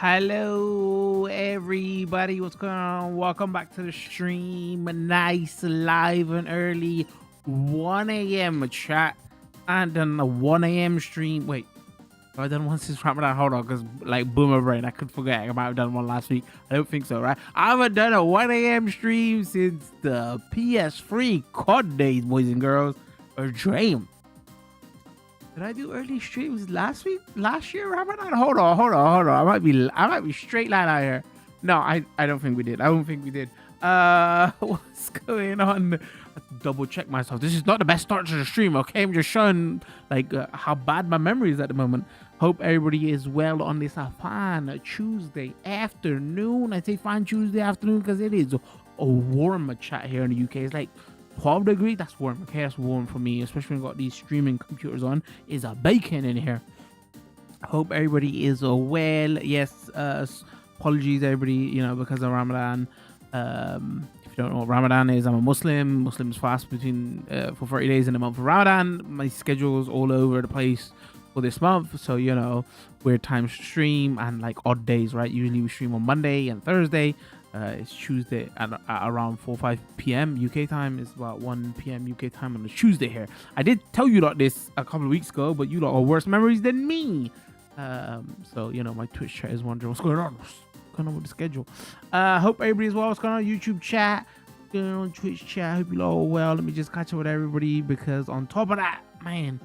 Hello, everybody. What's going on? Welcome back to the stream. Nice, live, and early 1 a.m. chat. And then a 1 a.m. stream. Wait, have I done one since Ramadan? Hold on, because like boomer brain, I could forget. I might have done one last week. I don't think so, right? I haven't done a 1 a.m. stream since the PS3 COD days, boys and girls. A dream. Did I do early streams last year, Ramadan? Hold on. I might be straight line out here. No, I don't think we did. I don't think we did. What's going on? I have to double check myself. This is not the best start to the stream, okay? I'm just showing like how bad my memory is at the moment. Hope everybody is well on this fine Tuesday afternoon. I say fine Tuesday afternoon because it is a warm chat here in the UK. It's like 12 degrees. That's warm. Okay, that's warm for me, especially when I got these streaming computers on. Is a bacon in here. Hope everybody is well. Yes, apologies everybody, because of Ramadan. If you don't know what Ramadan is, I'm a Muslim. Muslims fast between for 30 days in the month of Ramadan. My schedule is all over the place for this month, so weird times to stream and like odd days, right? Usually we stream on Monday and Thursday. It's Tuesday at around 4 or 5 p.m. UK time. It's about 1 p.m. UK time on the Tuesday here. I did tell you lot this a couple of weeks ago, but you lot are worse memories than me. So my Twitch chat is wondering what's going on. What's going on with the schedule? Hope everybody's well. What's going on YouTube chat? What's going on Twitch chat? Hope you lot are well. Let me just catch up with everybody because on top of that, man,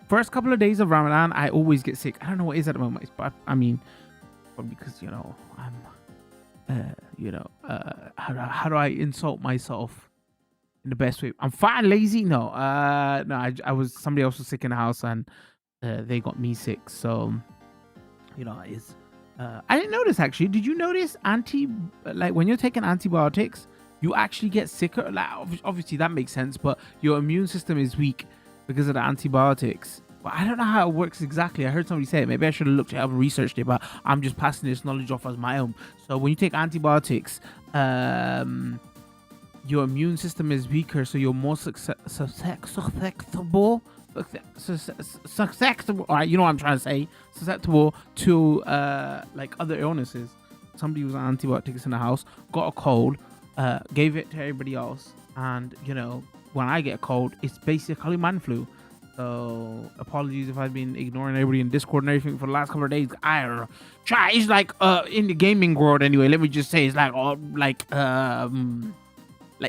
first couple of days of Ramadan, I always get sick. I don't know what it is at the moment, but I mean, probably because I'm. How do I insult myself in the best way? I'm fat and lazy. No, I was somebody else was sick in the house and they got me sick. So, it's I didn't notice actually. Did you notice when you're taking antibiotics, you actually get sicker? Like obviously that makes sense, but your immune system is weak because of the antibiotics. But I don't know how it works exactly. I heard somebody say it. Maybe I should have looked it up and researched it, but I'm just passing this knowledge off as my own. So when you take antibiotics, your immune system is weaker, so you're more susceptible. All right, you know what I'm trying to say. Susceptible to like other illnesses. Somebody was on antibiotics in the house, got a cold, gave it to everybody else, and when I get a cold, it's basically man flu. So apologies if I've been ignoring everybody in Discord and everything for the last couple of days. I don't know. It's like in the gaming world anyway. Let me just say it's like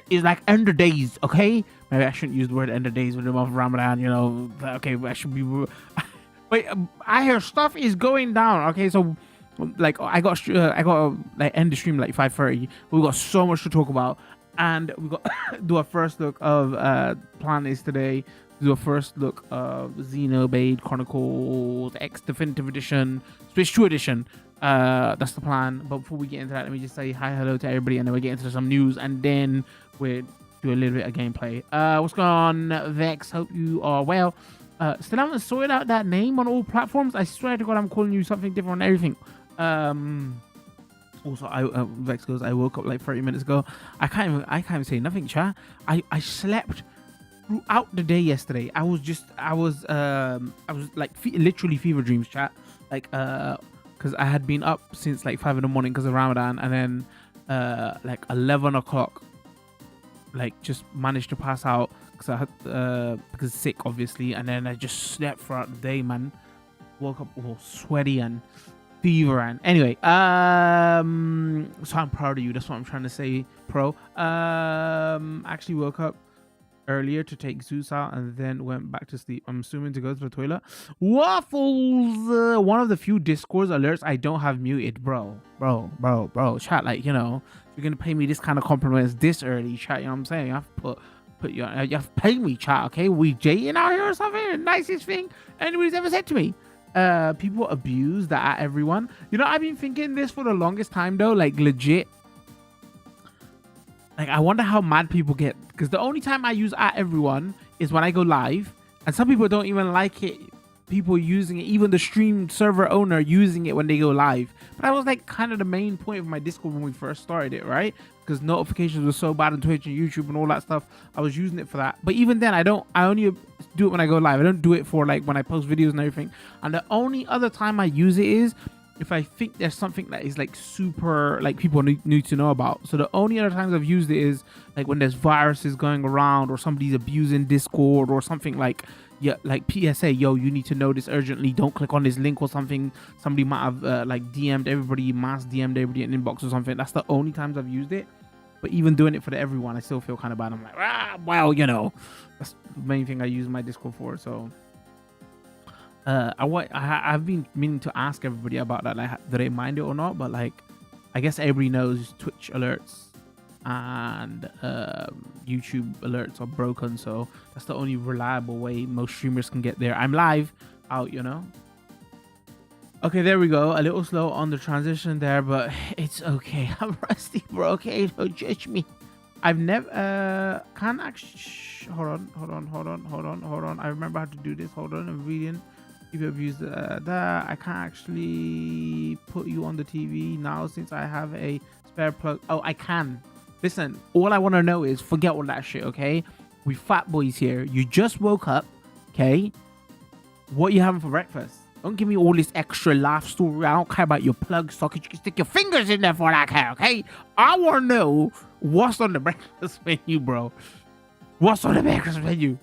it's like end of days. Okay, maybe I shouldn't use the word end of days with the month of Ramadan. Okay, I should be. Wait, I hear stuff is going down. Okay, so like I got like end the stream like 5:30. We got so much to talk about, and we got do a first look of plan is today. Do a first look of Xenoblade Chronicles X Definitive Edition, Switch 2 Edition. That's the plan. But before we get into that, let me just say hello to everybody, and then we get into some news, and then we'll do a little bit of gameplay. What's going on, Vex? Hope you are well. Still haven't sorted out that name on all platforms. I swear to God, I'm calling you something different on everything. Also, Vex goes, I woke up like 30 minutes ago. I can't even say nothing, chat. I slept throughout the day yesterday. I was like literally fever dreams, chat. Like because I had been up since like 5 in the morning because of Ramadan, and then like 11 o'clock, like just managed to pass out because I had because sick obviously, and then I just slept throughout the day, man. Woke up all sweaty and fever, and anyway, so I'm proud of you. That's what I'm trying to say, pro. Actually woke up earlier to take Zeus out and then went back to sleep. I'm assuming to go to the toilet. Waffles, one of the few Discord alerts I don't have muted, bro. Chat, like you're gonna pay me this kind of compliments this early, chat. You know what I'm saying? You have to you have to pay me, chat. Okay, we jading out here or something. The nicest thing anybody's ever said to me. People abuse that at everyone. I've been thinking this for the longest time though, like legit. Like, I wonder how mad people get, because the only time I use at everyone is when I go live, and some people don't even like it. People using it, even the stream server owner using it when they go live. But that was like kind of the main point of my Discord when we first started it, right? Because notifications were so bad on Twitch and YouTube and all that stuff. I was using it for that. But even then, I only do it when I go live. I don't do it for like when I post videos and everything. And the only other time I use it is if I think there's something that is like super, like people need to know about. So the only other times I've used it is like when there's viruses going around or somebody's abusing Discord or something like, yeah, like PSA, yo, you need to know this urgently. Don't click on this link or something. Somebody might have like DM'd everybody, mass DM'd everybody in inbox or something. That's the only times I've used it. But even doing it for everyone, I still feel kind of bad. I'm like, well, you know, that's the main thing I use my Discord for. So I've been meaning to ask everybody about that, like, do they mind it or not? But like, I guess everybody knows Twitch alerts and YouTube alerts are broken, so that's the only reliable way most streamers can get there. I'm live out, you know. Okay, there we go. A little slow on the transition there, but it's okay. I'm rusty, bro. Okay, don't judge me. I've never can't actually hold on. I remember how to do this. Hold on, I'm reading. If you abuse that, I can't actually put you on the TV now since I have a spare plug. Oh, I can. Listen, all I want to know is forget all that shit, okay? We fat boys here. You just woke up, okay? What you having for breakfast? Don't give me all this extra life story. I don't care about your plug socket. You can stick your fingers in there for all I care, okay? I want to know what's on the breakfast menu, bro. What's on the breakfast menu?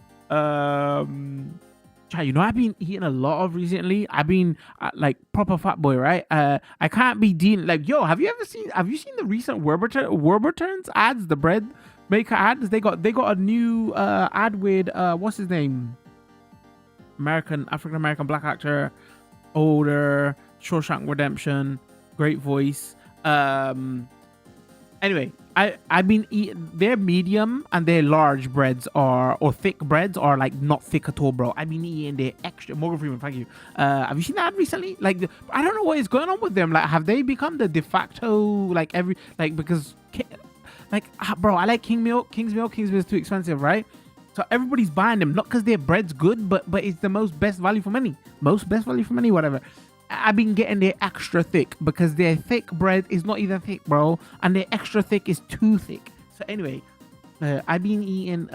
You know, I've been eating a lot of recently. I've been like proper fat boy, right? I can't be dealing like, yo, have you seen the recent Warburton's ads, the bread maker ads? They got a new ad with what's his name? African American black actor, older, Shawshank Redemption, great voice. Anyway, I've been eating their medium and their large breads or thick breads are like not thick at all, bro. I've been eating their extra. Morgan Freeman, thank you. Have you seen that recently? Like, I don't know what is going on with them. Like, have they become the de facto like because like, bro, I like King's Milk is too expensive, right? So everybody's buying them, not because their bread's good, but it's the best value for money, whatever. I've been getting their extra thick because their thick bread is not even thick, bro, and their extra thick is too thick. So anyway, I've been eating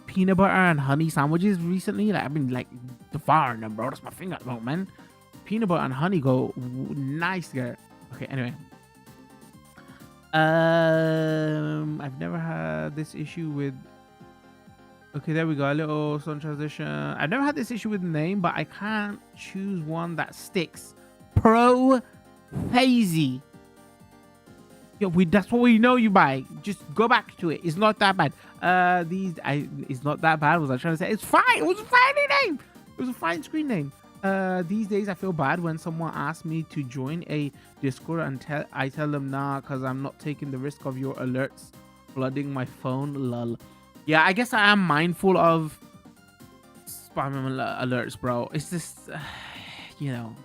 peanut butter and honey sandwiches recently. Like, I've been like devouring them, bro. That's my thing at the moment, man. Peanut butter and honey go nice together. Okay, anyway. I've never had this issue with. Okay, there we go. A little sun transition. I've never had this issue with the name, but I can't choose one that sticks. Pro Hazy. Yo, that's what we know you by. Just go back to it. It's not that bad. It's not that bad. Was I trying to say? It's fine. It was a fine name. It was a fine screen name. These days I feel bad when someone asks me to join a Discord and I tell them nah, because I'm not taking the risk of your alerts flooding my phone. Lol. Yeah, I guess I am mindful of spam alerts, bro. It's just, you know.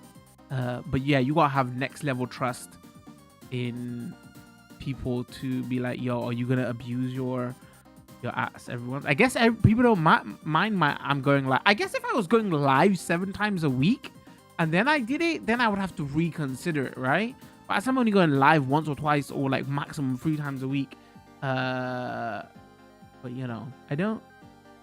But yeah, you gotta have next level trust in people to be like, yo, are you gonna abuse your ass, everyone? I guess people don't mind I'm going live. I guess if I was going live 7 times a week and then I did it, then I would have to reconsider it, right? But as I'm only going live once or twice or like maximum 3 times a week, but you know, I don't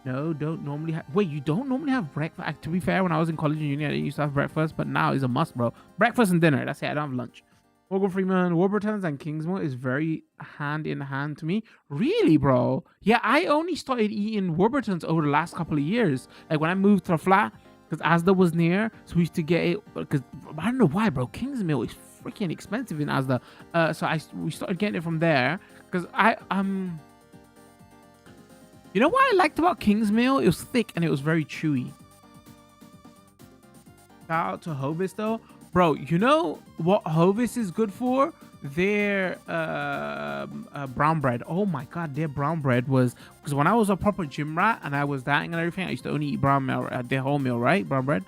normally have. Wait, you don't normally have breakfast? To be fair, when I was in college and uni, I didn't used to have breakfast, but now it's a must, bro. Breakfast and dinner. That's it. I don't have lunch. Morgan Freeman, Warburton's and Kingsmore is very hand in hand to me. Really, bro? Yeah, I only started eating Warburton's over the last couple of years. Like when I moved to the flat, because Asda was near, so we used to get it. Because I don't know why, bro. King's Milk is freaking expensive in Asda. So we started getting it from there because You know what I liked about King's Meal? It was thick and it was very chewy. Shout out to Hovis though. Bro, you know what Hovis is good for? Their brown bread. Oh my god, their brown bread was... Because when I was a proper gym rat and I was dieting and everything, I used to only eat brown meal, their whole meal, right? Brown bread.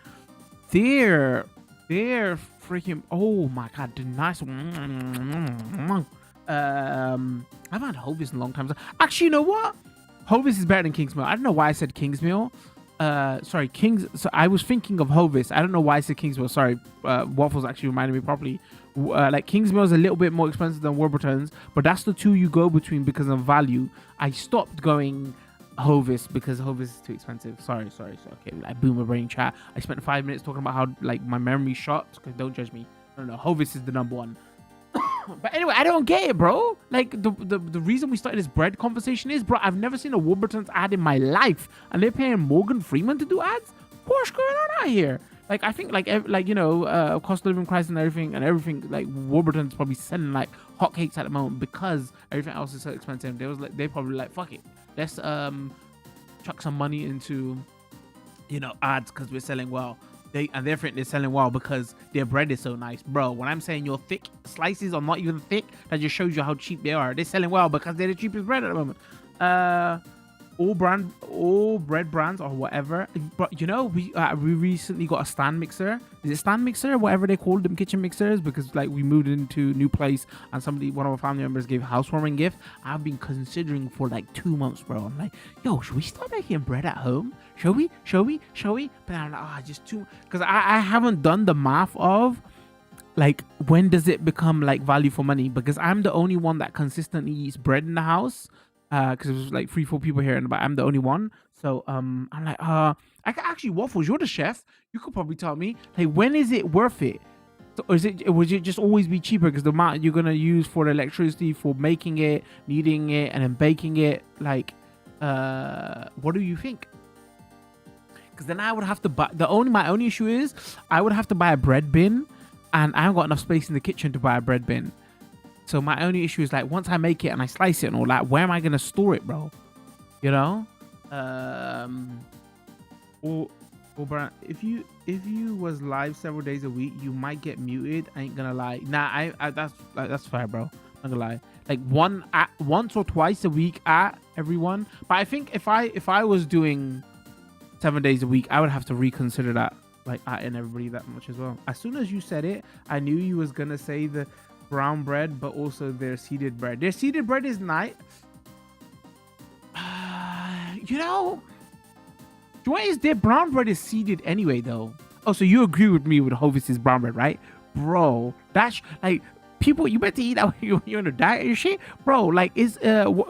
Their freaking... Oh my god, the nice... I've had Hovis in a long time. Actually, you know what? Hovis is better than King's Meal. I don't know why I said King's Meal. Sorry, King's. So I was thinking of Hovis. I don't know why I said King's Meal. Sorry, Waffles actually reminded me properly. Like King's Meal is a little bit more expensive than Warburton's, but that's the two you go between because of value. I stopped going Hovis because Hovis is too expensive. Sorry. Okay, like boomer brain chat. I spent 5 minutes talking about how like my memory shot. Don't judge me. don't know. Hovis is the number one. But anyway, I don't get it, bro. Like the reason we started this bread conversation is, bro, I've never seen a Warburton's ad in my life, and they're paying Morgan Freeman to do ads. What's going on out here? Like, I think like you know, cost of living crisis and everything. Like Warburton's probably selling like hotcakes at the moment because everything else is so expensive. They probably like, fuck it, let's chuck some money into, you know, ads because we're selling well. They think they're selling well because their bread is so nice, bro. When I'm saying your thick slices are not even thick, that just shows you how cheap they are. They're selling well because they're the cheapest bread at the moment. All bread brands or whatever. But you know, we recently got a stand mixer. Is it stand mixer? Whatever they called them, kitchen mixers, because like we moved into a new place and one of our family members gave a housewarming gift. I've been considering for like 2 months, bro. I'm like, yo, should we start making bread at home? Shall we? But I'm like, just too, because I haven't done the math of like when does it become like value for money, because I'm the only one that consistently eats bread in the house. Because it was like 3-4 people here, but I'm the only one. So I'm like, I can actually, Waffles, you're the chef. You could probably tell me, like, when is it worth it? So, would it just always be cheaper because the amount you're gonna use for the electricity for making it, kneading it, and then baking it? Like, what do you think? Because then I would have to buy. My only issue is I would have to buy a bread bin, and I haven't got enough space in the kitchen to buy a bread bin. So my only issue is like once I make it and I slice it and all that, where am I gonna store it, bro? You know? Or if you was live several days a week, you might get muted. I ain't gonna lie. Nah, that's fair, bro. I'm gonna lie. Like once or twice a week at everyone. But I think if I was doing 7 days a week, I would have to reconsider that, like and everybody that much as well. As soon as you said it, I knew you was gonna say the brown bread, but also their seeded bread. Their seeded bread is nice. You know what is their brown bread is seeded anyway though. Oh, so you agree with me with Hovis's brown bread, right, bro? That's like people you better eat that when you're on a diet and shit, bro. Like is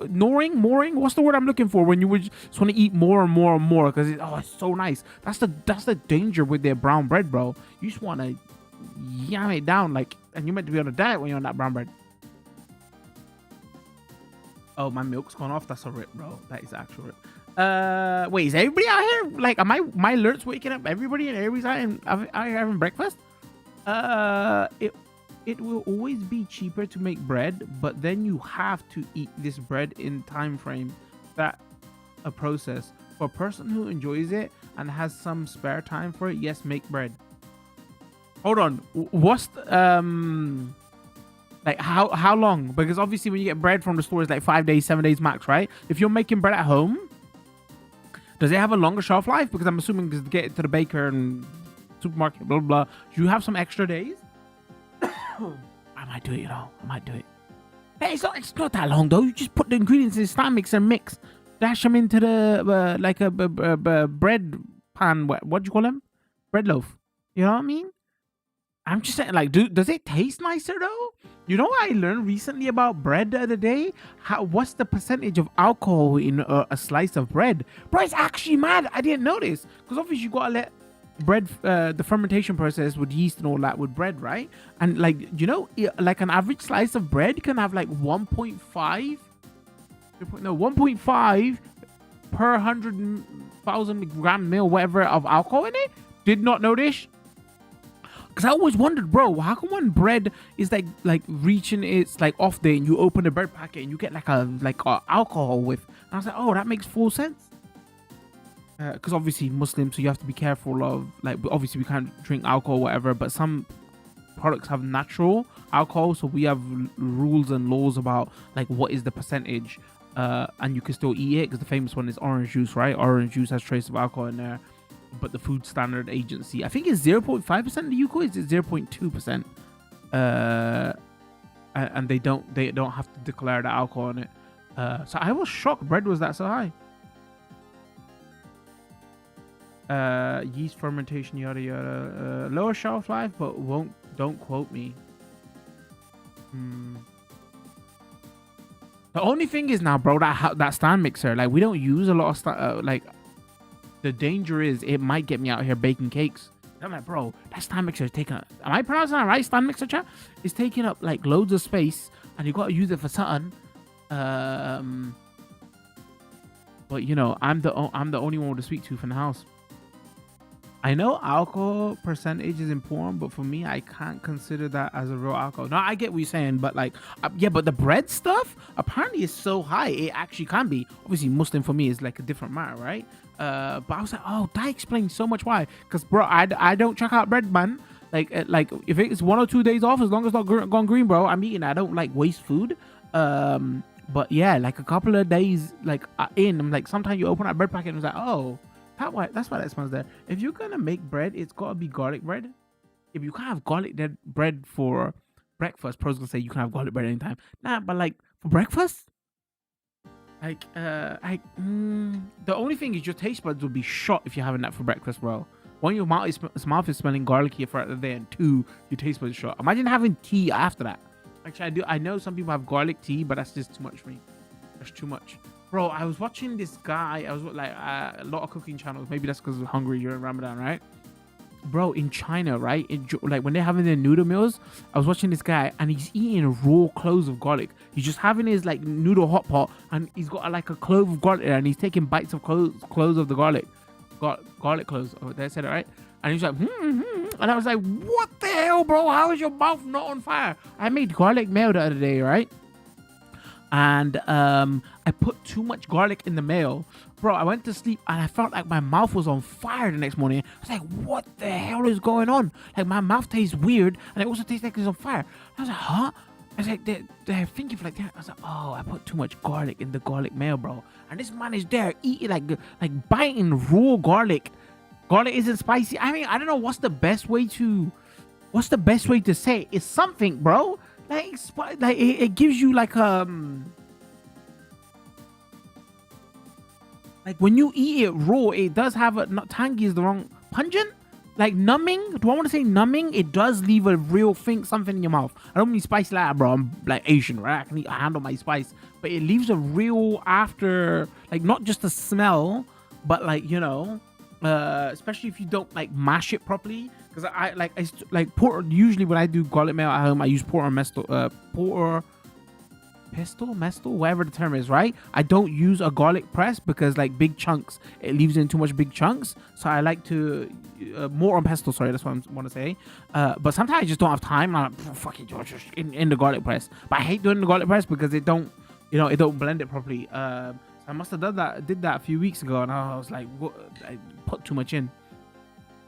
mooring, what's the word I'm looking for when you would just want to eat more and more and more because it's so nice. That's the danger with their brown bread, bro. You just want to yam it down, like, and you meant to be on a diet when you're on that brown bread. Oh, my milk's gone off. That's a rip, bro. That is actual rip. Wait, is everybody out here? Like, am my alerts waking up everybody and everybody's out here having breakfast? It will always be cheaper to make bread, but then you have to eat this bread in time frame. That a process for a person who enjoys it and has some spare time for it. Yes, make bread. Hold on, what's the, like how long? Because obviously when you get bread from the store, it's like 5 days, 7 days max, right? If you're making bread at home, does it have a longer shelf life? Because I'm assuming to get it to the baker and supermarket, blah blah blah, do you have some extra days? I might do it, I might do it. Hey, it's not that long though. You just put the ingredients in the stand mixer, mix, dash them into the like a bread pan. What do you call them? Bread loaf. You know what I mean? I'm just saying, like, does it taste nicer though? You know what I learned recently about bread the other day? What's the percentage of alcohol in a slice of bread? Bro, it's actually mad. I didn't know this. Because obviously you gotta let bread, the fermentation process with yeast and all that with bread, right? And like, you know, like an average slice of bread can have like 1.5 per 100,000 gram mil, whatever, of alcohol in it. Did not know this. Because I always wondered, bro, how come when bread is like reaching its like off day and you open the bread packet and you get like a alcohol whiff? And I was like, oh, that makes full sense. Because obviously Muslims, so you have to be careful of, like, obviously we can't drink alcohol or whatever, but some products have natural alcohol, so we have rules and laws about like what is the percentage, and you can still eat it. Because the famous one is orange juice, right? Orange juice has trace of alcohol in there. But the Food Standard Agency, I think it's 0.5% in the UK. Is it 0.2%? And they don't have to declare the alcohol in it. So I was shocked bread was that so high. Yeast fermentation, yada yada. Lower shelf life, but don't quote me. The only thing is now, bro, that stand mixer, like, we don't use a lot of like. The danger is it might get me out here baking cakes. I'm like, bro, that stand mixer is taking up. Am I pronouncing that right? Stand mixer, chat? It's taking up like loads of space, and you gotta use it for something. But you know, I'm the only one with a sweet tooth in the house. I know alcohol percentage is important, but for me, I can't consider that as a real alcohol. No, I get what you're saying, but like, yeah, but the bread stuff apparently is so high, it actually can be. Obviously, Muslim for me is like a different matter, right? But I was like, oh, that explains so much why. Because bro, I don't check out bread, man. Like if it's 1 or 2 days off, as long as it's not gone green, bro, I'm eating. I don't like waste food. But yeah, like a couple of days like I'm like, sometimes you open that bread packet and it's like, oh. That's why that smells there. If you're gonna make bread, it's gotta be garlic bread. If you can't have garlic bread for breakfast, pros gonna say you can have garlic bread anytime. Nah, but like for breakfast, like the only thing is your taste buds will be shot if you're having that for breakfast, bro. One, your mouth is smelling garlicky throughout the day, and two, your taste buds shot. Imagine having tea after that. Actually, I know some people have garlic tea, but that's just too much for me. That's too much. Bro, I was watching this guy. I was like a lot of cooking channels. Maybe that's because I'm hungry during Ramadan, right? Bro, in China, right? Like when they're having their noodle meals, I was watching this guy and he's eating raw cloves of garlic. He's just having his like noodle hot pot and he's got like a clove of garlic there and he's taking bites of cloves of the garlic. Garlic cloves. Oh, did I say it right? And he's like, and I was like, what the hell, bro? How is your mouth not on fire? I made garlic mayo the other day, right? And I put too much garlic in the mayo, bro. I went to sleep and I felt like my mouth was on fire the next morning. I was like, what the hell is going on? Like my mouth tastes weird and it also tastes like it's on fire. I was like, huh? I was like, they're thinking like that. I was like, oh, I put too much garlic in the garlic mayo, bro. And this man is there eating like biting raw garlic. Garlic isn't spicy. I mean, I don't know what's the best way to say it. It's something, bro. Like it gives you like when you eat it raw, it does have a, not tangy is the wrong, pungent, like numbing. Do I want to say numbing? It does leave a real something in your mouth. I don't mean spicy like that, bro. I'm like Asian, right? I can handle my spice, but it leaves a real after, like not just the smell, but like, you know, especially if you don't like mash it properly. Because I like porter. Usually when I do garlic mayo at home, I use porter mestle, whatever the term is, right? I don't use a garlic press because like big chunks, it leaves in too much big chunks. So I like to more on pesto. Sorry, that's what I want to say. But sometimes I just don't have time. I'm like, fuck it, just in the garlic press. But I hate doing the garlic press because it don't blend it properly. I must have did that a few weeks ago, and I was like, what? I put too much in.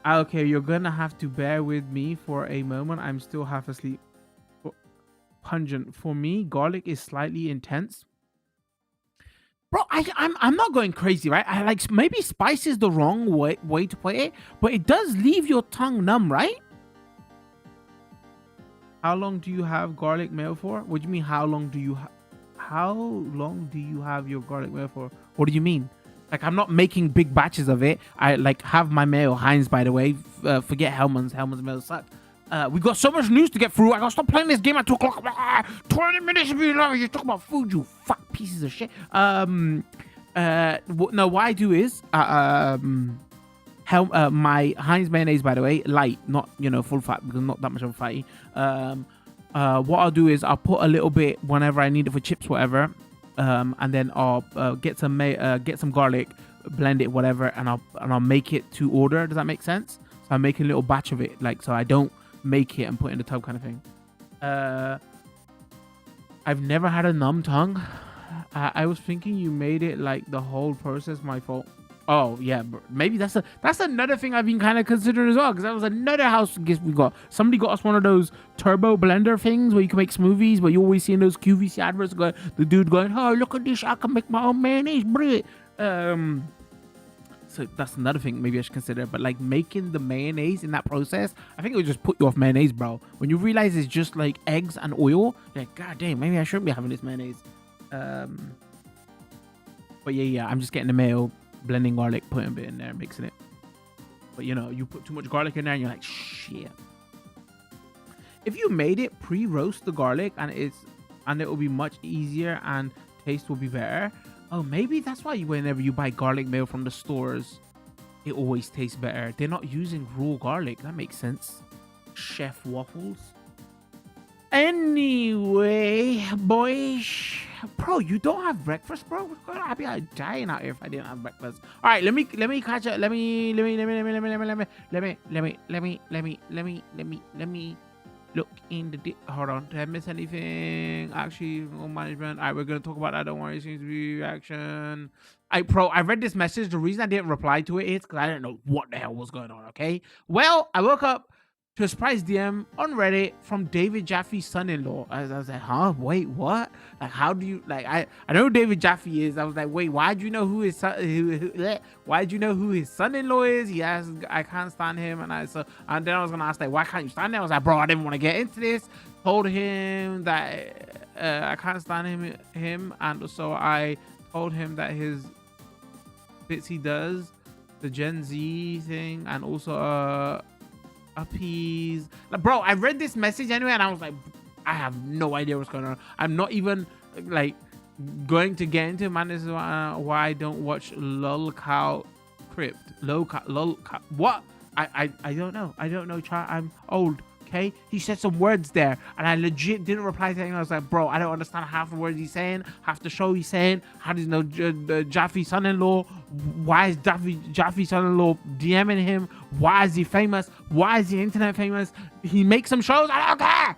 Okay, you're gonna have to bear with me for a moment. I'm still half asleep. Pungent. For me, garlic is slightly intense. Bro, I'm not going crazy, right? I like, maybe spice is the wrong way to put it, but it does leave your tongue numb, right? How long do you have garlic mayo for? What do you mean? How long do you have your garlic mayo for? What do you mean? Like, I'm not making big batches of it. I like have my mayo, Heinz, by the way. Forget Hellman's mayo suck. We got so much news to get through. I gotta stop playing this game at 2 o'clock. 20 minutes if you love it. You talk about food, you fuck pieces of shit. No, what I do is my Heinz mayonnaise, by the way, light, not full fat, because I'm not that much of a fatty. What I'll do is I'll put a little bit whenever I need it for chips, whatever. And then I'll get some garlic, blend it, whatever, and I'll make it to order. Does that make sense? So I'm making a little batch of it, like, so I don't make it and put it in the tub kind of thing. I've never had a numb tongue. I was thinking you made it like the whole process my fault. Oh yeah, maybe that's another thing I've been kind of considering as well, because that was another house gift we got. Somebody got us one of those turbo blender things where you can make smoothies, but you always see in those QVC adverts the dude going, oh, look at this, I can make my own mayonnaise bread. So that's another thing maybe I should consider. But like making the mayonnaise in that process, I think it would just put you off mayonnaise, bro. When you realize it's just like eggs and oil, you're like, god damn, maybe I shouldn't be having this mayonnaise. But yeah, I'm just getting the mayo, blending garlic, putting a bit in there, mixing it. But you put too much garlic in there and you're like, shit. If you made it pre-roast the garlic and it will be much easier and taste will be better. Oh, maybe that's why whenever you buy garlic mayo from the stores, It always tastes better. They're not using raw garlic. That makes sense. Chef waffles. Anyway, boys, bro, you don't have breakfast, bro. I'd be like dying out here if I didn't have breakfast. All right, let me catch up. Let me look in the hold on. Did I miss anything? Actually, management. All right, we're gonna talk about that. Don't worry, it seems to be reaction. I read this message. The reason I didn't reply to it is because I didn't know what the hell was going on. Okay, well, I woke up to a surprise DM on Reddit from David Jaffe's son-in-law. I was like, huh? Wait, what? Like, how do you like? I know who David Jaffe is. I was like, wait, why'd you know who his son? Why'd you know who his son-in-law is? He asked, I can't stand him, and then I was gonna ask like, why can't you stand him? I was like, bro, I didn't want to get into this. Told him that I can't stand him, and so I told him that his bits he does, the Gen Z thing, and also appease. Like, bro, I read this message anyway, and I was like, I have no idea what's going on. I'm not even like going to get into man. This is why I don't watch lol cow crypt lol cow. What? I don't know. I don't know. I'm old. Okay, he said some words there, and I legit didn't reply to anything. I was like, bro, I don't understand half the words he's saying, half the show he's saying. How does he know Jaffe's son-in-law? Why is Jaffe's son-in-law DMing him? Why is he famous? Why is he internet famous? He makes some shows. I don't care.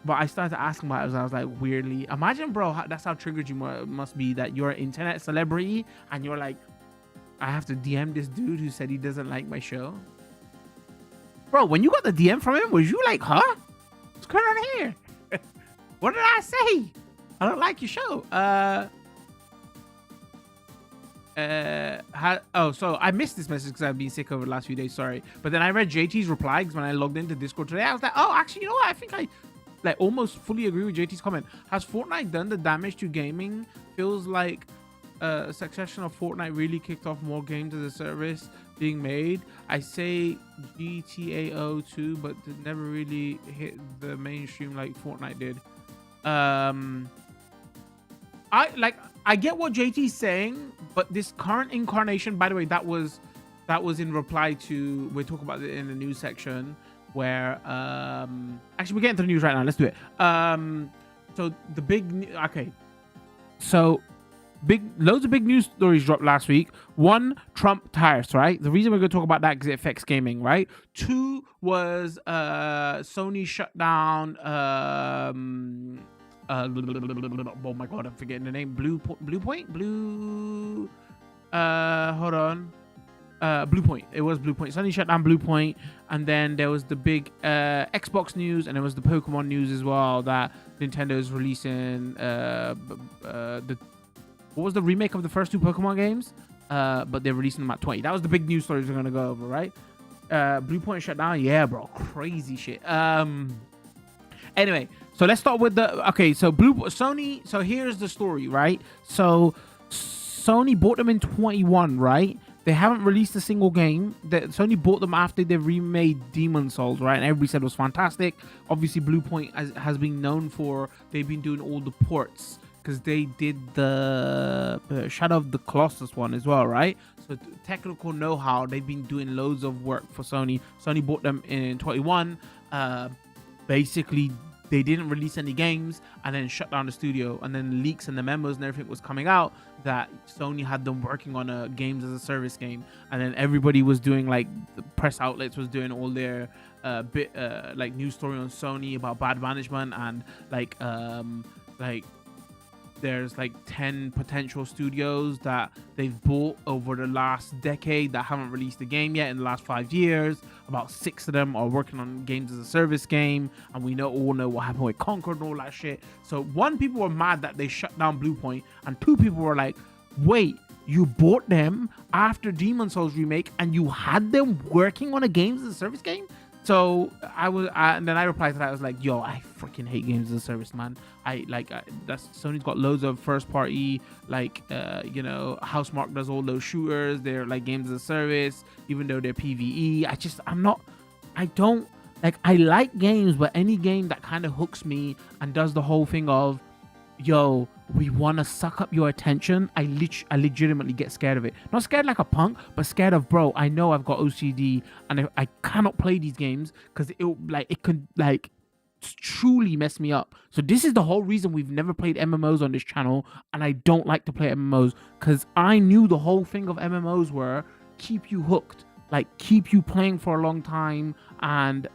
But I started asking about it. I was like, weirdly, imagine, bro, that's how triggered you must be, that you're an internet celebrity and you're like, I have to DM this dude who said he doesn't like my show. Bro, when you got the DM from him, was you like, huh? What's going on here? What did I say? I don't like your show. So I missed this message because I've been sick over the last few days. Sorry. But then I read JT's reply because when I logged into Discord today, I was like, oh, actually, you know what? I think I like almost fully agree with JT's comment. Has Fortnite done the damage to gaming? Feels like succession of Fortnite really kicked off more games as a service being made. I say GTAO too, but it never really hit the mainstream like Fortnite did. I get what JT's saying, but this current incarnation, by the way, that was in reply to, we'll talk about it in the news section, where actually we're getting to the news right now. Let's do it. So the big loads of big news stories dropped last week. One, Trump tariffs, right? The reason we're going to talk about that because it affects gaming, right? Two was Sony shut down. Oh my god, I'm forgetting the name. Bluepoint. Hold on. Bluepoint. It was Bluepoint. Sony shut down Bluepoint, and then there was the big Xbox news, and there was the Pokemon news as well that Nintendo is releasing what was the remake of the first two Pokemon games? But they're releasing them at 20. That was the big news stories we're gonna go over, right? Bluepoint shut down. Yeah, bro, crazy shit. Anyway, so let's start with Sony. So here's the story, right? So Sony bought them in 21, right? They haven't released a single game. Sony bought them after they remade Demon's Souls, right? And everybody said it was fantastic. Obviously, Bluepoint has been known for, they've been doing all the ports, because they did the Shadow of the Colossus one as well, right? So technical know-how, they've been doing loads of work for Sony. Sony bought them in 21. Basically, they didn't release any games and then shut down the studio. And then leaks and the memos and everything was coming out that Sony had them working on a games as a service game. And then everybody was doing, like, the press outlets was doing all their like news story on Sony about bad management and like there's like 10 potential studios that they've bought over the last decade that haven't released a game yet in the last 5 years. About 6 of them are working on games as a service game, and we all know what happened with Concord and all that shit. So one, people were mad that they shut down Bluepoint, and two, people were like, wait, you bought them after Demon's Souls remake and you had them working on a games as a service game? So and then I replied to that. I was like, yo, I freaking hate games as a service, man. That's Sony's got loads of first party, like, Housemarque does all those shooters. They're like games as a service, even though they're PvE. I like games, but any game that kind of hooks me and does the whole thing of yo, we want to suck up your attention, I legitimately get scared of it. Not scared like a punk, but scared of, bro, I know I've got OCD and I cannot play these games because it could like truly mess me up. So this is the whole reason we've never played MMOs on this channel, and I don't like to play MMOs because I knew the whole thing of MMOs were keep you hooked, like keep you playing for a long time. And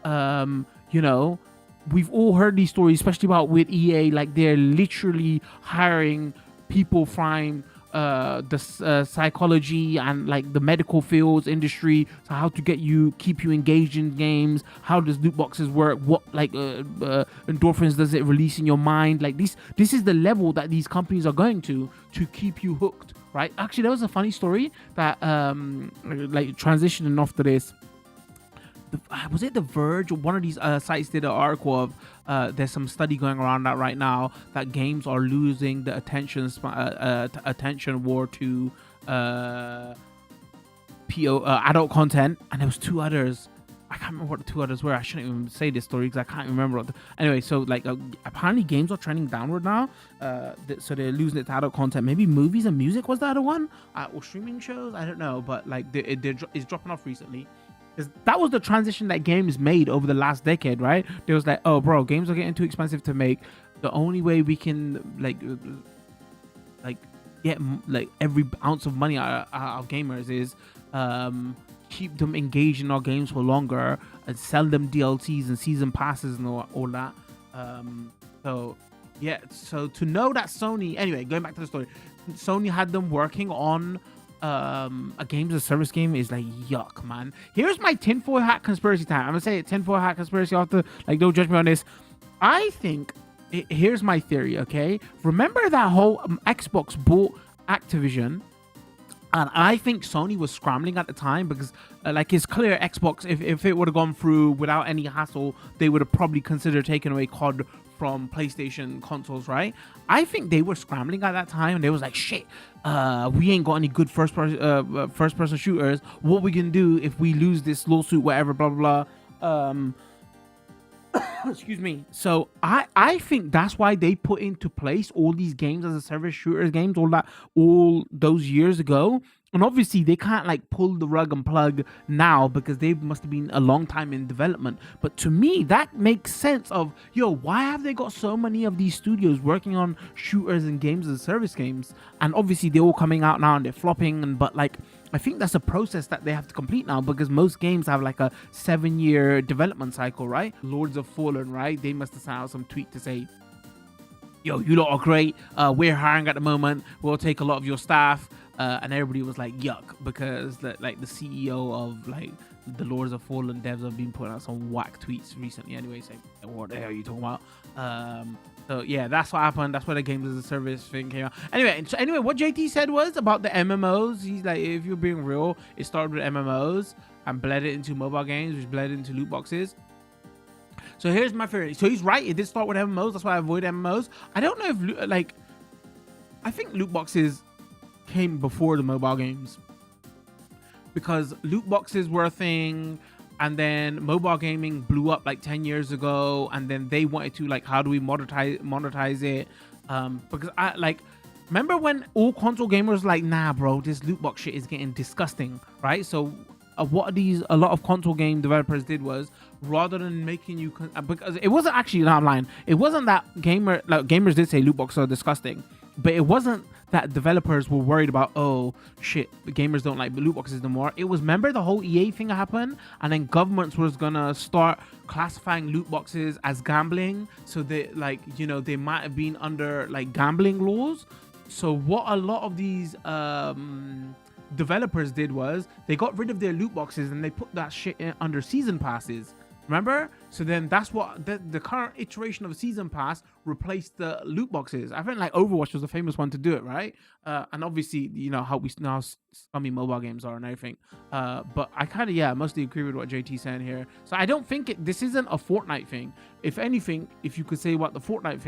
you know, we've all heard these stories, especially about with EA, like they're literally hiring people from the psychology and like the medical fields industry, so how to keep you engaged in games, how does loot boxes work, what like endorphins does it release in your mind, like this is the level that these companies are going to keep you hooked, right? Actually, there was a funny story that like transitioning off to this, was it The Verge or one of these sites did an article of there's some study going around that right now that games are losing the attention war to adult content, and there was two others. I can't remember what the two others were. I shouldn't even say this story because I can't remember. Anyway, so like apparently games are trending downward now. So they're losing it to adult content. Maybe movies and music was the other one, or streaming shows. I don't know, but like it's dropping off recently. That was the transition that games made over the last decade, right? There was like, oh, bro, games are getting too expensive to make. The only way we can like get like every ounce of money out of gamers is keep them engaged in our games for longer and sell them DLCs and season passes and all that. So yeah, so to know that Sony, anyway, going back to the story, Sony had them working on a games as a service game is like yuck, man. Here's my tinfoil hat conspiracy time. I'm gonna say it, tinfoil hat conspiracy. After, like, don't judge me on this. I think here's my theory. Okay, remember that whole Xbox bought Activision, and I think Sony was scrambling at the time because like it's clear Xbox, if it would have gone through without any hassle, they would have probably considered taking away COD from PlayStation consoles, right? I think they were scrambling at that time, and they was like, shit, we ain't got any good first person shooters. What we can do if we lose this lawsuit, whatever, blah blah blah. Excuse me. So I think that's why they put into place all these games as a service shooters games, all those years ago. And obviously they can't like pull the rug and plug now because they must have been a long time in development. But to me, that makes sense of, yo, why have they got so many of these studios working on shooters and games as a service games? And obviously they're all coming out now and they're flopping. But like, I think that's a process that they have to complete now because most games have like a 7-year development cycle, right? Lords of Fallen, right? They must have sent out some tweet to say, yo, you lot are great. We're hiring at the moment. We'll take a lot of your staff. And everybody was like, yuck, because the CEO of like the Lords of Fallen devs have been putting out some whack tweets recently anyway, saying, what the hell are you talking about? So yeah, that's what happened. That's where the games as a service thing came out. Anyway, what JT said was about the MMOs. He's like, if you're being real, it started with MMOs and bled it into mobile games, which bled into loot boxes. So here's my theory. So he's right. It did start with MMOs. That's why I avoid MMOs. I don't know if I think loot boxes came before the mobile games because loot boxes were a thing, and then mobile gaming blew up like 10 years ago, and then they wanted to like, how do we monetize it? Because I like remember when all console gamers like, nah bro, this loot box shit is getting disgusting, right? So what a lot of console game developers did was, rather than making you because it wasn't actually, no, I'm lying, it wasn't that gamers did say loot boxes are disgusting, but it wasn't that developers were worried about, oh shit, gamers don't like loot boxes anymore. It was, remember the whole EA thing happened, and then governments was gonna start classifying loot boxes as gambling, so they like, you know, they might have been under like gambling laws. So what a lot of these developers did was they got rid of their loot boxes and they put that shit under season passes. Remember? So then that's what the current iteration of season pass replaced the loot boxes. I think like Overwatch was the famous one to do it, right? And obviously, you know how we know how scummy mobile games are and everything. But I kind of, mostly agree with what JT's saying here. So I don't think this isn't a Fortnite thing. If anything, if you could say about the Fortnite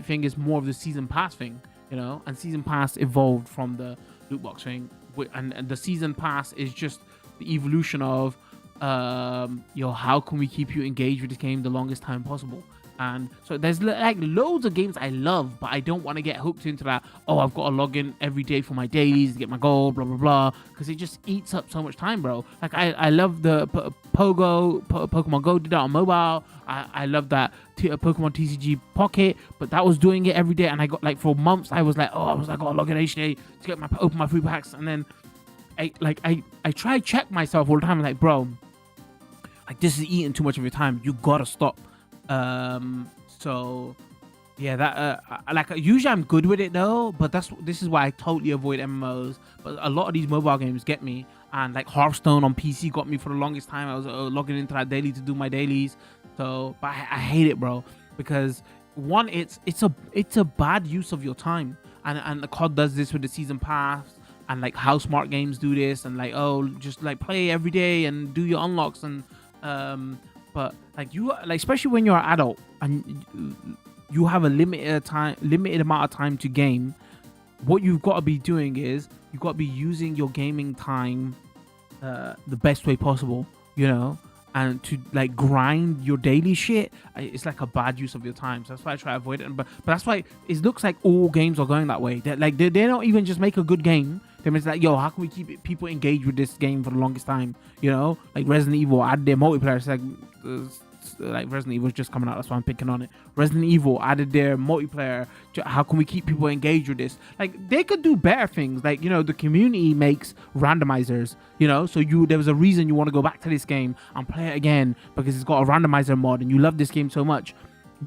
thing is more of the season pass thing, you know, and season pass evolved from the loot box thing, and the season pass is just the evolution of how can we keep you engaged with this game the longest time possible? And so there's like loads of games I love, but I don't want to get hooked into that. Oh, I've got to log in every day for my dailies to get my gold, blah blah blah, because it just eats up so much time, bro. Like I love the Pokemon Go did that on mobile. I love that Pokemon TCG Pocket, but that was doing it every day, and I got like for months I was like, oh, I was like, oh, log in each day to get open my free packs, and then I try to check myself all the time, like, bro, like this is eating too much of your time. You gotta stop. So yeah, that like usually I'm good with it though, but this is why I totally avoid MMOs. But a lot of these mobile games get me, and like Hearthstone on PC got me for the longest time. I was logging into that daily to do my dailies. So, but I hate it, bro, because one, it's a bad use of your time, and the COD does this with the season pass, and like how smart games do this, and like, oh, just like play every day and do your unlocks, and but like you, like especially when you're an adult and you have a limited amount of time to game, what you've got to be doing is you've got to be using your gaming time the best way possible, you know, and to like grind your daily shit. It's like a bad use of your time, so that's why I try to avoid it. But that's why it looks like all games are going that way. That like they don't even just make a good game. They're just like, yo, how can we keep people engaged with this game for the longest time? You know, like Resident Evil added their multiplayer. It's like Resident Evil is just coming out, that's why I'm picking on it. Resident Evil added their multiplayer. How can we keep people engaged with this? Like they could do better things. Like, you know, the community makes randomizers, you know, so there was a reason you want to go back to this game and play it again because it's got a randomizer mod and you love this game so much.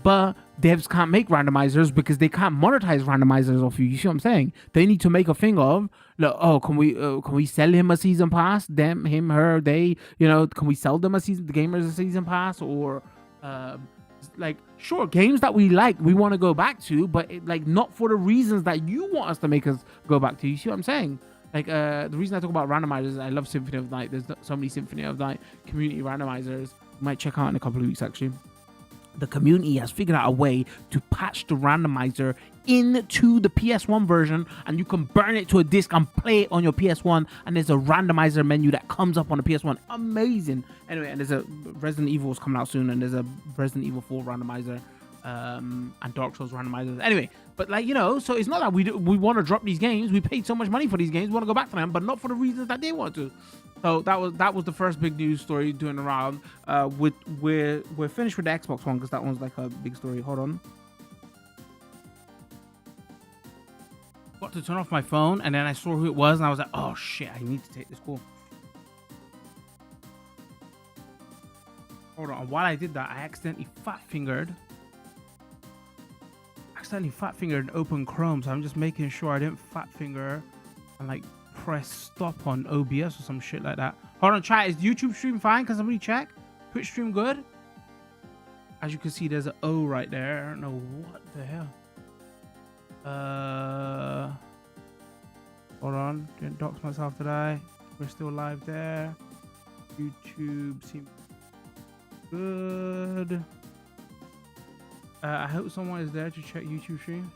But devs can't make randomizers because they can't monetize randomizers off you. You see what I'm saying? They need to make a thing of, look, oh, can we sell him a season pass? Them, him, her, they, you know, can we sell them the gamers a season pass? Or like, sure, games that we like, we want to go back to, but like not for the reasons that you want us to make us go back to. You see what I'm saying? Like the reason I talk about randomizers is I love Symphony of Night. There's so many Symphony of Night community randomizers. You might check out in a couple of weeks actually. The community has figured out a way to patch the randomizer into the PS1 version, and you can burn it to a disc and play it on your PS1, and there's a randomizer menu that comes up on the PS1. Amazing. Anyway, and there's a Resident Evil is coming out soon, and there's a Resident Evil 4 randomizer, and Dark Souls randomizers. Anyway, but like, you know, so it's not that we want to drop these games. We paid so much money for these games, we want to go back to them, but not for the reasons that they want to. So that was the first big news story doing around. We're finished with the Xbox one because that one's like a big story. Hold on. Got to turn off my phone and then I saw who it was and I was like, oh shit, I need to take this call. Hold on. While I did that, I accidentally fat fingered open Chrome, so I'm just making sure I didn't fat finger and like press stop on OBS or some shit like that. Hold on, chat. Is YouTube stream fine? Can somebody check? Twitch stream good? As you can see, there's an O right there. I don't know what the hell. Hold on. Didn't dox myself today. We're still live there. YouTube seems good. I hope someone is there to check YouTube stream.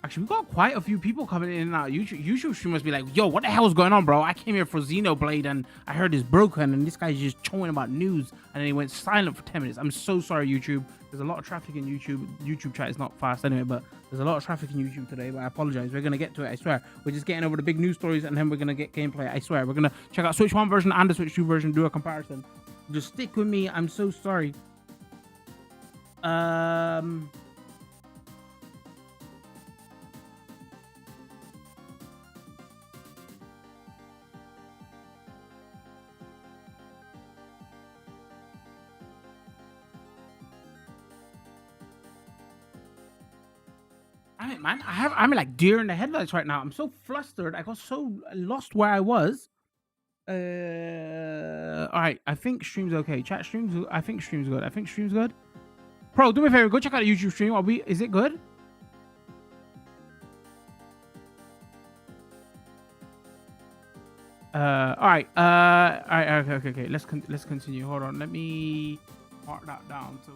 Actually, we got quite a few people coming in and out. YouTube stream must be like, yo, what the hell is going on, bro? I came here for Xenoblade and I heard it's broken and this guy's just chewing about news and then he went silent for 10 minutes. I'm so sorry, YouTube. There's a lot of traffic in YouTube. YouTube chat is not fast anyway, but there's a lot of traffic in YouTube today, but I apologize. We're going to get to it, I swear. We're just getting over the big news stories and then we're going to get gameplay, I swear. We're going to check out Switch 1 version and the Switch 2 version, do a comparison. Just stick with me. I'm so sorry. Man, I'm like deer in the headlights right now. I'm so flustered. I got so lost where I was. All right. I think stream's okay. Chat streams. I think stream's good. Bro, do me a favor. Go check out the YouTube stream. Is it good? All right. All right. Okay. Let's continue. Hold on. Let me mark that down. So.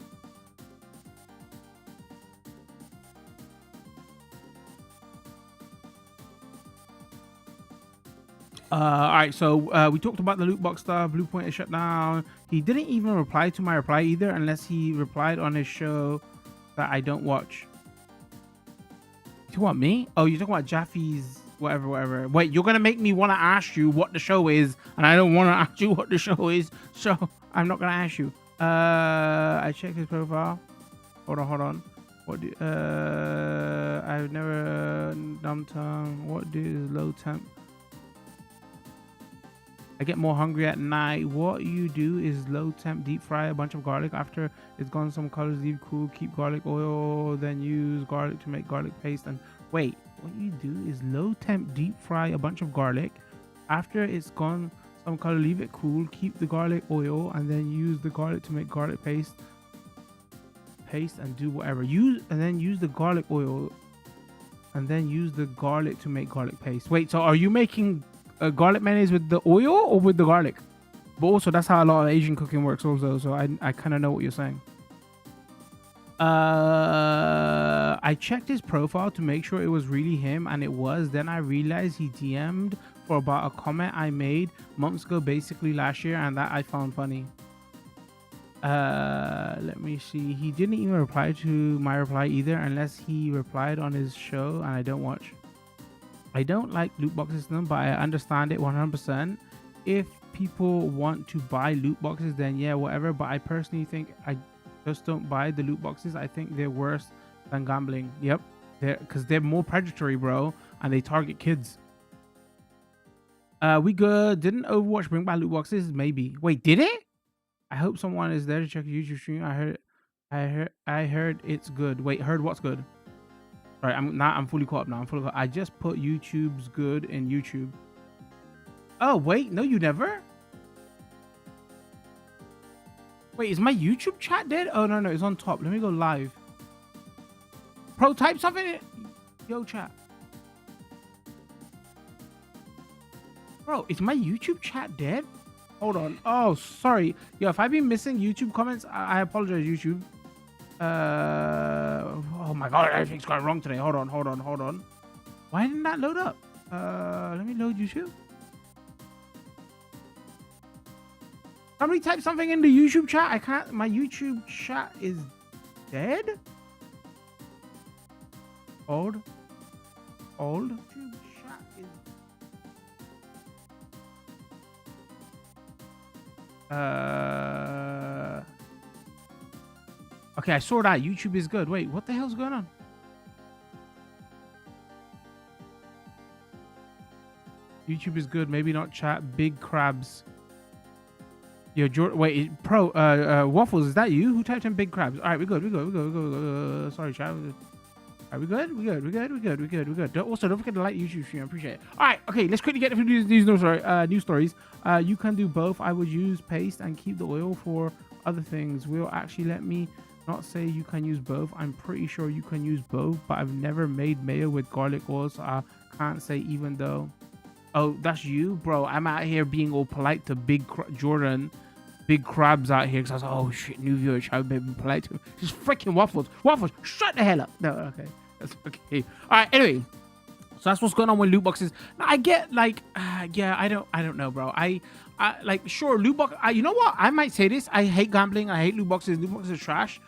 All right, so we talked about the loot box stuff. Blue Point is shut down. He didn't even reply to my reply either, unless he replied on his show that I don't watch. You talking about me? Oh, you're talking about Jaffe's whatever. Wait, you're gonna make me want to ask you what the show is, and I don't want to ask you what the show is, so I'm not gonna ask you. I checked his profile. Hold on. What do I've never dumb tongue. What do low temp? I get more hungry at night. What you do is low temp deep fry a bunch of garlic. After it's gone some colors, leave cool, keep garlic oil, then use garlic to make garlic paste. And wait, what you do is low temp deep fry a bunch of garlic. After it's gone some color, leave it cool, keep the garlic oil, and then use the garlic to make garlic paste and do whatever. Use the garlic oil and then use the garlic to make garlic paste. Wait, so are you making garlic mayonnaise with the oil or with the garlic? But also that's how a lot of Asian cooking works also, so I kind of know what you're saying. I checked his profile to make sure it was really him, and it was. Then I realized he DM'd for about a comment I made months ago, basically last year, and that I found funny. Let me see. He didn't even reply to my reply either, unless he replied on his show, and I don't watch. I don't like loot box system, but I understand it 100%. If people want to buy loot boxes, then yeah, whatever. But I personally think I just don't buy the loot boxes. I think they're worse than gambling. Yep, because they're more predatory, bro, and they target kids. We good. Didn't Overwatch bring back loot boxes? Maybe. Wait, did it? I hope someone is there to check your YouTube stream. I heard it's good. Wait, heard what's good? Right, I'm fully caught up now. I just put YouTube's good in YouTube. Oh wait, no, you never. Wait, is my YouTube chat dead? Oh no, it's on top. Let me go live. Pro, type something. Yo, chat. Bro, is my YouTube chat dead? Hold on. Oh, sorry. Yo, if I've been missing YouTube comments, I apologize, YouTube. Oh my god, everything's going wrong today. Hold on. Why didn't that load up? Let me load YouTube. Somebody type something in the YouTube chat. I can't. My YouTube chat is dead. Old YouTube chat is. Okay, I saw that. YouTube is good. Wait, what the hell's going on? YouTube is good. Maybe not chat. Big crabs. Yo, wait, Pro, Waffles, is that you? Who typed in big crabs? All right, we good. Sorry, chat. Are we good? We good. Also, don't forget to like YouTube stream. I appreciate it. All right, okay, let's quickly get through these news stories. You can do both. I would use paste and keep the oil for other things. Will actually let me not say you can use both. I'm pretty sure you can use both, but I've never made mayo with garlic oil, so I can't say even though. Oh, that's you, bro. I'm out here being all polite to Jordan. Big crabs out here because I was like, oh shit, new viewer, I've been polite to him. Just freaking Waffles, shut the hell up. No, okay, that's okay. All right, anyway, so that's what's going on with loot boxes. Now, I get like, yeah, I don't know, bro. I like, sure, loot box. You know what? I might say this. I hate gambling. I hate loot boxes. Loot boxes are trash.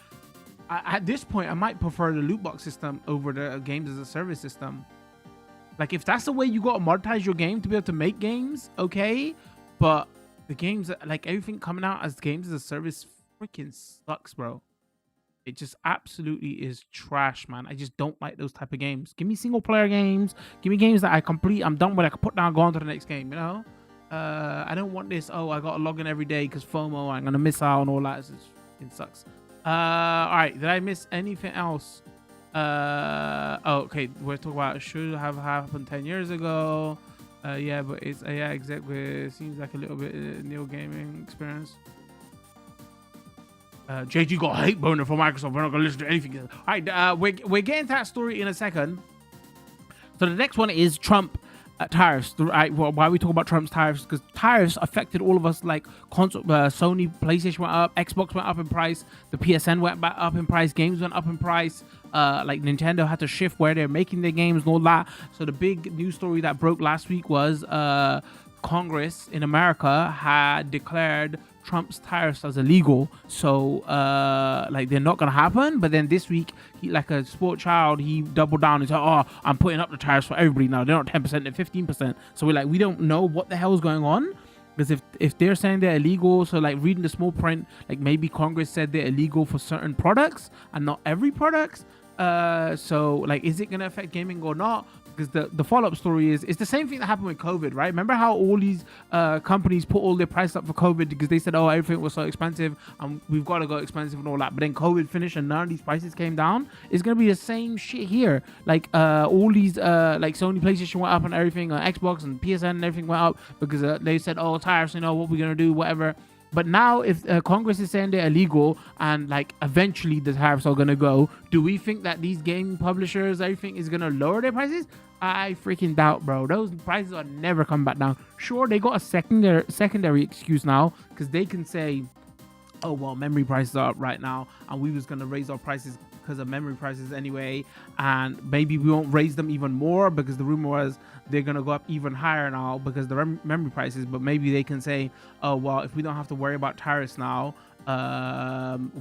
At this point, I might prefer the loot box system over the games as a service system. Like, if that's the way you got to monetize your game to be able to make games, okay, but the games, like everything coming out as games as a service freaking sucks, bro. It just absolutely is trash, man. I just don't like those type of games. Give me single player games. Give me games that I complete. I'm done with. I can put down, go on to the next game, you know? I don't want this, oh, I got to log in every day because FOMO, I'm going to miss out on all that. It sucks. All right, did I miss anything else? Oh, okay, we're talking about should have happened 10 years ago. Yeah, but it's yeah, exactly. It seems like a little bit new gaming experience. JG got a hate boner for Microsoft. We're not gonna listen to anything. All right, we're getting to that story in a second. So the next one is Trump tariffs. Right, well, why we talk about Trump's tariffs? Because tariffs affected all of us. Like console, Sony, PlayStation went up, Xbox went up in price, the PSN went back up in price, games went up in price. Like Nintendo had to shift where they're making their games and all that. So the big news story that broke last week was Congress in America had declared Trump's tariffs as illegal, so like they're not gonna happen. But then this week, he, like a sport child, he doubled down and said, "Oh, I'm putting up the tariffs for everybody now. They're not 10%, they're 15%." So we're like, we don't know what the hell is going on, because if they're saying they're illegal, so like reading the small print, like maybe Congress said they're illegal for certain products and not every product. So like, is it gonna affect gaming or not? Because the follow-up story is, it's the same thing that happened with COVID, right? Remember how all these companies put all their prices up for COVID because they said, oh, everything was so expensive and we've got to go expensive and all that. But then COVID finished and none of these prices came down. It's gonna be the same shit here. Like all these like Sony PlayStation went up and everything, Xbox and PSN and everything went up because they said, oh, tariffs, you know, what we're gonna do, whatever. But now if Congress is saying they're illegal and like eventually the tariffs are going to go, do we think that these game publishers, everything is going to lower their prices? I freaking doubt, bro. Those prices are never coming back down. Sure, they got a secondary excuse now because they can say, oh, well, memory prices are up right now and we was going to raise our prices because of memory prices anyway, and maybe we won't raise them even more because the rumor was they're going to go up even higher now because the memory prices. But maybe they can say, oh, well, if we don't have to worry about tariffs now,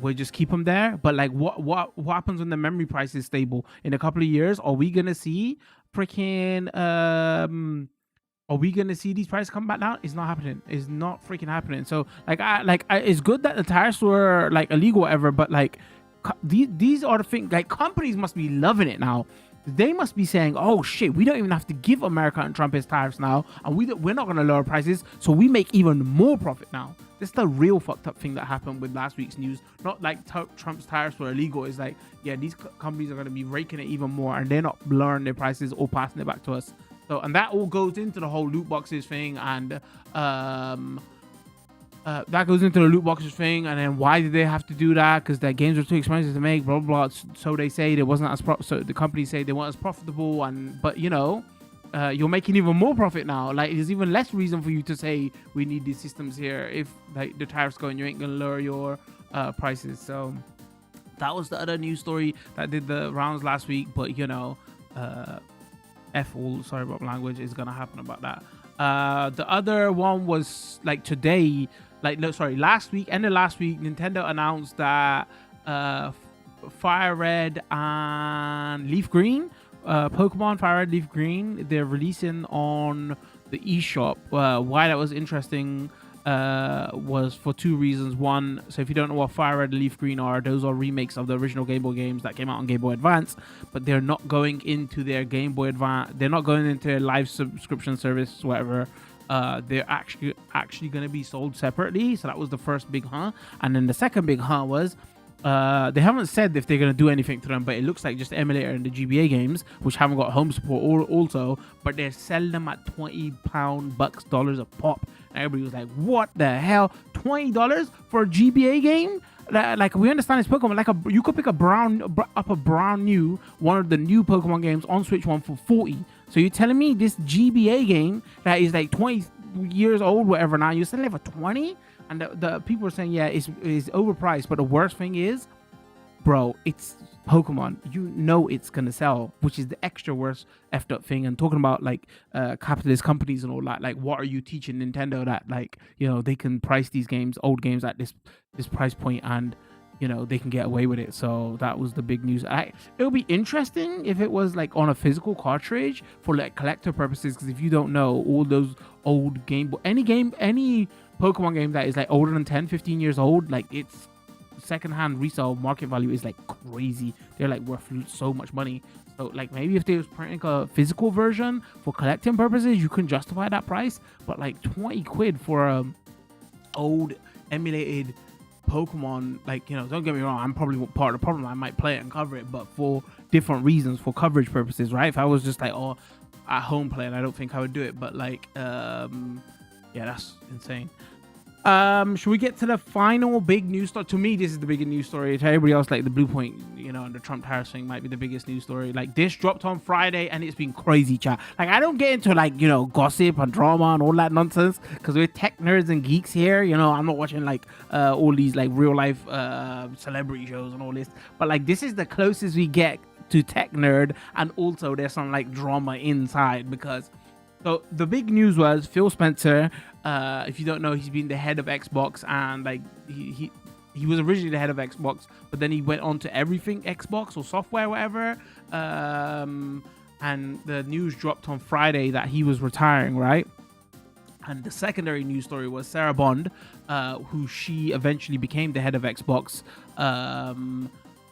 we'll just keep them there. But like, what happens when the memory price is stable in a couple of years? Are we going to see freaking are we gonna see these prices come back down? It's not happening. It's not freaking happening. So like, it's good that the tariffs were like illegal, whatever, but like these are the things, like companies must be loving it now. They must be saying, oh shit, we don't even have to give America and Trump his tariffs now, and we're not gonna lower prices, so we make even more profit now. This is the real fucked up thing that happened with last week's news. Not like Trump's tariffs were illegal. It's like, yeah, these companies are gonna be raking it even more, and they're not lowering their prices or passing it back to us. So, and that all goes into the whole loot boxes thing, and that goes into the loot boxes thing. And then why did they have to do that? Because their games were too expensive to make, blah blah blah. So they say they wasn't as so the companies say they weren't as profitable, and but you know, you're making even more profit now. Like, there's even less reason for you to say we need these systems here if like the tariffs go and you ain't gonna lower your prices. So that was the other news story that did the rounds last week. But you know, sorry about language, is gonna happen about that. The other one was like today, like no, sorry, last week, end of last week, Nintendo announced that Fire Red and Leaf Green, Pokemon Fire Red, Leaf Green, they're releasing on the eShop. Why that was interesting was for two reasons. One, so if you don't know what Fire Red and Leaf Green are, those are remakes of the original Game Boy games that came out on Game Boy Advance, but they're not going into their Game Boy Advance, they're not going into their live subscription service, whatever. They're actually going to be sold separately. So that was the first big and then the second big was they haven't said if they're going to do anything to them, but it looks like just the emulator and the GBA games, which haven't got home support also, but they're selling them at $20 a pop. And everybody was like, what the hell, $20 for a GBA game? Like, we understand it's Pokemon, like you could pick a brand new one of the new Pokemon games on Switch One for $40. So you're telling me this GBA game that is like 20 years old, whatever, now you're selling it for 20? And the people are saying, yeah, it's overpriced. But the worst thing is, bro, it's Pokemon. You know it's gonna sell, which is the extra worst effed up thing. And talking about like capitalist companies and all that, like, what are you teaching Nintendo that, like, you know, they can price these games, old games, at this price point, and you know they can get away with it? So that was the big news. It'll be interesting if it was like on a physical cartridge for like collector purposes, because if you don't know, all those old Game Boy, any Pokemon game that is like older than 10-15 years old, like, its secondhand resale market value is like crazy. They're like worth so much money. So like, maybe if they was printing a physical version for collecting purposes, you can justify that price. But like 20 quid for a old emulated Pokemon, like, you know, don't get me wrong, I'm probably part of the problem. I might play it and cover it, but for different reasons, for coverage purposes, right? If I was just like, oh, at home playing, I don't think I would do it. But like, yeah, that's insane. Should we get to the final big news story? To me, this is the biggest news story. To everybody else, like the Blue Point, you know, and the Trump tariffs thing might be the biggest news story. Like, this dropped on Friday and it's been crazy, chat. Like, I don't get into like, you know, gossip and drama and all that nonsense because we're tech nerds and geeks here. You know, I'm not watching like all these like real life celebrity shows and all this. But like, this is the closest we get to tech nerd, and also there's some like drama inside, because So the big news was Phil Spencer. If you don't know, he's been the head of Xbox, and like he was originally the head of Xbox, but then he went on to everything Xbox or software, whatever. And the news dropped on Friday that he was retiring, right? And the secondary news story was Sarah Bond, who she eventually became the head of Xbox.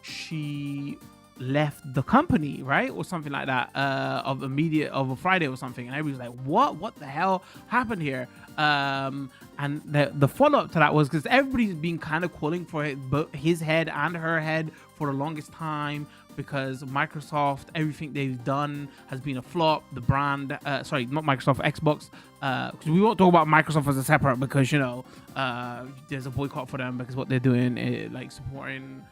She left the company, right, or something like that, of a Friday or something, and everybody's like, what the hell happened here? And the follow-up to that was because everybody's been kind of calling for it, but his head and her head for the longest time, because Microsoft, everything they've done has been a flop. The brand, sorry, not Microsoft, Xbox, because we won't talk about Microsoft as a separate, because there's a boycott for them because what they're doing, like supporting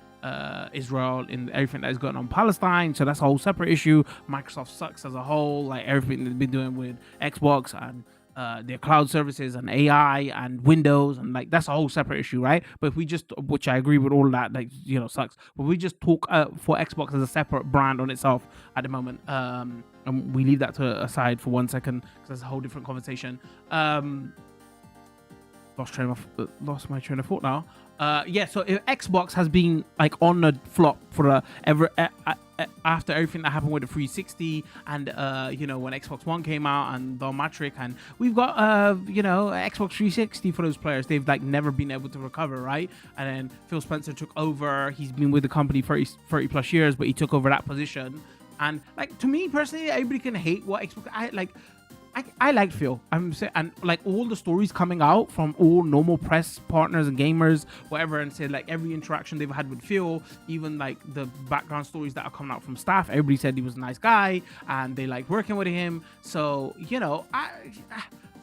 Israel in everything that is going on in Palestine. So that's a whole separate issue. Microsoft sucks as a whole, like everything they've been doing with Xbox and their cloud services and AI and Windows, and like that's a whole separate issue, right? But if we just, which I agree with all that, like sucks. But we just talk for Xbox as a separate brand on itself at the moment, and we leave that to aside for 1 second because that's a whole different conversation. Lost my train of thought now. So if Xbox has been like on the flop for after everything that happened with the 360 and when Xbox One came out and the Matrix, and we've got Xbox 360 for those players, they've like never been able to recover, right? And then Phil Spencer took over. He's been with the company 30 plus years, but he took over that position. And like, to me personally, everybody can hate what Xbox, I liked Phil. I'm saying, and like all the stories coming out from all normal press partners and gamers, whatever, and said like every interaction they've had with Phil, even like the background stories that are coming out from staff, everybody said he was a nice guy and they like working with him. So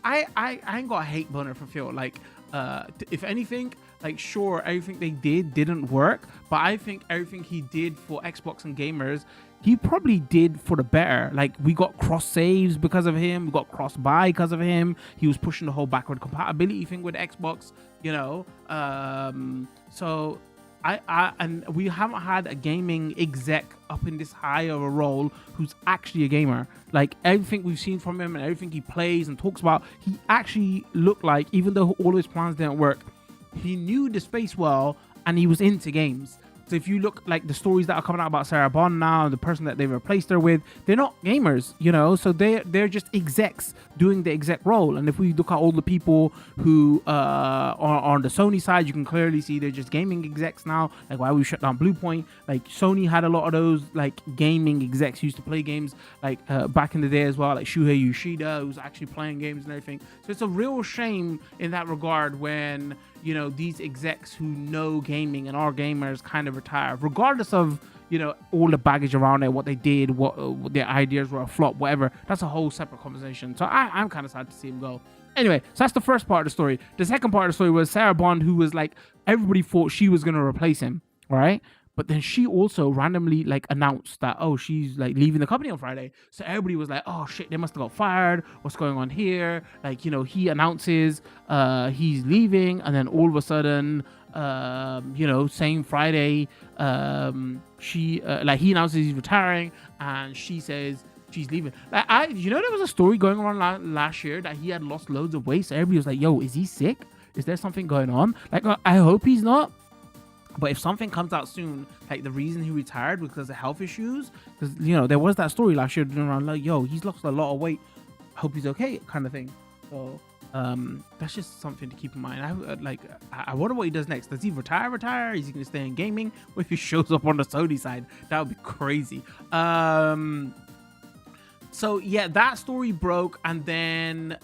I ain't got a hate boner for Phil. Like, if anything, like sure, everything they didn't work, but I think everything he did for Xbox and gamers, he probably did for the better. Like, we got cross saves because of him, we got cross buy because of him. He was pushing the whole backward compatibility thing with Xbox, so and we haven't had a gaming exec up in this high of a role who's actually a gamer. Like, everything we've seen from him and everything he plays and talks about, he actually looked like, even though all his plans didn't work, he knew the space well and he was into games. So if you look like the stories that are coming out about Sarah Bond now, the person that they replaced her with, they're not gamers, so they're just execs doing the exec role. And if we look at all the people who are on the Sony side, you can clearly see they're just gaming execs now. Like, why we shut down Bluepoint, like Sony had a lot of those like gaming execs who used to play games like back in the day as well, like Shuhei Yoshida, who's actually playing games and everything. So it's a real shame in that regard when these execs who know gaming and are gamers kind of retire, regardless of all the baggage around it, what they did, what their ideas were a flop, whatever. That's a whole separate conversation. So I'm kind of sad to see him go. Anyway, so that's the first part of the story. The second part of the story was Sarah Bond, who was like, everybody thought she was going to replace him, all right? But then she also randomly like announced that, she's like leaving the company on Friday. So everybody was like, oh shit, they must have got fired. What's going on here? Like, he announces he's leaving, and then all of a sudden, same Friday, he announces he's retiring, and she says she's leaving. Like, there was a story going on last year that he had lost loads of weight. So everybody was like, yo, is he sick? Is there something going on? Like, I hope he's not. But if something comes out soon, like the reason he retired was because of health issues, because there was that story last year around like, yo, he's lost a lot of weight, hope he's okay, kind of thing. So that's just something to keep in mind. I wonder what he does next. Does he retire? Is he gonna stay in gaming? Or if he shows up on the Sony side, that would be crazy. So yeah, that story broke, and then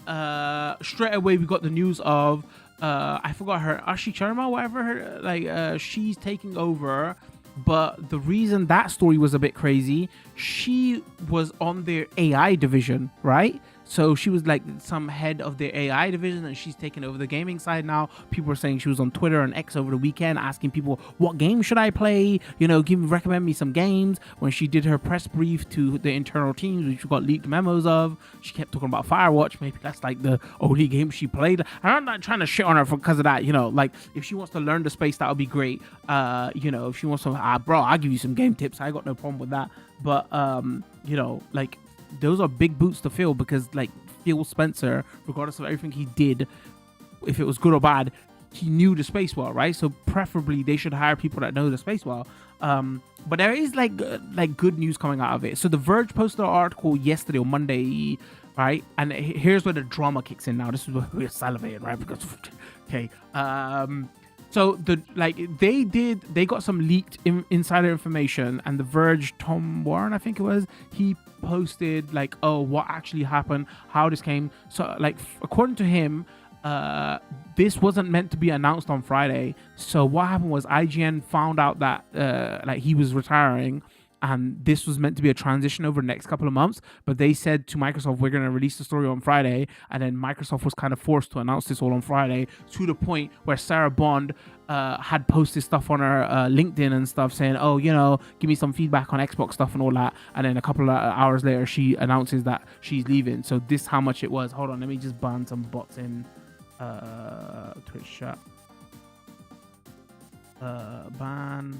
straight away we got the news of I forgot her, Ashi Sharma, whatever she's taking over. But the reason that story was a bit crazy, she was on their AI division, right? So she was like some head of the AI division, and she's taken over the gaming side now. People were saying she was on Twitter and X over the weekend asking people, what game should I play? Recommend me some games. When she did her press brief to the internal teams, which got leaked memos of, she kept talking about Firewatch. Maybe that's like the only game she played. And I'm not trying to shit on her because of that. Like, if she wants to learn the space, that would be great. If she wants to, bro, I'll give you some game tips. I got no problem with that. But, like, those are big boots to fill, because like Phil Spencer, regardless of everything he did, if it was good or bad, he knew the space well, right? So preferably they should hire people that know the space well. But there is like good news coming out of it. So The Verge posted an article yesterday or Monday, right? And here's where the drama kicks in now. This is where we're salivating, right? Because okay, so they got some leaked insider information, and The Verge, Tom Warren, I think it was, he posted like, oh, what actually happened, how this came. So like according to him, this wasn't meant to be announced on Friday. So what happened was IGN found out that like he was retiring, and this was meant to be a transition over the next couple of months. But they said to Microsoft, we're going to release the story on Friday. And then Microsoft was kind of forced to announce this all on Friday, to the point where Sarah Bond had posted stuff on her LinkedIn and stuff saying, oh, you know, give me some feedback on Xbox stuff and all that. And then a couple of hours later, she announces that she's leaving. So this is how much it was. Hold on, let me just ban some bots in Twitch chat. Ban.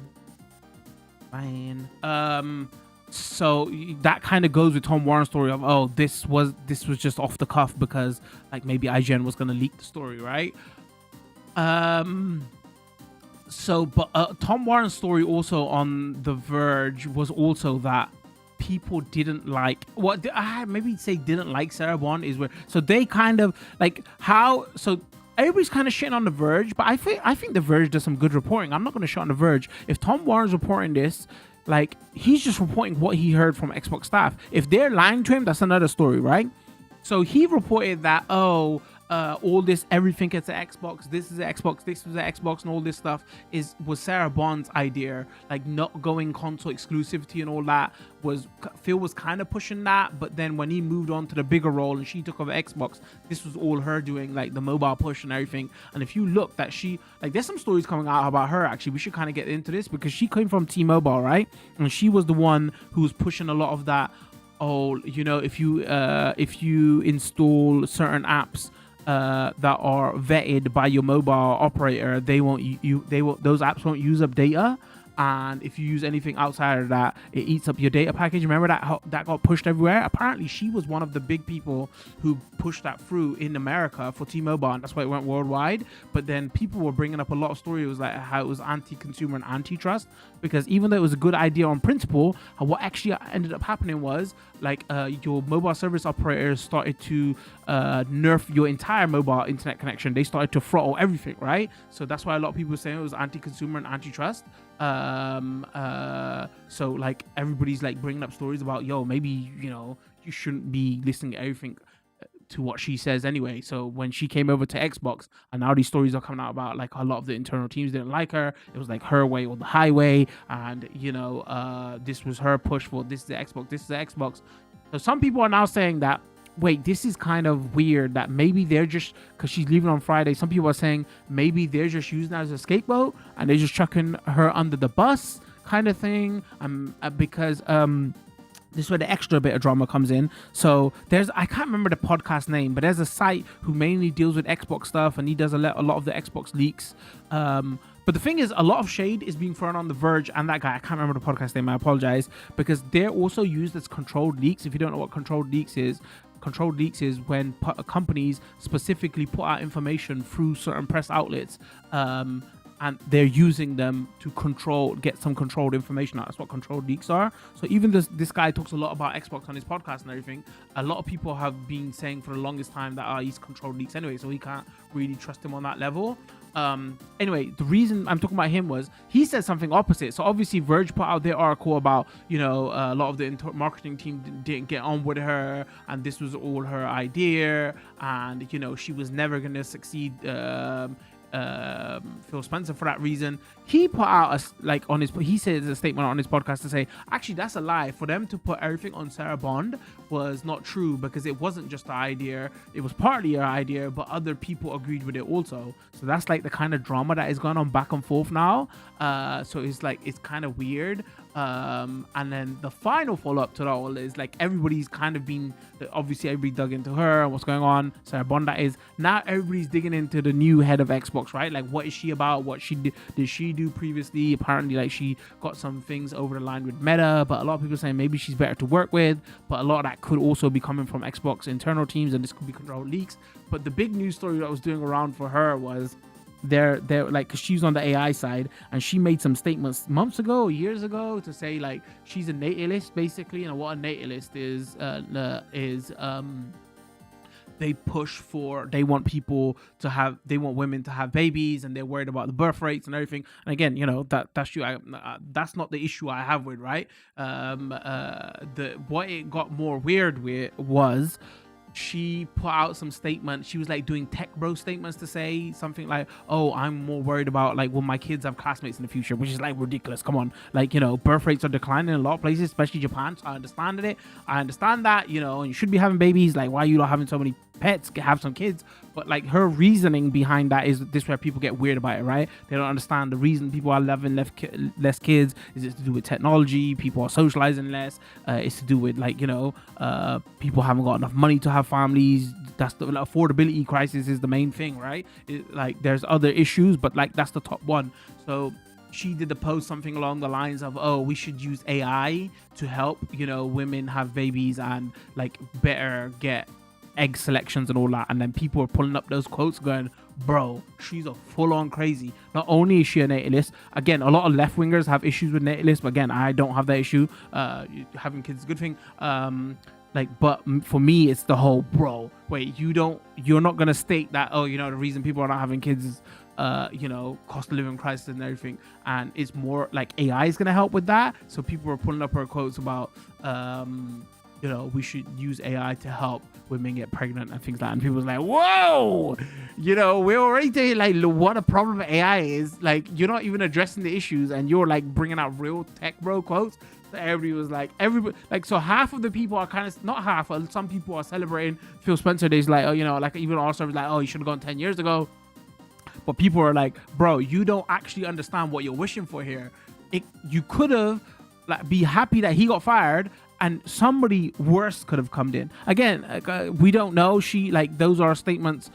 So that kind of goes with Tom Warren's story of, oh, this was just off the cuff because like maybe IGN was gonna leak the story, right? So but Tom Warren's story also on The Verge was also that people didn't like what maybe say didn't like Sarah Bond is where, so they kind of like how, so everybody's kind of shitting on The Verge, but I think The Verge does some good reporting. I'm not going to shit on The Verge. If Tom Warren's reporting this, like, he's just reporting what he heard from Xbox staff. If they're lying to him, that's another story, right? So he reported that, oh, all this, everything gets an Xbox, this is an Xbox, this was an Xbox, and all this stuff was Sarah Bond's idea, like not going console exclusivity and all that. Phil was kind of pushing that, but then when he moved on to the bigger role and she took over Xbox, this was all her doing, like the mobile push and everything. And if you look, that she, like, there's some stories coming out about her, actually. We should kind of get into this because she came from T-Mobile, right? And she was the one who was pushing a lot of that. Oh, you know, if you install certain apps that are vetted by your mobile operator, those apps won't use up data, and if you use anything outside of that, it eats up your data package. Remember that got pushed everywhere? Apparently she was one of the big people who pushed that through in America for T-Mobile, and that's why it went worldwide. But then people were bringing up a lot of stories like how it was anti-consumer and antitrust, because even though it was a good idea on principle, what actually ended up happening was like your mobile service operators started to nerf your entire mobile internet connection. They started to throttle everything, right? So that's why a lot of people were saying it was anti-consumer and antitrust. So like everybody's like bringing up stories about, yo, maybe, you know, you shouldn't be listening to everything to what she says anyway. So when she came over to Xbox, and now these stories are coming out about like a lot of the internal teams didn't like her. It was like her way or the highway, and you know, this was her push for this is the Xbox, this is the Xbox. So some people are now saying that, wait, this is kind of weird, that maybe they're just, because she's leaving on Friday, some people are saying maybe they're just using her as a scapegoat and they're just chucking her under the bus kind of thing. Because this is where the extra bit of drama comes in. So I can't remember the podcast name, but there's a site who mainly deals with Xbox stuff, and he does a lot of the Xbox leaks. But the thing is, a lot of shade is being thrown on The Verge and that guy. I can't remember the podcast name, I apologize, because they're also used as controlled leaks. If you don't know what controlled leaks is when companies specifically put out information through certain press outlets, and they're using them to get some controlled information out. That's what controlled leaks are. So even this guy talks a lot about Xbox on his podcast and everything. A lot of people have been saying for the longest time that he's controlled leaks anyway, so we can't really trust him on that level. Anyway, the reason I'm talking about him was he said something opposite. So obviously Verge put out their article about, you know, a lot of the marketing team didn't get on with her, and this was all her idea, and you know, she was never going to succeed Phil Spencer for that reason. He put out he said a statement on his podcast to say, actually, that's a lie. For them to put everything on Sarah Bond was not true, because it wasn't just the idea, it was partly her idea, but other people agreed with it also. So that's like the kind of drama that is going on back and forth now. So it's like, it's kind of weird. And then the final follow-up to that all is like everybody's kind of been, obviously everybody dug into her and what's going on, Sarah Bond that is. Now everybody's digging into the new head of Xbox, right? Like what is she about? What did she do previously? Apparently like she got some things over the line with Meta, but a lot of people are saying maybe she's better to work with, but a lot of that could also be coming from Xbox internal teams and this could be controlled leaks. But the big news story that was doing around for her was they're like, because she's on the AI side and she made some statements months ago, years ago, to say like she's a natalist basically. And what a natalist is they push for, they want women to have babies, and they're worried about the birth rates and everything. And again, you know, that's true. That's not the issue I have with, right? What it got more weird with was she put out some statement. She was like doing tech bro statements to say something like, oh, I'm more worried about like will my kids have classmates in the future, which is like ridiculous. Come on, like, you know, birth rates are declining in a lot of places, especially Japan. So I understand that, you know, and you should be having babies. Like, why are you not having so many pets? Have some kids. But like her reasoning behind that is this, where people get weird about it, right? They don't understand the reason people are having less kids. Is it to do with technology? People are socializing less. It's to do with like, you know, people haven't got enough money to have families. That's the like, affordability crisis is the main thing, right? Like there's other issues, but like that's the top one. So she did the post something along the lines of, oh, we should use AI to help, you know, women have babies and like better get egg selections and all that. And then people are pulling up those quotes going, bro, she's a full-on crazy. Not only is she a natalist, again, a lot of left-wingers have issues with natalists, but again, I don't have that issue. Having kids is a good thing. But for me, it's the whole, bro, wait, you're not gonna state that, oh, you know, the reason people are not having kids is you know, cost of living crisis and everything, and it's more like AI is gonna help with that. So people are pulling up her quotes about you know, we should use AI to help women get pregnant and things like that. And people was like, whoa, you know, we're already saying like what a problem AI is. Like, you're not even addressing the issues and you're like bringing out real tech bro quotes. So everybody was like, so half of the people are kind of, not half, some people are celebrating Phil Spencer days, like, oh, you know, like even also was like, oh, you should have gone 10 years ago. But people are like, bro, you don't actually understand what you're wishing for here. You could have like be happy that he got fired and somebody worse could have come in. Again, we don't know. She like, those are statements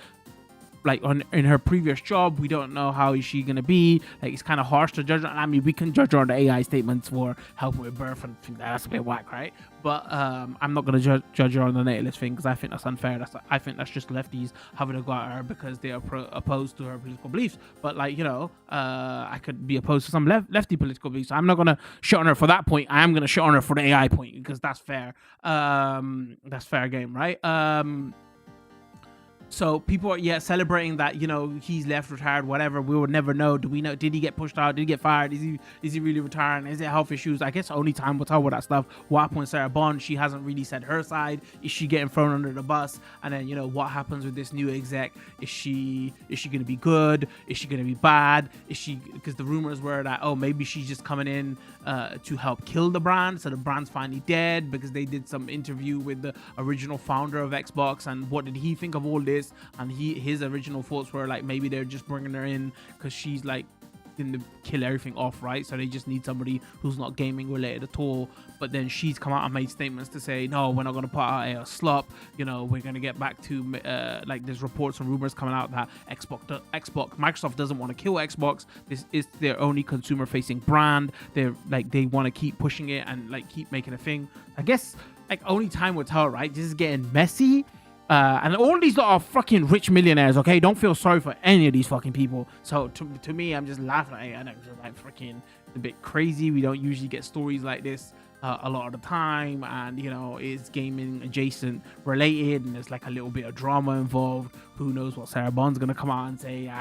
like in her previous job. We don't know how is she gonna be. Like, it's kind of harsh to judge her. I mean, we can judge her on the AI statements for helping with birth and think that's a bit whack, right? But I'm not gonna judge her on the natalist thing because I think that's unfair. I think that's just lefties having a go at her because they are opposed to her political beliefs. But like, you know, I could be opposed to some lefty political beliefs. So I'm not gonna shit on her for that point. I am gonna shit on her for the AI point because that's fair. That's fair game, right? So people are celebrating that, you know, he's left, retired, whatever. We will never know. Do we know? Did he get pushed out? Did he get fired? Is he really retiring? Is it health issues? I guess only time will tell with that stuff. What happened with Sarah Bond? She hasn't really said her side. Is she getting thrown under the bus? And then, you know, what happens with this new exec? Is she gonna be good? Is she gonna be bad? Because the rumors were that, oh, maybe she's just coming in to help kill the brand, so the brand's finally dead, because they did some interview with the original founder of Xbox and what did he think of all this, and his original thoughts were like maybe they're just bringing her in because she's like going to kill everything off, right? So they just need somebody who's not gaming related at all. But then she's come out and made statements to say, no, we're not going to put out a slop, you know, we're going to get back to like there's reports and rumors coming out that Microsoft doesn't want to kill Xbox. This is their only consumer facing brand. They're like, they want to keep pushing it and like keep making a thing. I guess like only time will tell, right? This is getting messy. And all these lot are fucking rich millionaires, okay? Don't feel sorry for any of these fucking people. So to me, I'm just laughing at it, and it's just like freaking a bit crazy. We don't usually get stories like this a lot of the time, and you know, it's gaming adjacent related, and there's like a little bit of drama involved. Who knows what Sarah Bond's gonna come out and say?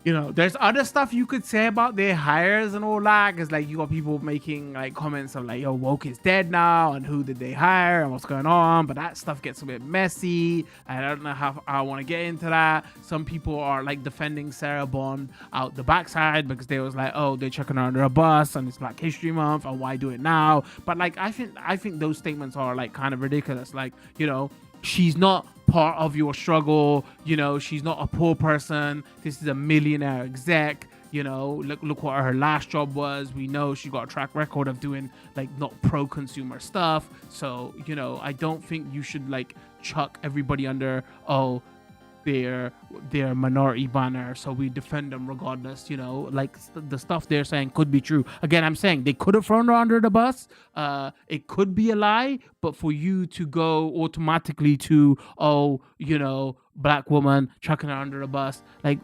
You know, there's other stuff you could say about their hires and all that, because like you got people making like comments of like, yo, woke is dead now, and who did they hire and what's going on. But that stuff gets a bit messy. I don't know how I want to get into that. Some people are like defending Sarah Bond out the backside because they was like, oh, they're chucking her under a bus and it's Black History Month and why do it now? But like I think those statements are like kind of ridiculous. Like, you know, she's not part of your struggle, you know, she's not a poor person. This is a millionaire exec. look what her last job was. We know she got a track record of doing like not pro consumer stuff. So I don't think you should like chuck everybody under, oh, they're minority banner, so we defend them regardless. Like the stuff they're saying could be true. Again, I'm saying they could have thrown her under the bus. It could be a lie, but for you to go automatically to, oh, black woman, chucking her under the bus, like,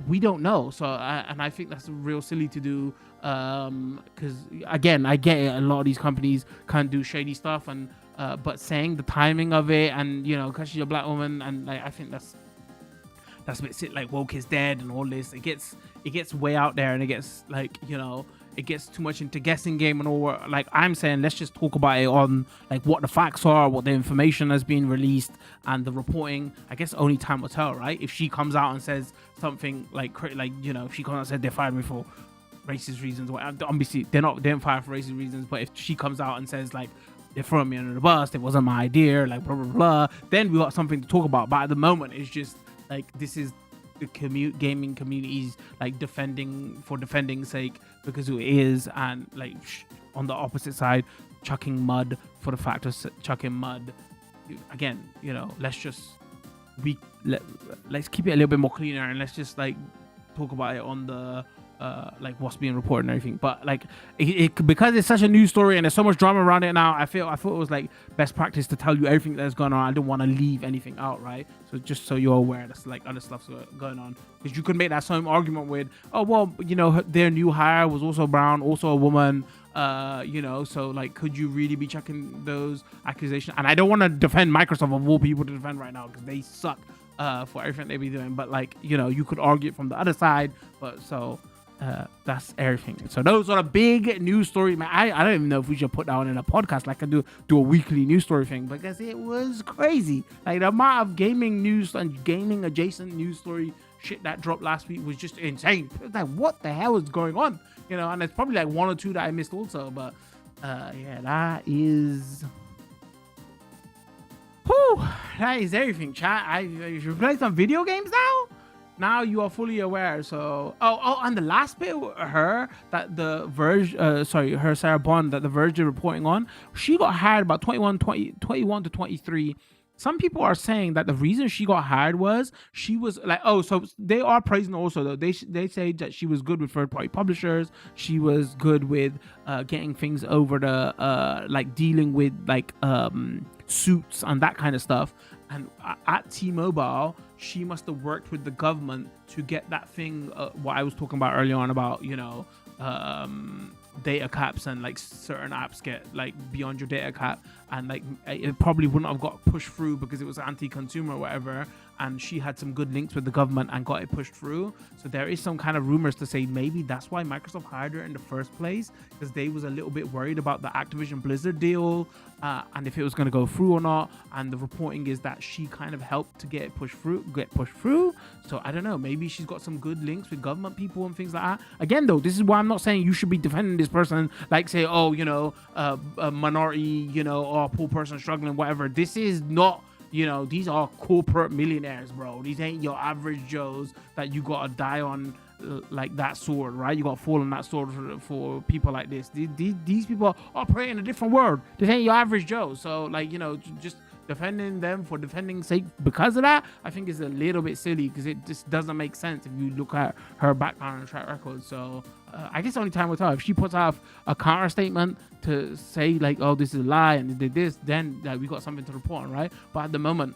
we don't know. So I think that's real silly to do, because again, I get it, a lot of these companies can do shady stuff, and but saying the timing of it, and because she's a black woman, and like, I think that's a bit like woke is dead and all this. It gets way out there, and it gets like, it gets too much into guessing game and all. Like, I'm saying, let's just talk about it on like what the facts are, what the information has been released, and the reporting. I guess only time will tell, right? If she comes out and says something like if she comes out and said they fired me for racist reasons, obviously they didn't fire for racist reasons, but if she comes out and says like they're throwing me under the bus, it wasn't my idea, like blah blah blah, then we got something to talk about. But at the moment, it's just like, this is the gaming community's like defending's sake, because it is, and like on the opposite side, chucking mud for the fact of chucking mud. Again, let's just let's keep it a little bit more cleaner, and let's just like talk about it on the like what's being reported and everything. But like it because it's such a news story and there's so much drama around it now, I thought it was like best practice to tell you everything that's going on. I didn't want to leave anything out, right? So just so you're aware, that's like other stuff's going on, because you could make that same argument with, oh well, their new hire was also brown, also a woman, so like, could you really be checking those accusations? And I don't want to defend Microsoft of all people to defend right now, because they suck for everything they be doing, but like, you could argue it from the other side. But so that's everything. So those are the big news stories, man. I don't even know if we should put that one in a podcast, like I do a weekly news story thing, because it was crazy. Like the amount of gaming news and gaming adjacent news story shit that dropped last week was just insane. It was like, what the hell is going on? And there's probably like one or two that I missed also, but yeah, that is everything, chat. You should play some video games now you are fully aware. So and the last bit, her Sarah Bond that the Verge is reporting on, she got hired about 21 to 23. Some people are saying that the reason she got hired was she was like, so they are praising her also, though. They say that she was good with third-party publishers. She was good with getting things over the like dealing with like suits and that kind of stuff. And at T-Mobile, she must have worked with the government to get that thing, what I was talking about earlier on about, data caps, and like certain apps get like beyond your data cap, and like it probably wouldn't have got pushed through because it was anti-consumer or whatever, and she had some good links with the government and got it pushed through. So there is some kind of rumors to say maybe that's why Microsoft hired her in the first place, because they was a little bit worried about the Activision Blizzard deal, and if it was going to go through or not. And the reporting is that she kind of helped to get pushed through. So I don't know, maybe she's got some good links with government people and things like that. Again though, this is why I'm not saying you should be defending this person, like say, a minority, or a poor person struggling, whatever. This is not, these are corporate millionaires, bro. These ain't your average Joes that you gotta die on like that sword, right? You gotta fall on that sword for people like this. These people operate in a different world. This ain't your average Joe. So like, just defending them for defending sake because of that, I think is a little bit silly, because it just doesn't make sense if you look at her background and track record. So I guess only time will tell. If she puts out a counter statement to say like, oh, this is a lie and they did this, then we got something to report on, right? But at the moment,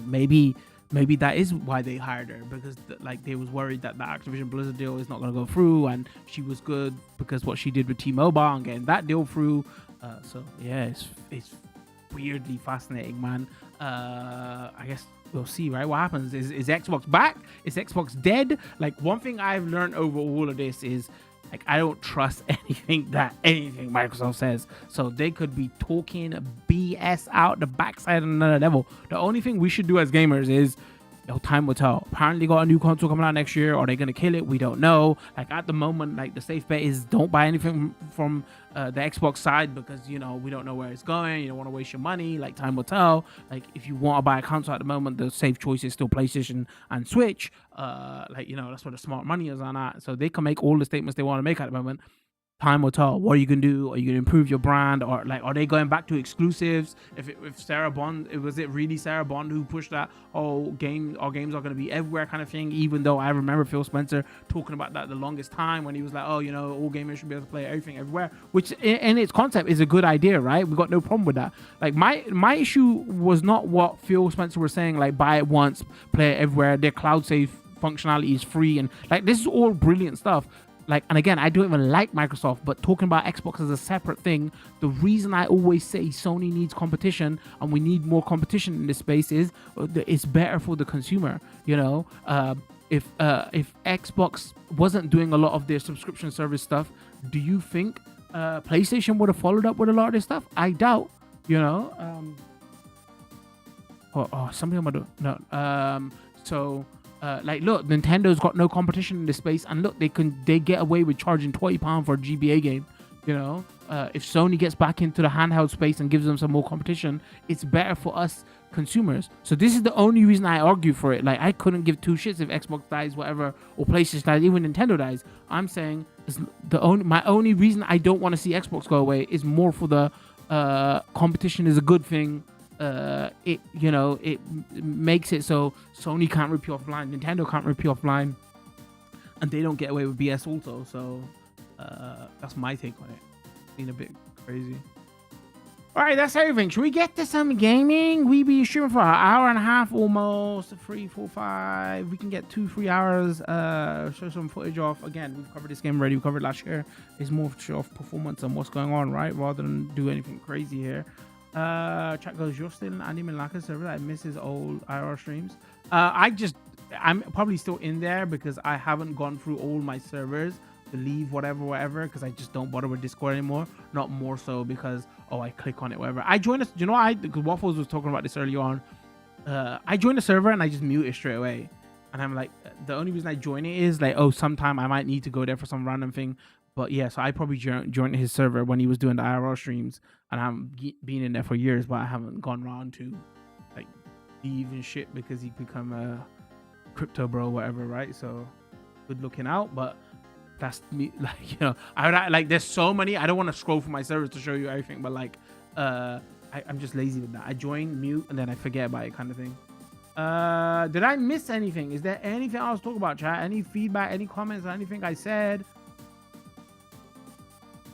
maybe that is why they hired her, because like they was worried that the Activision Blizzard deal is not going to go through, and she was good because what she did with T-Mobile and getting that deal through. So yeah, it's weirdly fascinating, man. I guess we'll see, right? What happens? Is Xbox back? Is Xbox dead? Like, one thing I've learned over all of this is, like, I don't trust anything Microsoft says. So they could be talking BS out the backside of another level. The only thing we should do as gamers is Time will tell. Apparently, got a new console coming out next year. Are they gonna kill it? We don't know. Like at the moment, like the safe bet is don't buy anything from the Xbox side because we don't know where it's going. You don't want to waste your money. Like time will tell. Like if you want to buy a console at the moment, the safe choice is still PlayStation and Switch. That's where the smart money is on that. So they can make all the statements they want to make at the moment. Time will tell. What are you gonna do? Are you gonna improve your brand, or like are they going back to exclusives? If Sarah Bond, was it really Sarah Bond who pushed that our games are gonna be everywhere kind of thing? Even though I remember Phil Spencer talking about that the longest time when he was like, all gamers should be able to play everything everywhere, which in its concept is a good idea, right? We got no problem with that. Like my issue was not what Phil Spencer was saying, like buy it once, play it everywhere. Their cloud save functionality is free, and like this is all brilliant stuff. Like, and again, I don't even like Microsoft, but talking about Xbox as a separate thing, the reason I always say Sony needs competition and we need more competition in this space is it's better for the consumer. If Xbox wasn't doing a lot of their subscription service stuff, do you think PlayStation would have followed up with a lot of this stuff? I doubt. Something I'm gonna do. Look, Nintendo's got no competition in this space, and look, they get away with charging £20 for a GBA game. If Sony gets back into the handheld space and gives them some more competition, it's better for us consumers. So this is the only reason I argue for it. Like I couldn't give two shits if Xbox dies, whatever, or PlayStation dies, even Nintendo dies. I'm saying my only reason I don't want to see Xbox go away is more for the competition is a good thing. It makes it so Sony can't rip you offline, Nintendo can't rip you offline, and they don't get away with BS also. So that's my take on it. Being a bit crazy. All right, that's everything. Should we get to some gaming? We be streaming for an hour and a half almost. 3, 4, 5. We can get 2-3 hours. Show some footage off. Again, we've covered this game already. We covered last year. It's more to show off performance and what's going on, right? Rather than do anything crazy here. Chat goes, you're still in Andy Malaka's server. I miss his old IR streams. I'm probably still in there because I haven't gone through all my servers to leave whatever because I just don't bother with Discord anymore. Not more so because I click on it whatever. I joined us, because Waffles was talking about this earlier on. I joined the server and I just mute it straight away. And I'm like, the only reason I join it is like, sometime I might need to go there for some random thing. But yeah, so I probably joined his server when he was doing the IRL streams, and I've been in there for years, but I haven't gone around to like leave and shit because he become a crypto bro, whatever, right? So good looking out, but that's me. Like I there's so many. I don't want to scroll for my servers to show you everything, but like I'm just lazy with that. I join, mute, and then I forget about it, kind of thing. Did I miss anything? Is there anything else to talk about, chat? Any feedback? Any comments on anything I said?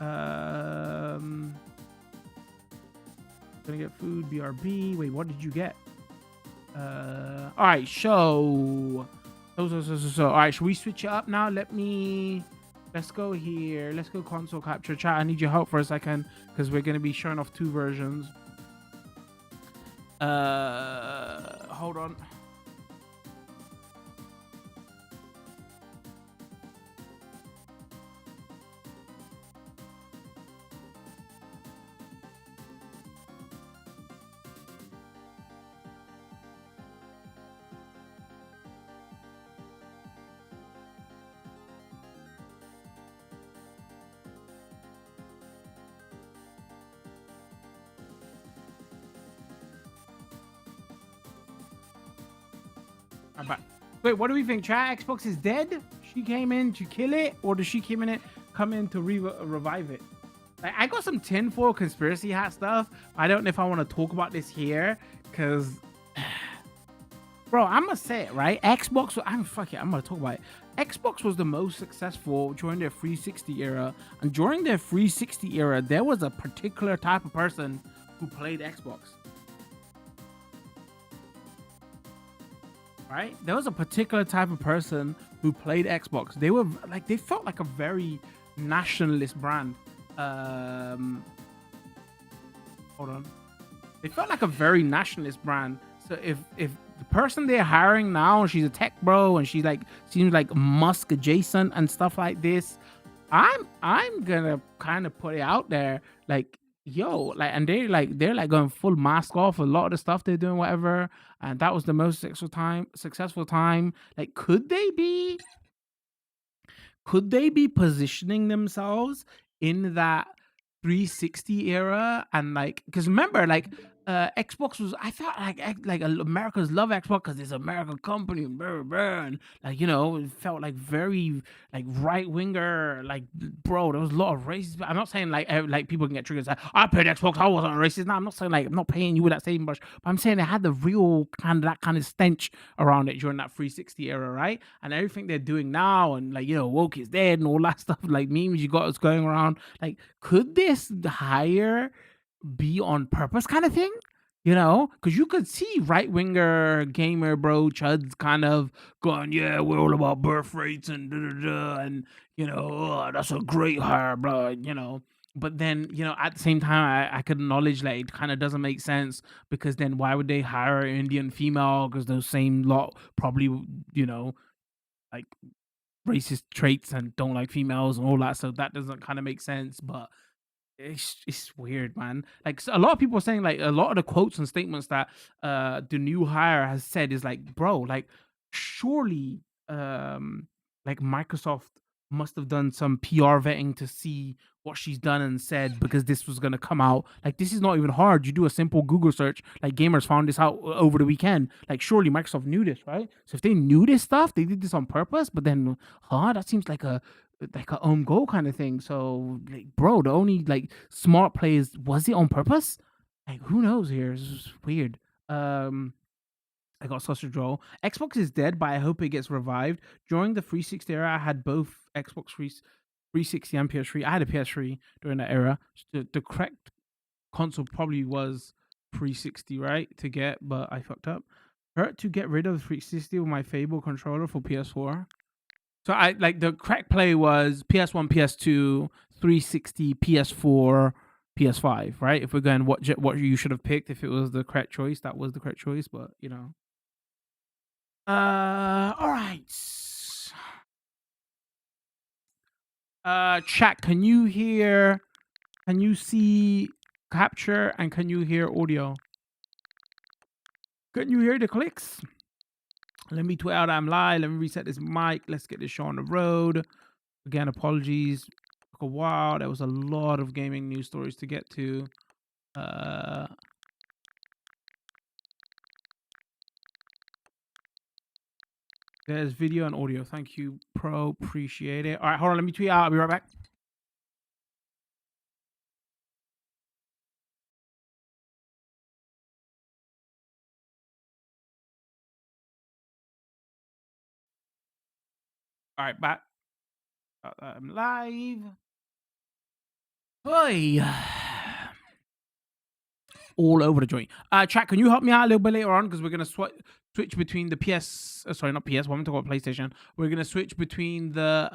Gonna get food, BRB. Wait, what did you get? All right, so all right, should we switch it up now? Let's go here. Let's go console capture. Chat, I need your help for a second because we're gonna be showing off 2 versions. Hold on. Wait, what do we think, chat? Xbox is dead? She came in to kill it, or does she come in to revive it? Like, I got some tinfoil conspiracy hat stuff. I don't know if I want to talk about this here, because, bro, I'm gonna say it, right? Xbox, I'm gonna talk about it. Xbox was the most successful during their 360 era, and during their 360 era, there was a particular type of person who played Xbox. Right? There was a particular type of person who played Xbox. They felt like a very nationalist brand. Hold on. They felt like a very nationalist brand. So if the person they're hiring now, she's a tech bro and she's like seems like Musk adjacent and stuff like this, I'm gonna kind of put it out there. Like, yo, like, and they're like going full mask off a lot of the stuff they're doing, whatever, and that was the most successful time. Like, could they be positioning themselves in that 360 era? And like, because remember, like, Xbox was, I thought, like Americans love Xbox because it's an American company, and blah, blah, blah, and like, it felt like very like right winger, like, bro, there was a lot of racist. I'm not saying like people can get triggered, like, I played Xbox, I wasn't racist. No, I'm not saying, like, I'm not paying you with that same brush, but I'm saying it had the real kind of that kind of stench around it during that 360 era, right? And everything they're doing now, and like, woke is dead and all that stuff, like memes you got us going around. Like, could this hire be on purpose, kind of thing? Because you could see right winger gamer bro chuds kind of going, yeah, we're all about birth rates and da da da, and oh, that's a great hire, bro. But then, at the same time, I could acknowledge, like, it kind of doesn't make sense, because then why would they hire an Indian female? Because those same lot probably, like, racist traits and don't like females and all that. So that doesn't kind of make sense. But it's weird, man. Like, a lot of people are saying, like, a lot of the quotes and statements that the new hire has said is like, bro, like, surely, like, Microsoft must have done some PR vetting to see what she's done and said, because this was gonna come out. Like, this is not even hard. You do a simple Google search. Like, gamers found this out over the weekend. Like, surely Microsoft knew this, right? So if they knew this stuff, they did this on purpose. But then, that seems like a own goal kind of thing. So, like, bro, the only, like, smart plays, was it on purpose? Like, who knows here? It's just weird. I got sausage roll. Xbox is dead, but I hope it gets revived. During the 360 era, I had both Xbox 360 and PS3. I had a PS3 during that era. The correct console probably was 360, right, to get, but I fucked up. Hurt to get rid of the 360 with my Fable controller for PS4. So I like, the correct play was PS1, PS2, 360, PS4, PS5, right? If we're going what you should have picked if it was the correct choice, that was the correct choice, but all right. Chat, can you see capture, and can you hear audio? Can you hear the clicks? Let me tweet out I'm live. Let me reset this mic. Let's get this show on the road. Again, apologies. Took a while. There was a lot of gaming news stories to get to. There's video and audio. Thank you, Pro. Appreciate it. All right, hold on. Let me tweet out. I'll be right back. All right, back. I'm live. Hey. All over the joint. Chat, can you help me out a little bit later on? Because we're going to switch between the PS. Sorry, not PS. I'm talking about PlayStation. We're going to switch between the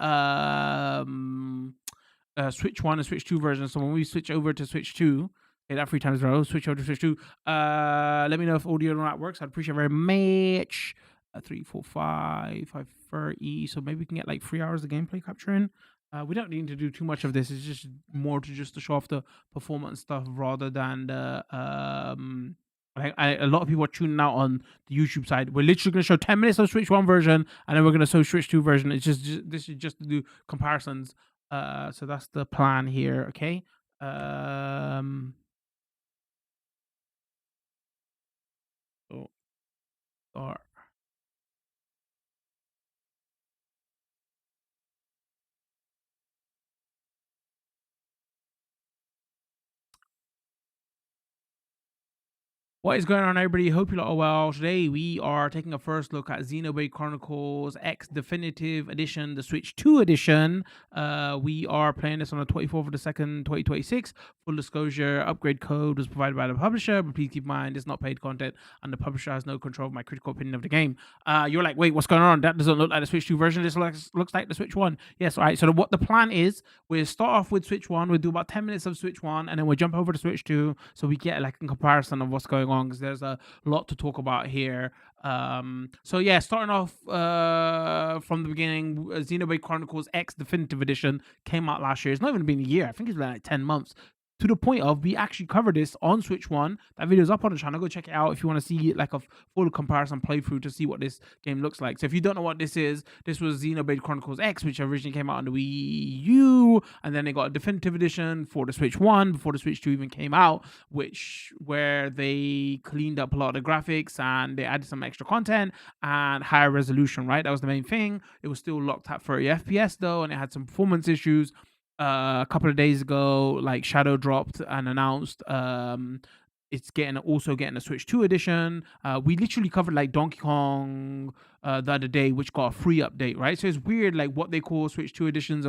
Switch 1 and Switch 2 version. So when we switch over to Switch 2, hit that 3 times in a row, switch over to Switch 2. Let me know if audio and all that works. I'd appreciate it very much. 3, 4, 5, 5:30. So maybe we can get like 3 hours of gameplay capturing. We don't need to do too much of this. It's just more to show off the performance stuff rather than the a lot of people are tuning out on the YouTube side. We're literally going to show 10 minutes of Switch 1 version, and then we're going to show Switch 2 version. It's this is just to do comparisons. So that's the plan here. Okay. So start. What is going on, everybody? Hope you lot are well. Today we are taking a first look at Xenoblade Chronicles X Definitive Edition, the Switch 2 edition. We are playing this on the 24th of the 2nd, 2026. Full disclosure, upgrade code was provided by the publisher, but please keep in mind it's not paid content, and the publisher has no control of my critical opinion of the game. You're like, wait, what's going on? That doesn't look like the Switch 2 version. This looks like the Switch 1. Yes, all right. So what the plan is, we'll start off with Switch 1. We'll do about 10 minutes of Switch 1, and then we'll jump over to Switch 2, so we get like a comparison of what's going on, because there's a lot to talk about here. So yeah, starting off from the beginning, Xenoblade Chronicles X Definitive Edition came out last year. It's not even been a year. I think it's been like 10 months. to the point of we actually covered this on Switch One. That video is up on the channel. Go check it out if you want to see like a full comparison playthrough to see what this game looks like. So if you don't know what this is, this was Xenoblade Chronicles X, which originally came out on the Wii U, and then they got a definitive edition for the Switch One before the Switch Two even came out, where they cleaned up a lot of the graphics and they added some extra content and higher resolution. Right, that was the main thing. It was still locked at 30 FPS though, and it had some performance issues. A couple of days ago, like Shadow dropped and announced it's also getting a Switch 2 edition. We literally covered like Donkey Kong the other day, which got a free update, right? So it's weird, like what they call Switch 2 editions.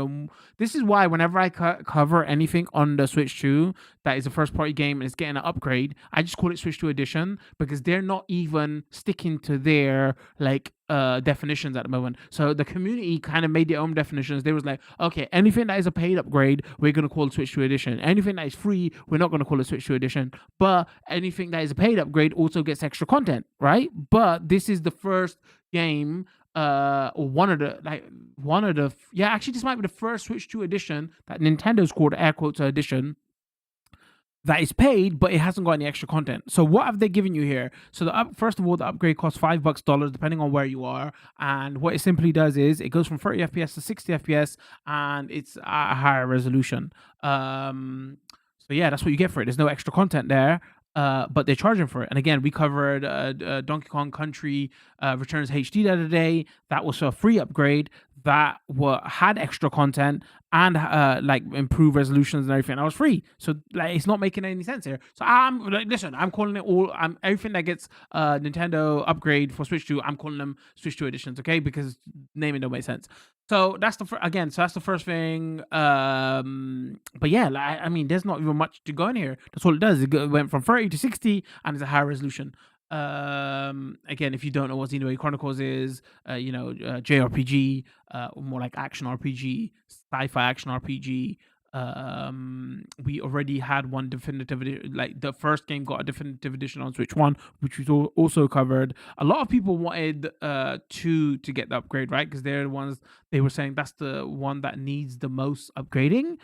This is why whenever I cover anything on the Switch 2 that is a first party game and it's getting an upgrade, I just call it Switch 2 edition, because they're not even sticking to their like definitions at the moment. So the community kind of made their own definitions. They was like, okay, anything that is a paid upgrade, we're gonna call it Switch 2 edition. Anything that is free, we're not gonna call it Switch 2 edition. But anything that is a paid upgrade also gets extra content, right? But this is the first game, or actually this might be the first Switch 2 edition that Nintendo's called air quotes edition that is paid, but it hasn't got any extra content. So what have they given you here? So first of all, the upgrade costs $5 depending on where you are, and what it simply does is it goes from 30 FPS to 60 FPS, and it's a higher resolution. So yeah, that's what you get for it. There's no extra content there. But they're charging for it. And again, we covered Donkey Kong Country Returns HD the other day. That was a free upgrade that had extra content and like improved resolutions and everything. That was free. So like, it's not making any sense here. So I'm like, listen, I'm calling it all. Everything that gets Nintendo upgrade for Switch 2, I'm calling them Switch 2 editions, okay? Because naming don't make sense. So that's that's the first thing. But yeah, like, I mean, there's not even much to go in here. That's all it does. It went from 30 to 60, and it's a higher resolution. Again, if you don't know what Xenoblade Chronicles is, JRPG, more like action RPG, sci-fi action RPG. We already had one definitive like the first game got a definitive edition on Switch One, which we also covered. A lot of people wanted two to get the upgrade, right? Because they're the ones they were saying that's the one that needs the most upgrading.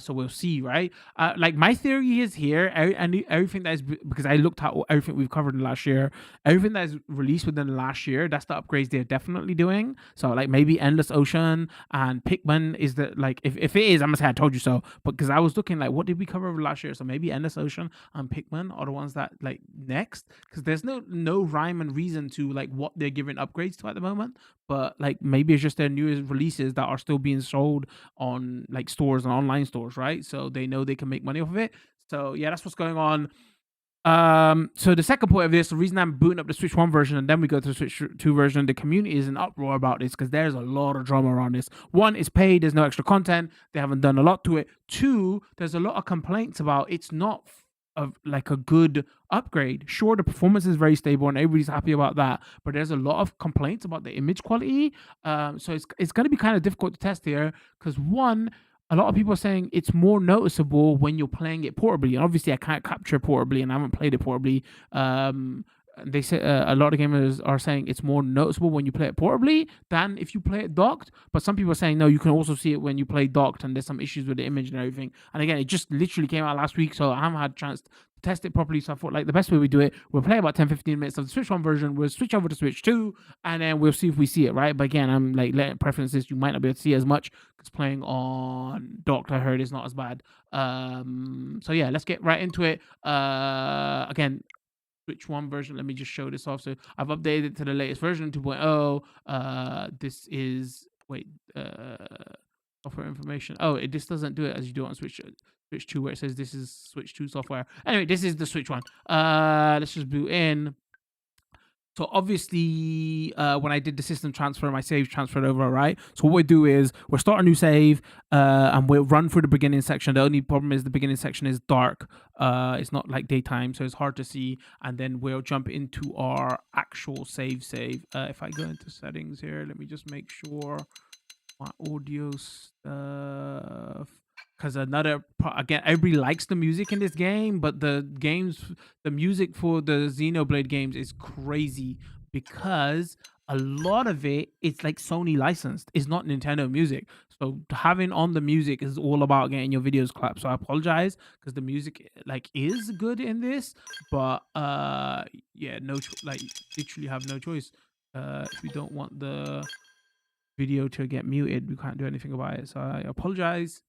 So we'll see, right? Like my theory is here, and everything that is, because I looked at everything we've covered in last year, everything that is released within the last year, that's the upgrades they're definitely doing. So like maybe Endless Ocean and Pikmin is the, like, if it is, I'm gonna say I told you so. But because I was looking like, what did we cover last year? So maybe Endless Ocean and Pikmin are the ones that like next, because there's no rhyme and reason to like what they're giving upgrades to at the moment. But like maybe it's just their newest releases that are still being sold on like stores and online stores, right? So they know they can make money off of it. So yeah, that's what's going on. So the second point of this, the reason I'm booting up the Switch 1 version and then we go to the Switch 2 version, the community is in uproar about this because there's a lot of drama around this. One, it's paid, there's no extra content, they haven't done a lot to it. Two, there's a lot of complaints about it's not like a good upgrade. Sure, the performance is very stable and everybody's happy about that, but there's a lot of complaints about the image quality. So it's going to be kind of difficult to test here because one, a lot of people are saying it's more noticeable when you're playing it portably, and obviously I can't capture portably and I haven't played it portably. They say a lot of gamers are saying it's more noticeable when you play it portably than if you play it docked. But some people are saying no, you can also see it when you play docked, and there's some issues with the image and everything. And again, it just literally came out last week, so I haven't had a chance to test it properly. So I thought like the best way we do it, we'll play about 10-15 minutes of the Switch 1 version, we'll switch over to Switch 2, and then we'll see if we see it, right? But again, I'm like letting preferences, you might not be able to see as much because playing on docked, I heard, is not as bad. So yeah, let's get right into it. Again, Switch 1 version, let me just show this off. So I've updated it to the latest version 2.0. This is software information. Oh, this doesn't do it as you do it on Switch 2, where it says this is Switch 2 software. Anyway, this is the Switch 1. Let's just boot in. So obviously, when I did the system transfer, my save transferred over, right? So what we do is we'll start a new save, and we'll run through the beginning section. The only problem is the beginning section is dark. It's not like daytime, so it's hard to see. And then we'll jump into our actual save. If I go into settings here, let me just make sure my audio stuff. Because again, everybody likes the music in this game, but the music for the Xenoblade games is crazy because a lot of it's like Sony licensed. It's not Nintendo music. So having on the music is all about getting your videos clapped. So I apologize because the music like is good in this, but yeah, like literally have no choice. If we don't want the video to get muted, we can't do anything about it. So I apologize.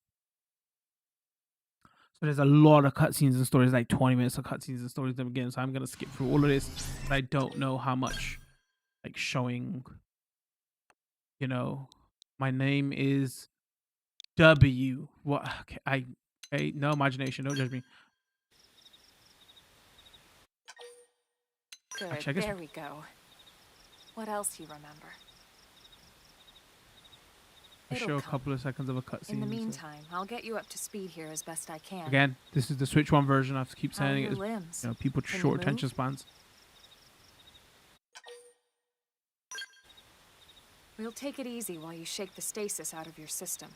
So there's a lot of cutscenes and stories, like 20 minutes of cutscenes and stories again. So I'm gonna skip through all of this. But I don't know how much like showing, you know, my name is W. What? Okay, no imagination. Don't judge me. Good. Actually, I guess There we go. What else you remember? I show a couple of seconds of a cutscene. In the meantime, I'll get you up to speed here as best I can. Again, this is the Switch One version. I have to keep How are saying your it. limbs? You know, people Can short you move? attention spans. We'll take it easy while you shake the stasis out of your system.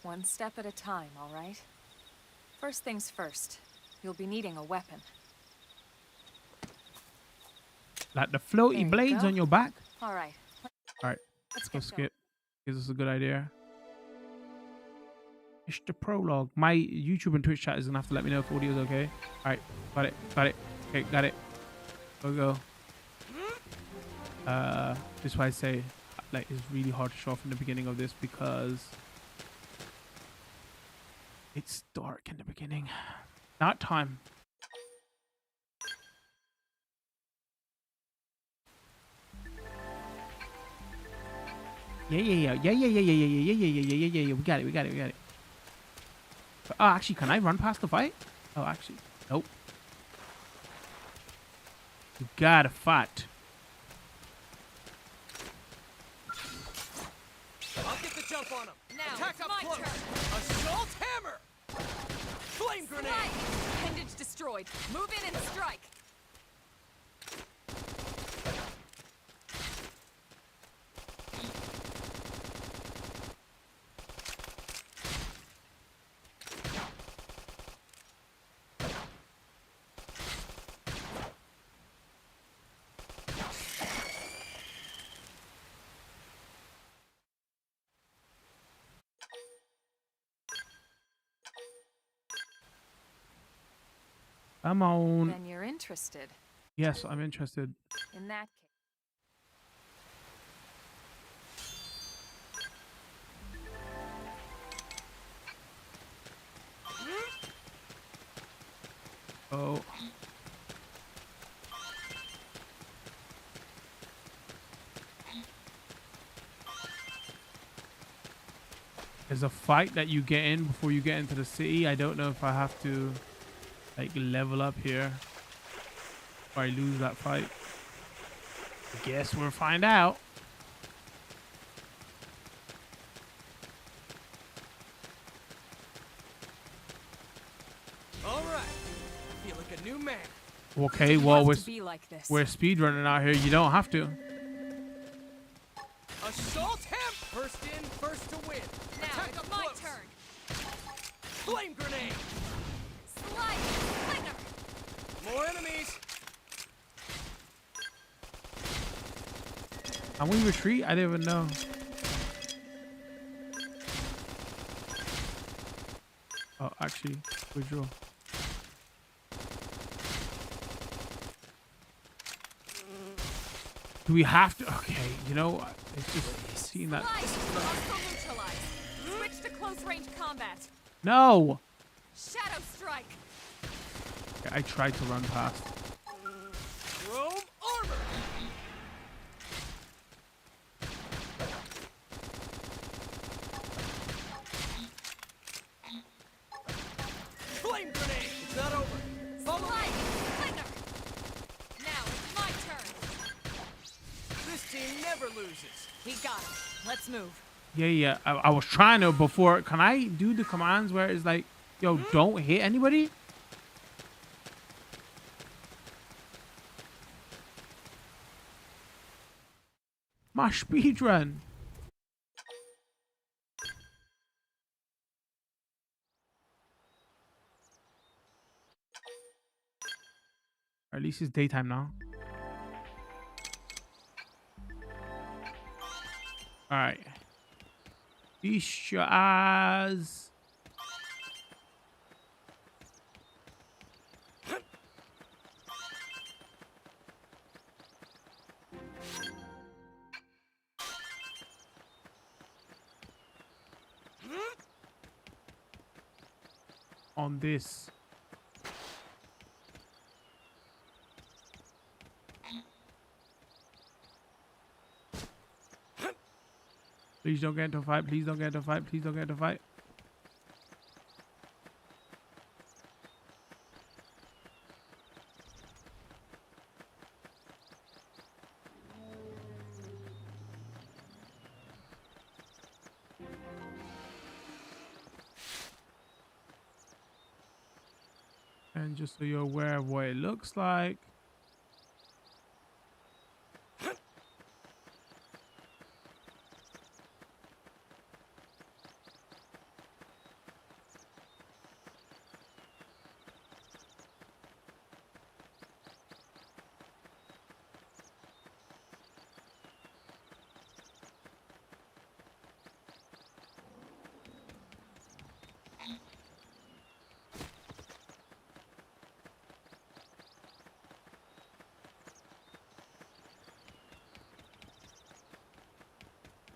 One step at a time, all right? First things first, you'll be needing a weapon. Like the floaty blades on your back. All right. All right. Let's go skip. Gives us a good idea. It's the prologue. My YouTube and Twitch chat is gonna have to let me know if audio is okay. All right. Got it. Got it. Okay. Got it. Go. This is why I say like it's really hard to show off in the beginning of this because it's dark in the beginning. Not time. Yeah. We got it. Oh, actually, can I run past the fight? Oh, actually, nope. You gotta fight. I'll get the jump on him. Now Attack it's up my close. turn. Assault hammer. Flame grenade. Strike! Appendage destroyed. Move in and strike. Come on. Then you're interested. Yes, I'm interested. In that case. Oh. There's a fight that you get in before you get into the city. I don't know if I have to like level up here or I lose that fight. I guess we'll find out. All right. I feel like a new man. Okay, well we're speedrunning out here. You don't have to. Assault hammer. First in, first to win. Now Attack it's up my close. turn. Flame grenade. Slide! Slinger! More enemies. Can we retreat? I didn't even know. Oh, actually, withdraw. Do we have to? Okay, you know, it's just seeing that. Switch to close range combat. No! Shadow strike. Okay, I tried to run past. Chrome armor. Flame grenade. It's not over. Follow me. Slinger. Now it's my turn. This team never loses. We got it. Let's move. Yeah. I was trying to before. Can I do the commands where it's like, yo, don't hit anybody? My speed run. Or at least it's daytime now. All right. Feast your eyes. On this. Please don't get into a fight. Please don't get into a fight. Please don't get into a fight. And just so you're aware of what it looks like.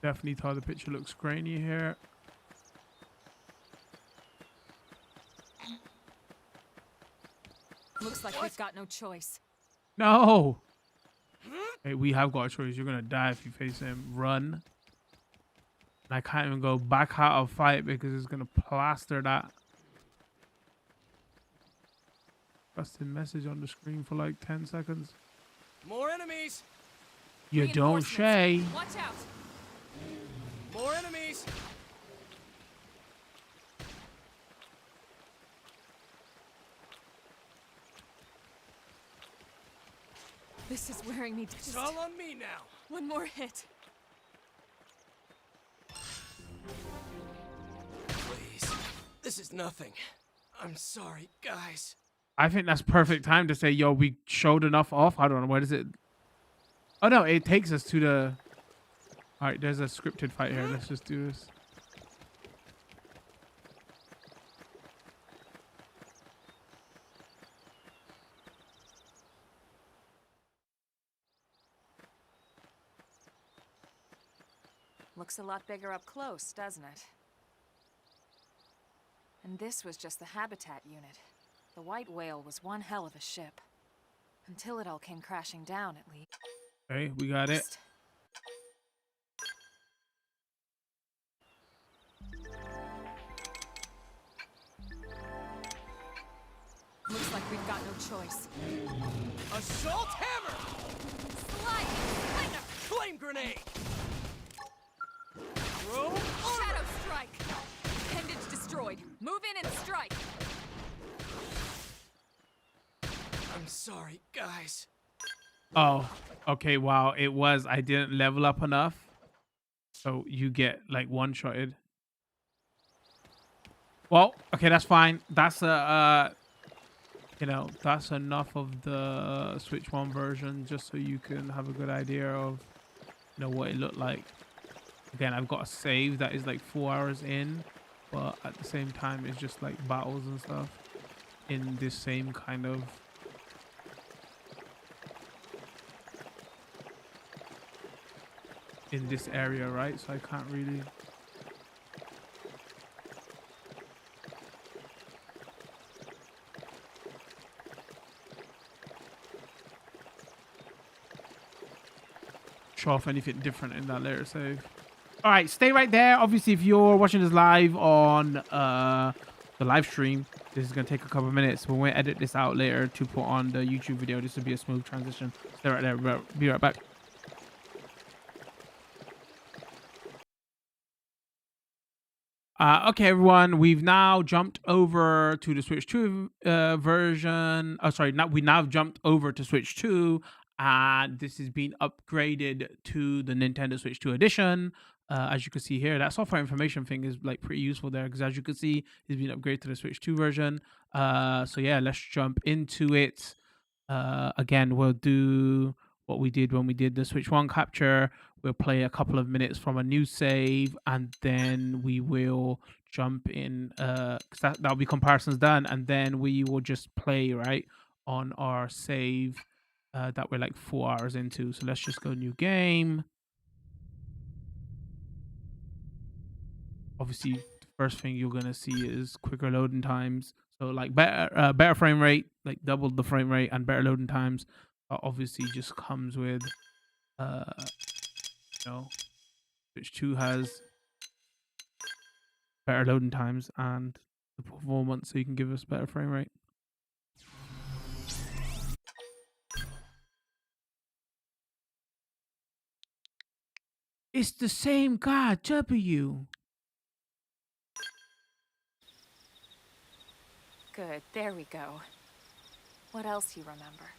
Definitely thought the picture looks grainy here. Looks like we've got no choice. No. Hey, we have got a choice. You're gonna die if you face him. Run. And I can't even go back out of fight because it's gonna plaster that trusted message on the screen for like 10 seconds. More enemies! You don't say. Watch out! More enemies! This is wearing me It's just all on me now. one more hit. Please. This is nothing. I'm sorry, guys. I think that's perfect time to say, yo, we showed enough off. I don't know. What is it? Oh, no. It takes us to the... All right. There's a scripted fight here. Let's just do this. Looks a lot bigger up close, doesn't it? And this was just the habitat unit. The white whale was one hell of a ship. Until it all came crashing down, at least. Okay, we got it. Looks like we've got no choice. Assault hammer! Slide! Flinger! Flame grenade! Throw armor! Shadow strike! Appendage destroyed. Move in and strike! I'm sorry, guys. Oh, okay. Wow. It was. I didn't level up enough. So you get like one-shotted. Well, okay. That's fine. That's you know, that's enough of the Switch 1 version just so you can have a good idea of, you know, what it looked like. Again, I've got a save that is like 4 hours in, but at the same time, it's just like battles and stuff in this same kind of in this area, right? So I can't really. Show off anything different in that later save. All right, stay right there. Obviously, if you're watching this live on the live stream, this is gonna take a couple of minutes. When we edit this out later to put on the YouTube video, this will be a smooth transition. Stay right there. Be right back. Okay, everyone, we've now jumped over to the Switch 2 version. Oh, sorry, we now jumped over to Switch 2, and this has been upgraded to the Nintendo Switch 2 edition. As you can see here, that software information thing is like pretty useful there because, as you can see, it's been upgraded to the Switch 2 version. So yeah, let's jump into it. Again, we'll do what we did when we did the Switch 1 capture. We'll play a couple of minutes from a new save, and then we will jump in, 'cause that'll be comparisons done, and then we will just play, right, on our save that we're like 4 hours into. So let's just go new game. Obviously, the first thing you're gonna see is quicker loading times. So like better frame rate, like double the frame rate, and better loading times. Obviously, just comes with uh, you know, Switch 2 has better loading times and the performance, so you can give us better frame rate. It's the same guy, W. Good, there we go. What else you remember?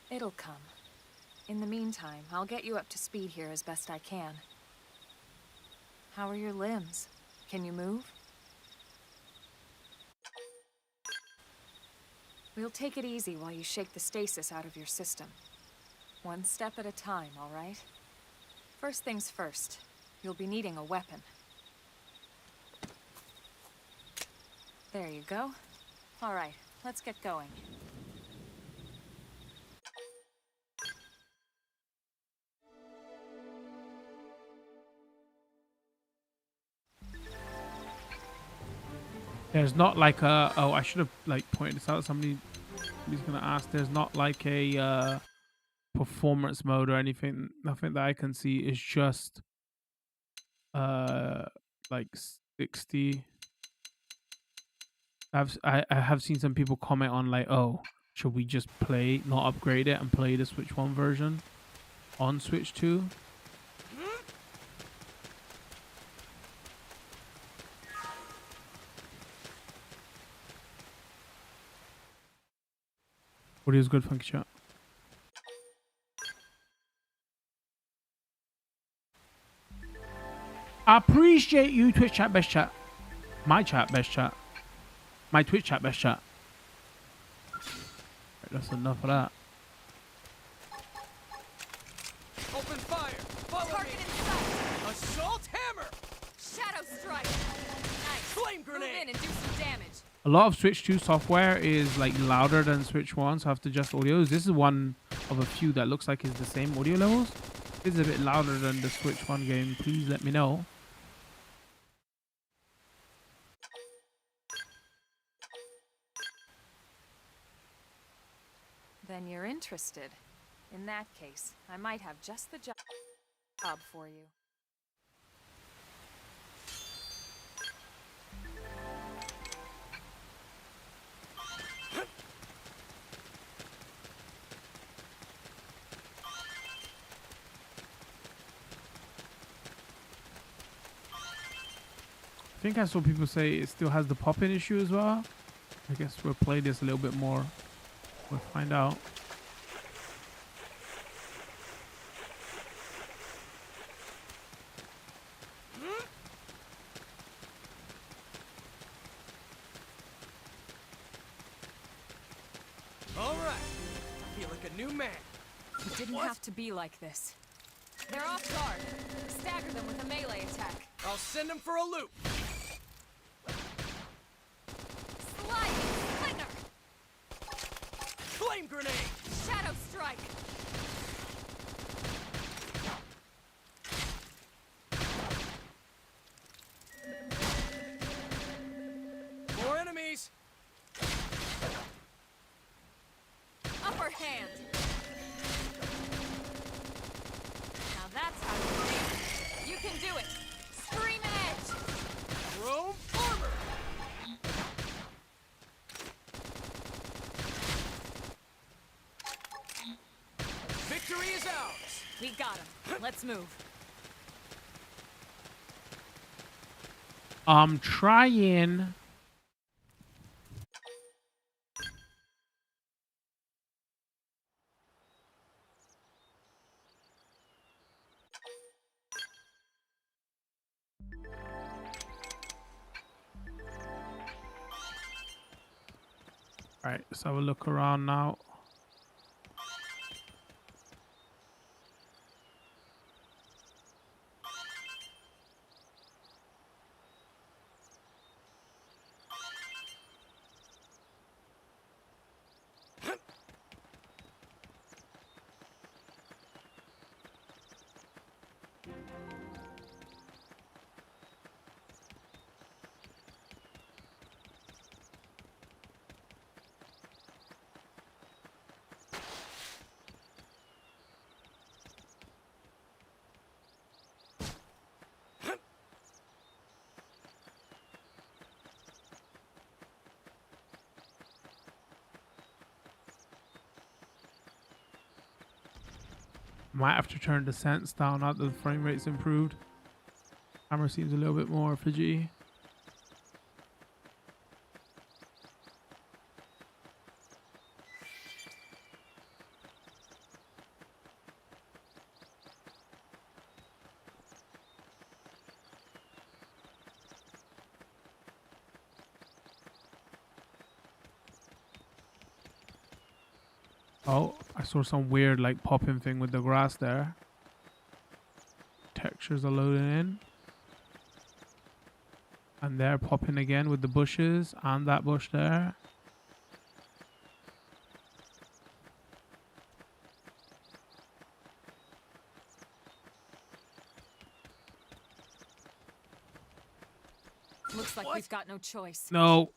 It'll come. In the meantime, I'll get you up to speed here as best I can. How are your limbs? Can you move? We'll take it easy while you shake the stasis out of your system. One step at a time, all right? First things first, you'll be needing a weapon. There you go. All right, let's get going. There's not like a, oh, I should have like pointed this out. Somebody's gonna ask. There's not like a performance mode or anything. Nothing that I can see. Is just like 60. I have seen some people comment on like, oh, should we just play, not upgrade it, and play the Switch 1 version on Switch 2? Audio's good, funky chat. I appreciate you, Twitch chat, best chat. My chat, best chat. My Twitch chat, best chat. Right, that's enough of that. Open fire! Follow Target me! in sight! Assault hammer! Shadow strike! Nice! Flame Move grenade! in and do some damage. A lot of Switch 2 software is like louder than Switch 1, so I have to adjust audios. This is one of a few that looks like it's the same audio levels. This is a bit louder than the Switch 1 game. Please let me know. Then you're interested. In that case, I might have just the job for you. I think I saw people say it still has the pop-in issue as well. I guess we'll play this a little bit more. We'll find out. All right. I feel like a new man. It didn't have to be like this. They're off guard. Stagger them with a melee attack. I'll send him for a loop. Sliding slinger! Flame grenade! Shadow strike! More enemies! Upper hand! Now that's how you do it. You can do it! Scream edge! Chrome armor! Victory is ours! We got him. Let's move. I'm trying. All right, let's have a look around now. Might have to turn the sense down now that the frame rate's improved. Camera seems a little bit more fidgety. Oh, I saw some weird like popping thing with the grass there. Textures are loading in. And they're popping again with the bushes and that bush there. Looks like we've got no choice. No.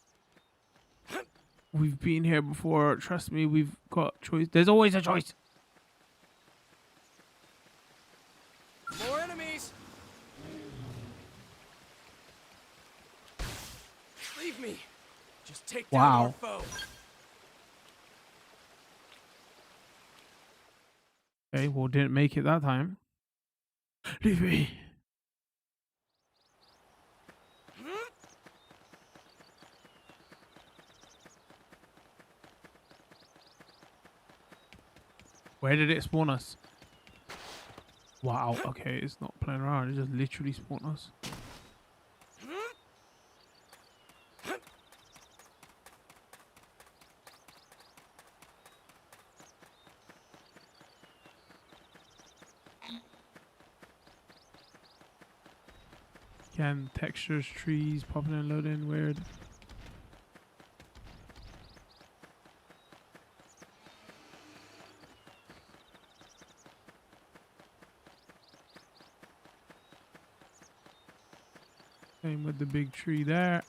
We've been here before. Trust me, we've got choice. There's always a choice. More enemies! Leave me! Just take down our Wow. foe. Okay, well, didn't make it that time. Leave me. Where did it spawn us? Wow, okay, it's not playing around. It just literally spawned us. Again, textures, trees, popping and loading, weird. Same with the big tree there.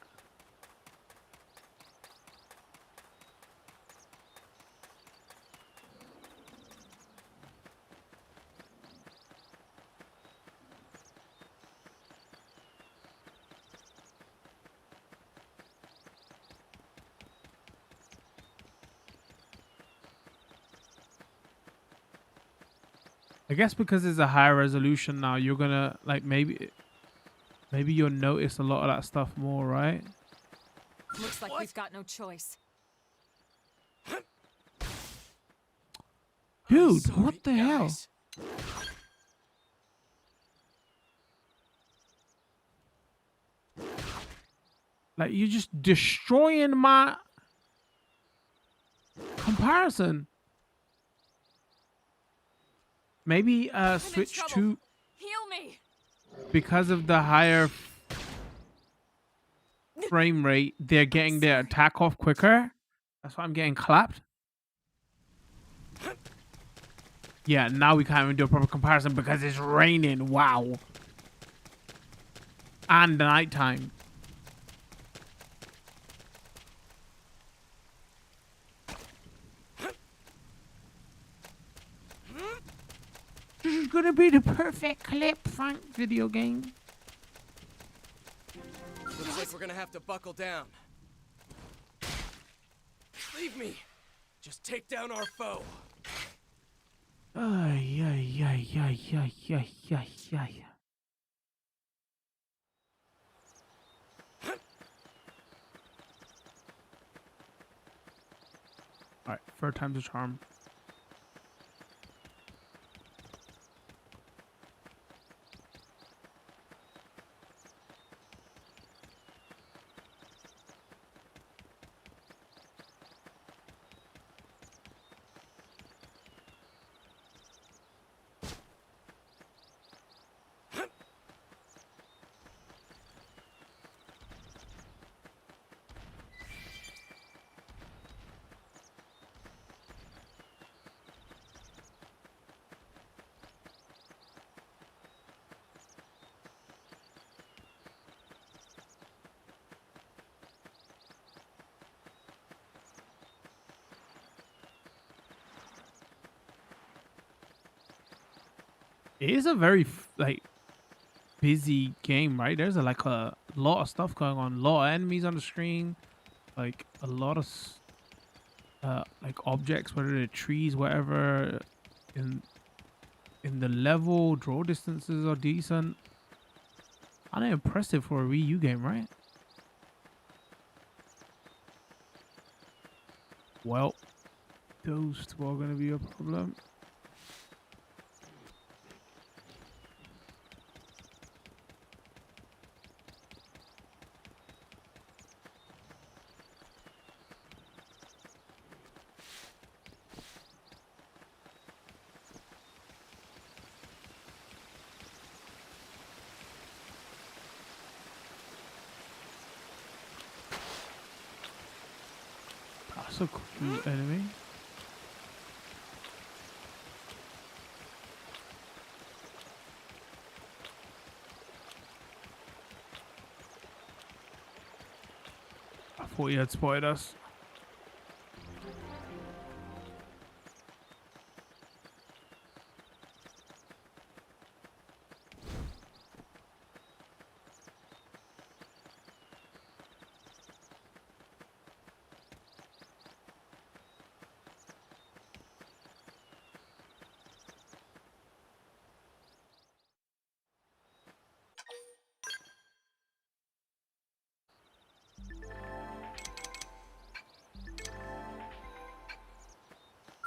I guess because it's a higher resolution now, you're gonna like maybe you'll notice a lot of that stuff more, right? Looks like we've got no choice. Dude, Sorry, what the hell? guys. Like you're just destroying my comparison. Maybe I'm in switch trouble. to Heal me. because of the higher frame rate, they're getting their attack off quicker. That's why I'm getting clapped. Yeah, now we can't even do a proper comparison because it's raining. Wow. And the nighttime. This is gonna be the perfect clip, Frank, video game. Looks like we're gonna have to buckle down. Leave me! Just take down our foe. Ay, ay, ay, ay, ay, ay, ay, ay. Alright, third time's a charm. It is a very like busy game, right? There's like a lot of stuff going on, a lot of enemies on the screen, like a lot of like objects, whether they're trees, whatever. And in the level. Draw distances are decent. Kind of impressive for a Wii U game, right? Well, those two are going to be a problem. That's a cool enemy. I thought he had spotted us.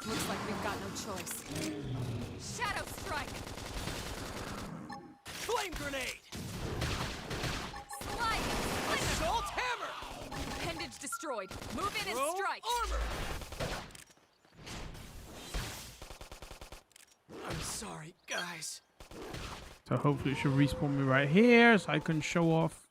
Looks like we've got no choice. Shadow strike! Flame grenade! Slide! Assault hammer! Appendage destroyed. Move in and Chrome strike! armor! I'm sorry, guys. So hopefully it should respawn me right here so I can show off.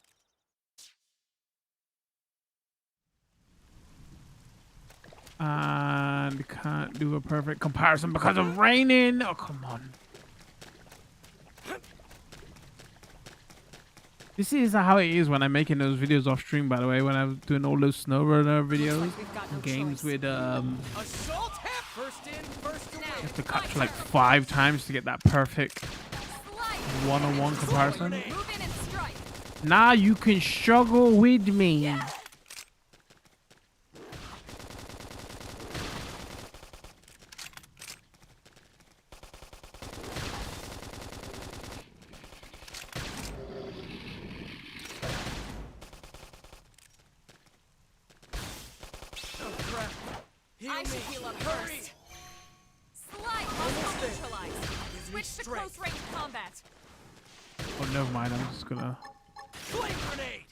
And can't do a perfect comparison because of raining. Oh, come on. This is how it is when I'm making those videos off stream, by the way, when I'm doing all those snowrunner videos. Looks like we've got no Games choice. with Assault hammer! First in, first away. you have to catch like 5 times to get that perfect Slide! one-on-one comparison. Move in and strike! Now you can struggle with me. Oh crap. Heal I me. should heal up Hurry! first. Slide! Muscle neutralize! Switch to strength. close range combat. Oh, never mind. I'm just Flame grenade!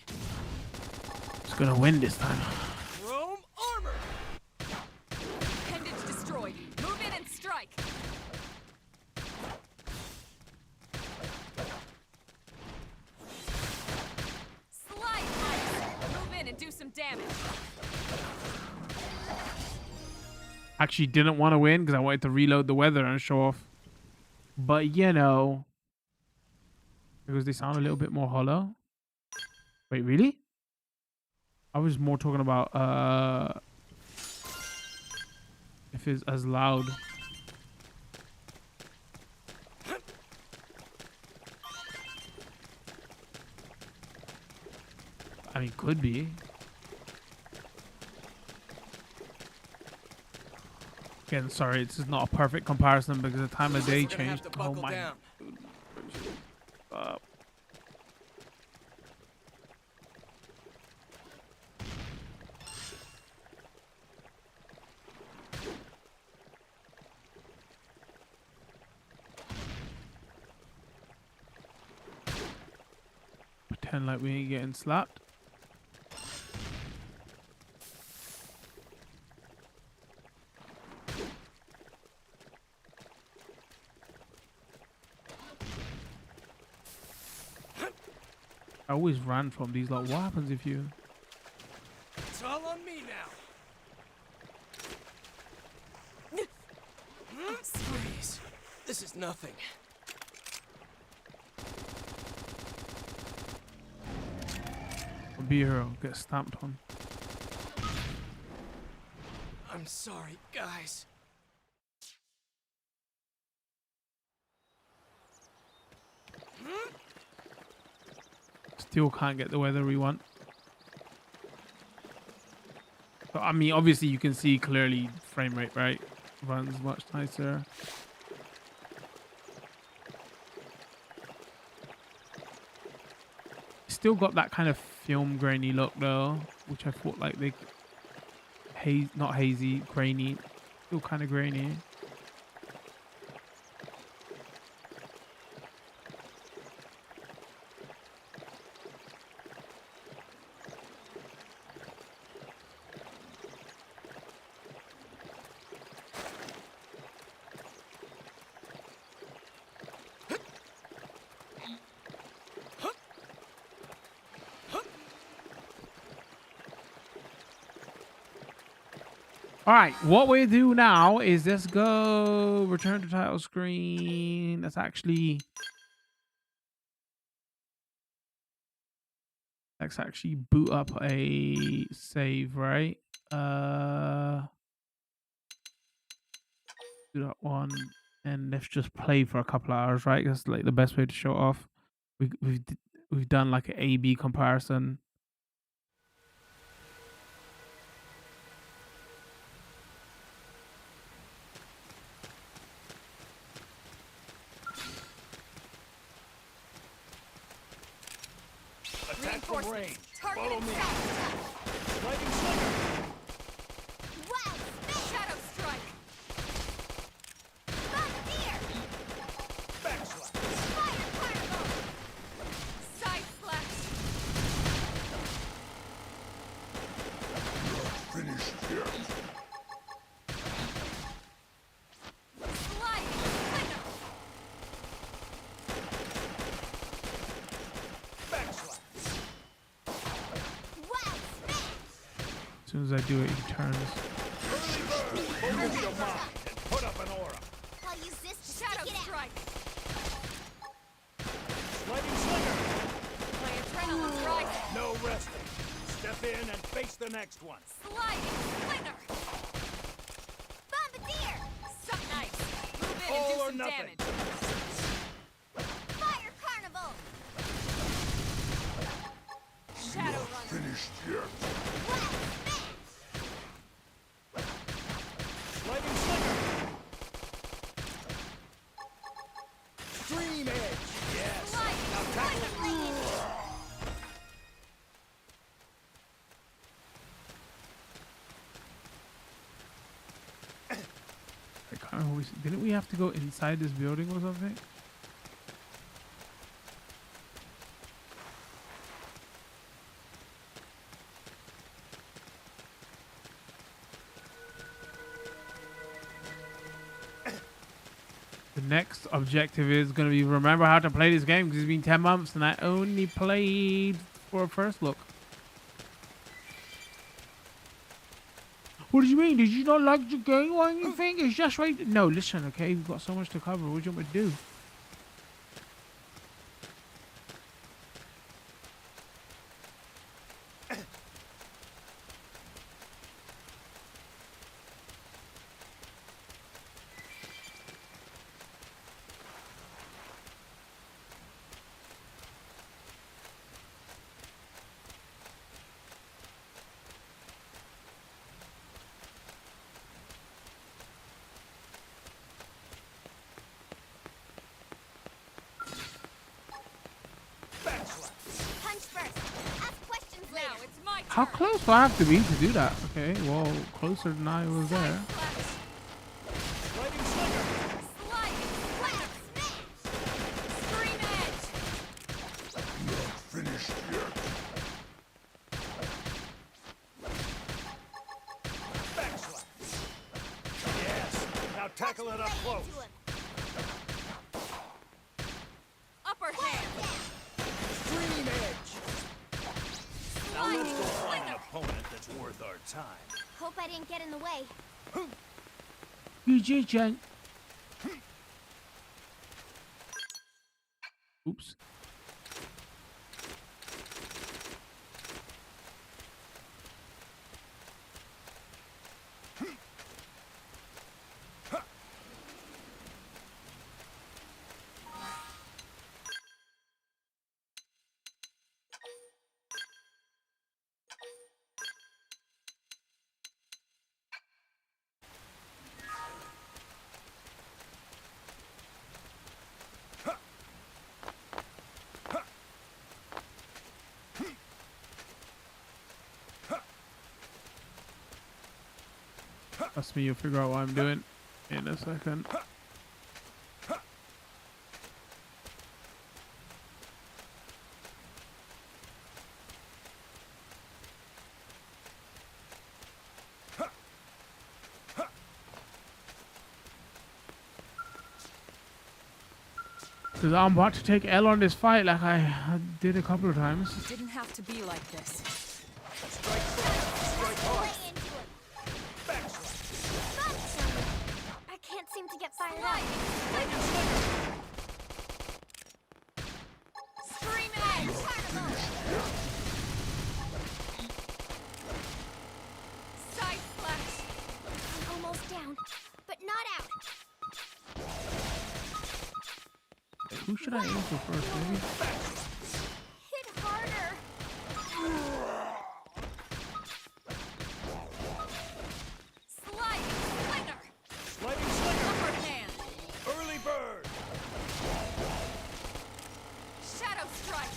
gonna win this time. Chrome armor! Appendage destroyed. Move in and strike! Slide! Ice. Move in and do some damage. Actually didn't want to win because I wanted to reload the weather and show off. But you know, because they sound a little bit more hollow. Wait, really? I was more talking about if it's as loud. I mean, could be. Again, sorry, this is not a perfect comparison because the time of day We're gonna have changed. to Oh buckle my. down. Pretend like we ain't getting slapped. I always ran from these. Like, what happens if you? It's all on me now. Please. This is nothing. Be a hero, get stamped on. I'm sorry, guys. Still can't get the weather we want. But I mean, obviously you can see clearly frame rate, right? Runs much nicer. still got that kind of film grainy look though, which I thought like they not hazy, grainy, still kind of grainy. All right, what we do now is let's go return to title screen. Let's actually boot up a save, right? Do that one, and let's just play for a couple of hours, right? That's like the best way to show it off. We've done like an A/B comparison. Attack from range. Target Follow me. south. Lightning slinger. Wow! Shadow strike. Bombardier. Backslash. Fire carnival. Side slash. Finished yet. Sliding splinter. Backslash. Wow! Smash. As soon as I do it, he turns. Early bird. Focus your mind and put up an aura. I'll use this to Shadow stick it out. strike. Lightning slinger. My adrenaline's rising. No resting. Step in and face the next one. Sliding splinter. Bombardier! Something nice. Move in All and do or some nothing. damage. Fire carnival! Shadow runner. Finished yet. Wow! Smash! Lightning slinger. Stream edge. Yes. Sliding Now tackle. splinter. I can't always, didn't we have to go inside this building or something? The next objective is going to be remember how to play this game because it's been 10 months and I only played for a first look. What do you mean? Did you not like the game or anything? It's just right. No, listen, okay? We've got so much to cover. What do you want me to do? Backslash. Punch first. Ask questions Now later. it's my turn. How close do I have to be to do that? Okay, well, closer than I was there. Side slash. Lightning slinger. Sliding Wow! splinter. Smash! Scream edge. Not finished yet. Backslash. Yes. Now tackle it up Right close. into him. Upper hand. Stream edge. Now Sliding let's go find an splinter. opponent that's worth our time. Hope I didn't get in the way. BJ Jen. Oops. Trust me, you'll figure out what I'm doing in a second. Because I'm about to take L on this fight like I did a couple of times. It didn't have to be like this. Strike first. Strike hard. Lay into him. Backslide. I can't seem to get fired up. Lightning slinger. Scream edge. Side slash. I'm almost down, but not out. Who should I aim for first, maybe? Hit harder. Slide. Slinger. Lightning slinger. Upper hand. Early bird. Shadow strike.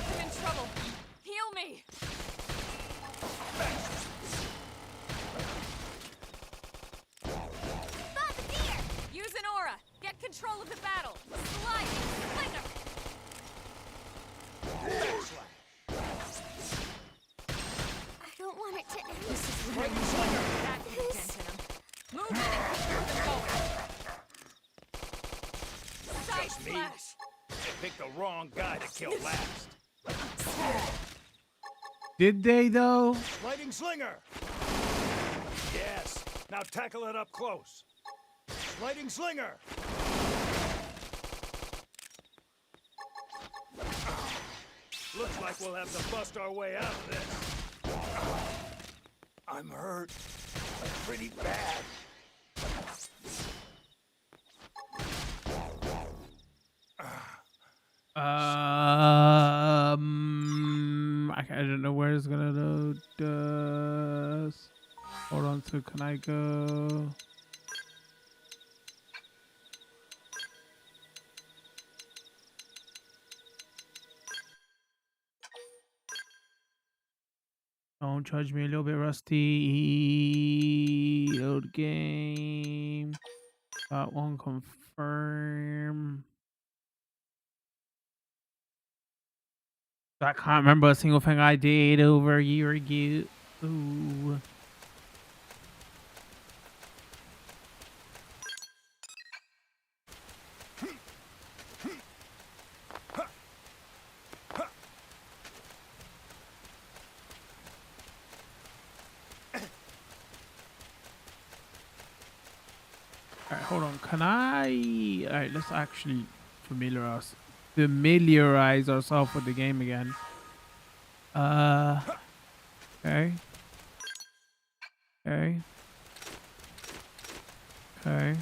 I'm in trouble. Heal me. Bombardier. Use an aura. Get control of the battle. Slide. Slinger. I don't want it to end. This is Lightning slinger. that can dent in him. Move in and keep moving forward. Side Just me? slash. They picked the wrong guy to kill last. Did they though? Lightning slinger. Yes. Now tackle it up close. Lightning slinger. Looks like we'll have to bust our way out of this. I'm hurt. Pretty bad. I don't know where it's gonna load us. Hold on, so can I go? Don't judge me, a little bit rusty. Load game. That one confirm. I can't remember a single thing I did over a year ago. Ooh. Alright, hold on. Can I... Alright, let's actually familiarize ourselves with the game again. Okay. Okay. Okay.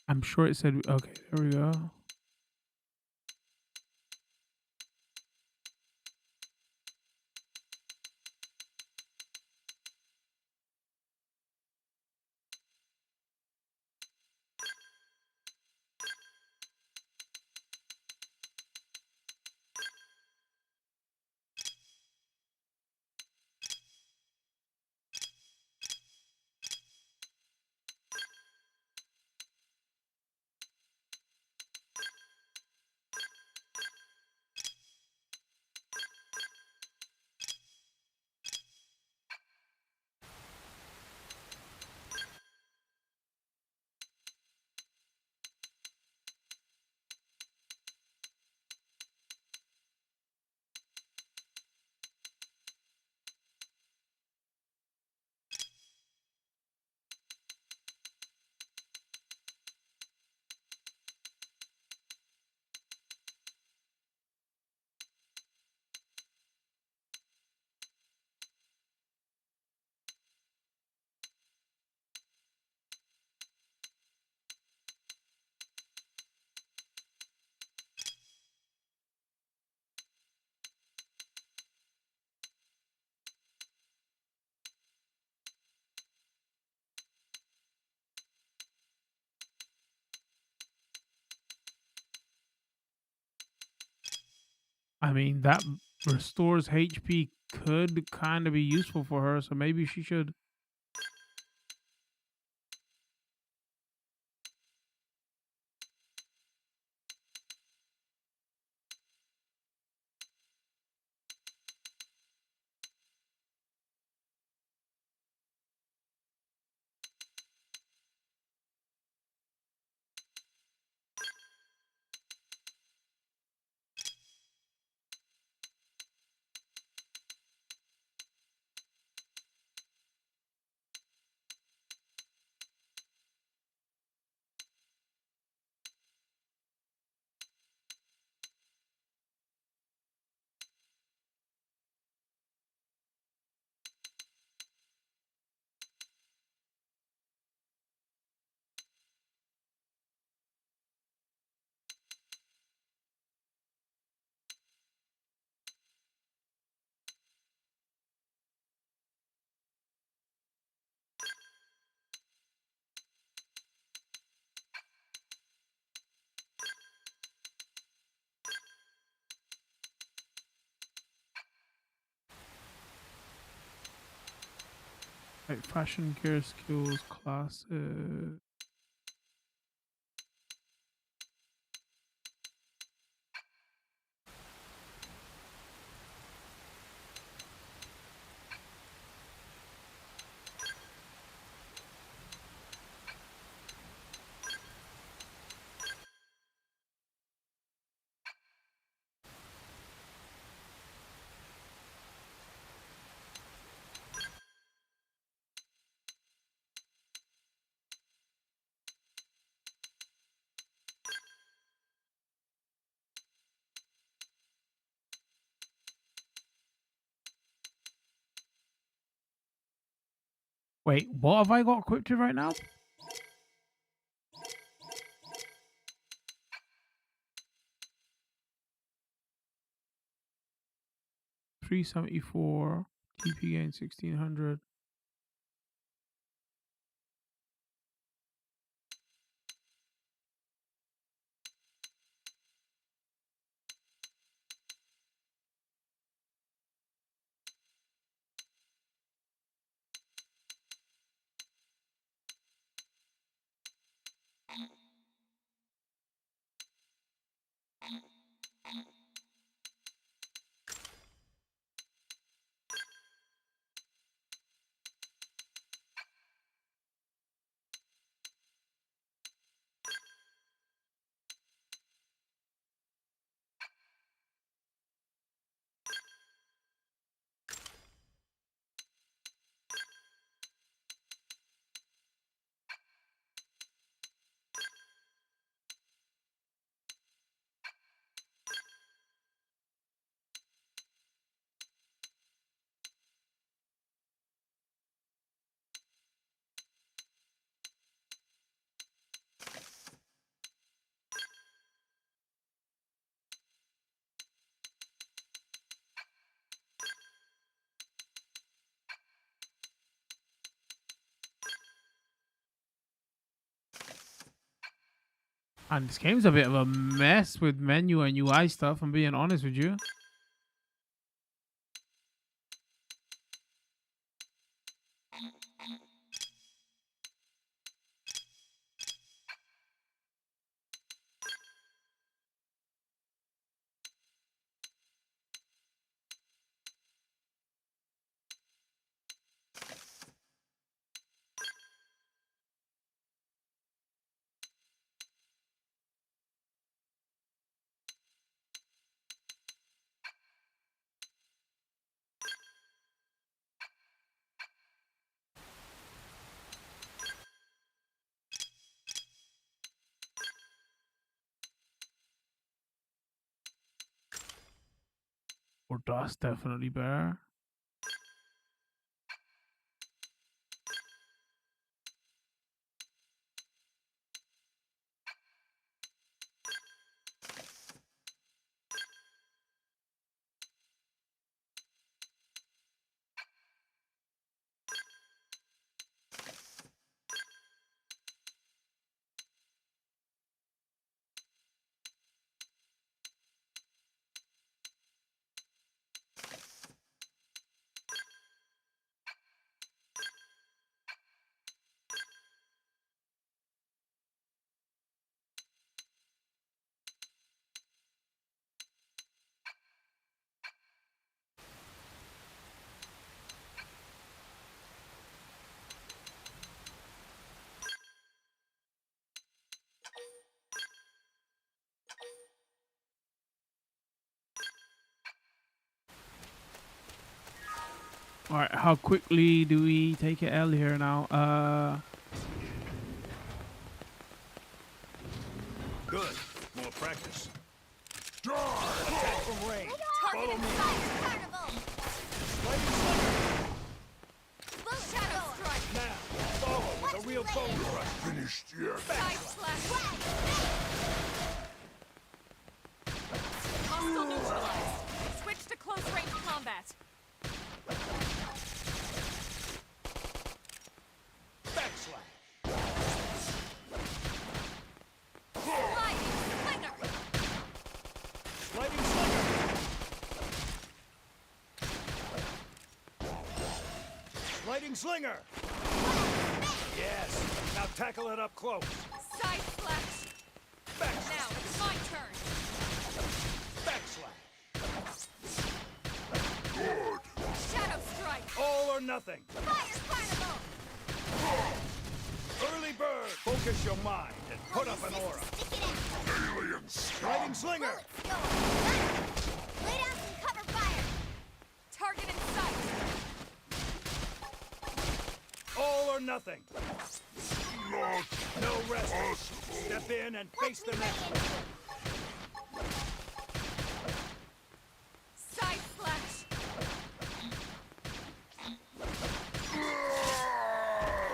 I'm sure it said, okay, there we go. I mean, that restores HP could kind of be useful for her, so maybe she should. Right, fashion, gear, skills, classes. Wait, what have I got equipped to right now? 374, TP gain 1600. And this game's a bit of a mess with menu and UI stuff, I'm being honest with you. Or that's definitely better. All right, how quickly do we take it L here now? Good. More practice. Attack from range. Target Follow me. inside carnival. Lightning Slinger. Full shadow strike. Now, follow with a real bone crush. Finished yet? Side slash. Hostile neutralized. Switch to close range combat. Backslash. Sliding slinger. Lightning Slinger. Lightning Slinger. Yes. Now tackle it up close. Side slash. Backslash. Now it's my turn. Backslash. Shadow strike. All or nothing. Fire carnival. Early bird. Focus your mind and put up an aura. Stick it out. Aliens. Lightning Slinger. Bullets go. Got it. Lay down some cover fire. Target in sight. All or nothing. No rest. Step in and face the next one. Side slash.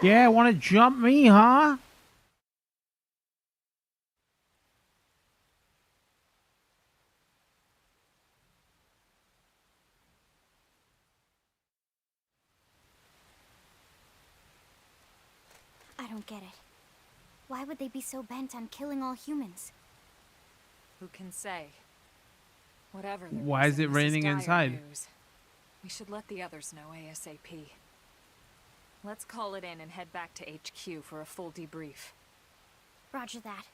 Yeah, want to jump me, huh? I don't get it. Why would they be so bent on killing all humans? Who can say? Whatever. the Why is reason, it this raining dire inside? news. We should let the others know ASAP. Let's call it in and head back to HQ for a full debrief. Roger that.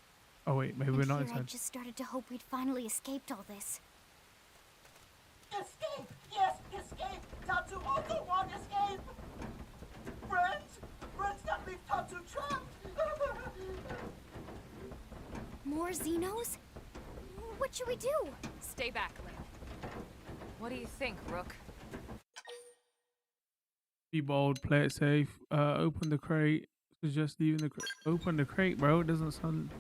Oh wait, maybe we're And not here I inside. just started to hope we'd finally escaped all this. Escape! Yes, escape! Tatsu also want escape! Friends! Friends, not leave Tatsu trapped! More Xenos? What should we do? Stay back, Lynn. What do you think, Rook? Be bold, play it safe. Open the crate. Suggest leaving the crate. Open the crate, bro. It doesn't sound.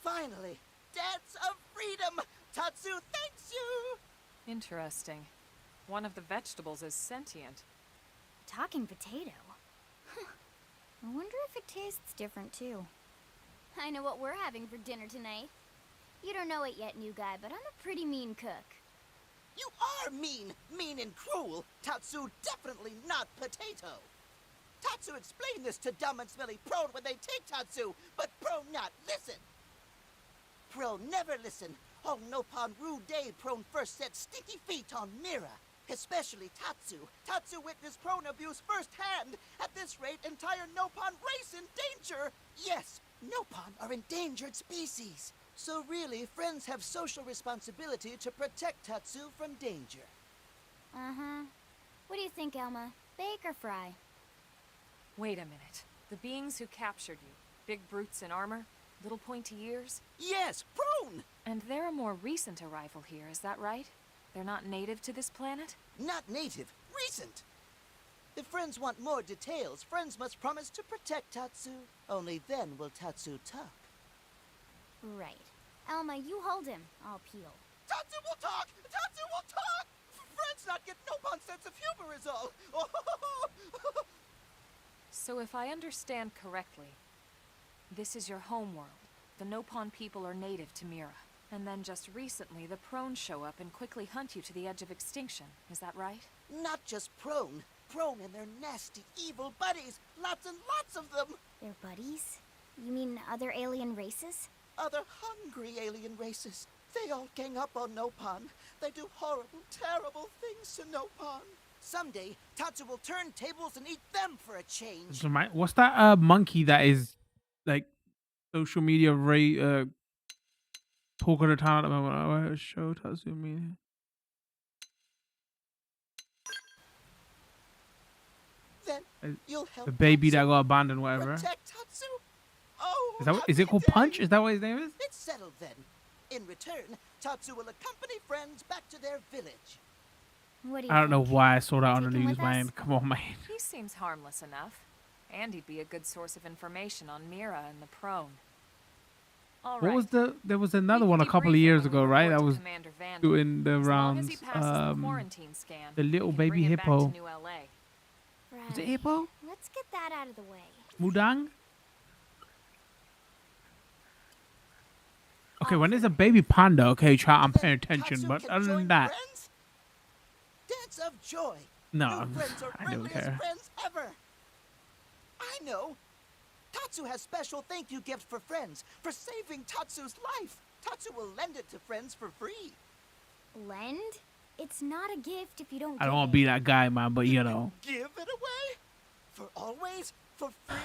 Finally! Dance of freedom! Tatsu thanks you! Interesting. One of the vegetables is sentient. Talking potato. I wonder if it tastes different too. I know what we're having for dinner tonight. You don't know it yet, new guy, but I'm a pretty mean cook. You are mean! Mean and cruel! Tatsu definitely not potato! Tatsu explained this to dumb and smelly Prone when they take Tatsu, but Prone not listen! Prone never listen. On Nopon Rue Day, Prone first set stinky feet on Mira. Especially Tatsu. Tatsu witnessed Prone abuse firsthand. At this rate, entire Nopon race in danger. Yes, Nopon are endangered species. So really, friends have social responsibility to protect Tatsu from danger. Uh-huh. What do you think, Elma? Bake or fry? Wait a minute. The beings who captured you, big brutes in armor, little pointy ears? Yes, Prone! And they're a more recent arrival here, is that right? They're not native to this planet? Not native, recent. If friends want more details, friends must promise to protect Tatsu. Only then will Tatsu talk. Right. Elma, you hold him. I'll peel. Tatsu will talk! Tatsu will talk! Friends not get Nopon sense of humor is all. So if I understand correctly, this is your homeworld. The Nopon people are native to Mira. And then just recently, the Prone show up and quickly hunt you to the edge of extinction. Is that right? Not just Prone. Prone and their nasty, evil buddies. Lots and lots of them. They're buddies? You mean other alien races? Other hungry alien races. They all gang up on Nopon. They do horrible, terrible things to Nopon. Someday, Tatsu will turn tables and eat them for a change. What's that monkey that is like social media talk of the town at the moment? Show Tatsumi. Then you'll help The baby that Tatsu got abandoned, whatever. protect Tatsu. Oh, Is that how is it called dare Punch? you. Is that what his name is? It's settled then. In return, Tatsu will accompany friends back to their village. What do you I don't know think? why I saw that on the Take him news, with us? man. Come on, man. He seems harmless enough. And he'd be a good source of information on Mira and the prone. All right. What was there was another We one can a couple of debrief years when we ago, right? report That to was Commander Vandal. doing the As long as he rounds. passes the quarantine scan, the we little can baby bring him back hippo. to New LA. Was it Right. hippo? Let's get that out of the way. Mudang? Okay, All when there's a right. baby panda, okay, chat, I'm Then paying attention. Tatsu But can other join than that, friends? Dance of joy. no, New friends are I don't friendliest care. friends ever. I know. Tatsu has special thank you gift for friends for saving Tatsu's life. Tatsu will lend it to friends for free. Lend? It's not a gift if you don't I don't give want it. to be that guy, man. But you know, Give it away for always, for free.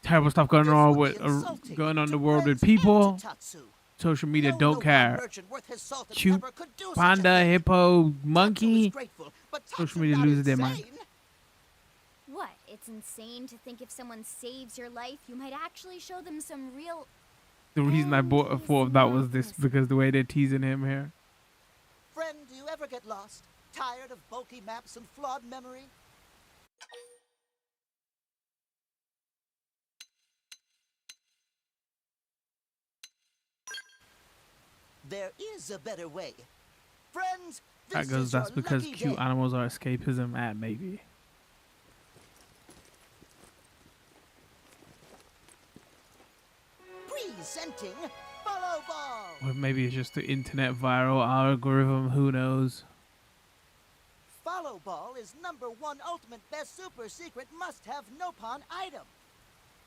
terrible stuff going This on would with be insulting going on in to the world with friends and to people. Tatsu. Social media No don't Nopon care. merchant worth his salt and Cute pepper could do such a Panda, thing. hippo, Tatsu is monkey. grateful, but Social Tatsu media not loses their mind. insane. What? It's insane to think if someone saves your life, you might actually show them some real... The reason I thought of that was this because the way they're teasing him here. Friend, do you ever get lost? Tired of bulky maps and flawed memory? There is a better way. Friends, this That goes. is your That's because lucky cute day. animals are escapism. Maybe. Presenting Follow Ball. Or maybe it's just the internet viral algorithm. Who knows? Follow Ball is #1 ultimate best super secret must-have Nopon item.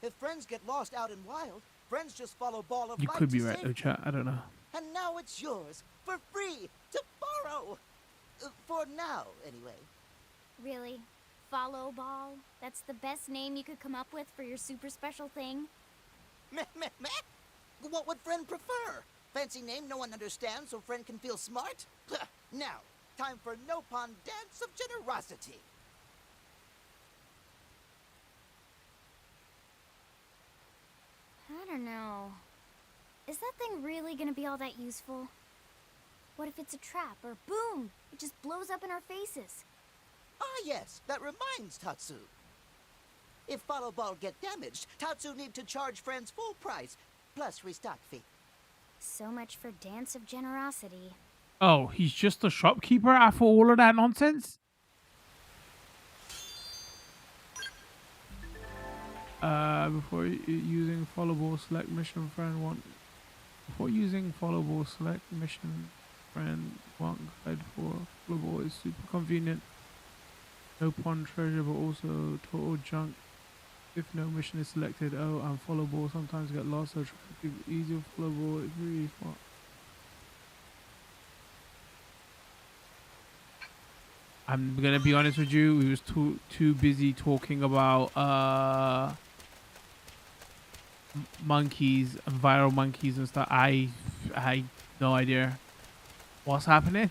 If friends get lost out in wild, friends just follow Ball of You Light could be to right though, safety. chat. I don't know. And now it's yours, for free, to borrow. For now, anyway. Really? Follow Ball? That's the best name you could come up with for your super special thing? Meh, meh, meh. What would friend prefer? Fancy name no one understands so friend can feel smart? Now, time for Nopon Dance of Generosity. I don't know. Is that thing really gonna be all that useful? What if it's a trap, or boom, it just blows up in our faces? Ah yes, that reminds Tatsu. If Follow Ball get damaged, Tatsu need to charge friends full price, plus restock fee. So much for Dance of Generosity. Oh, he's just a shopkeeper after all of that nonsense? Before using followable select mission friend want before using followable select mission friend want guide for followable is super convenient. No pawn treasure but also total junk if no mission is selected. Oh, and followable sometimes get lost, so try to keep it easier followable if really fun. I'm gonna be honest with you, we was too busy talking about monkeys and viral monkeys and stuff. I no idea what's happening.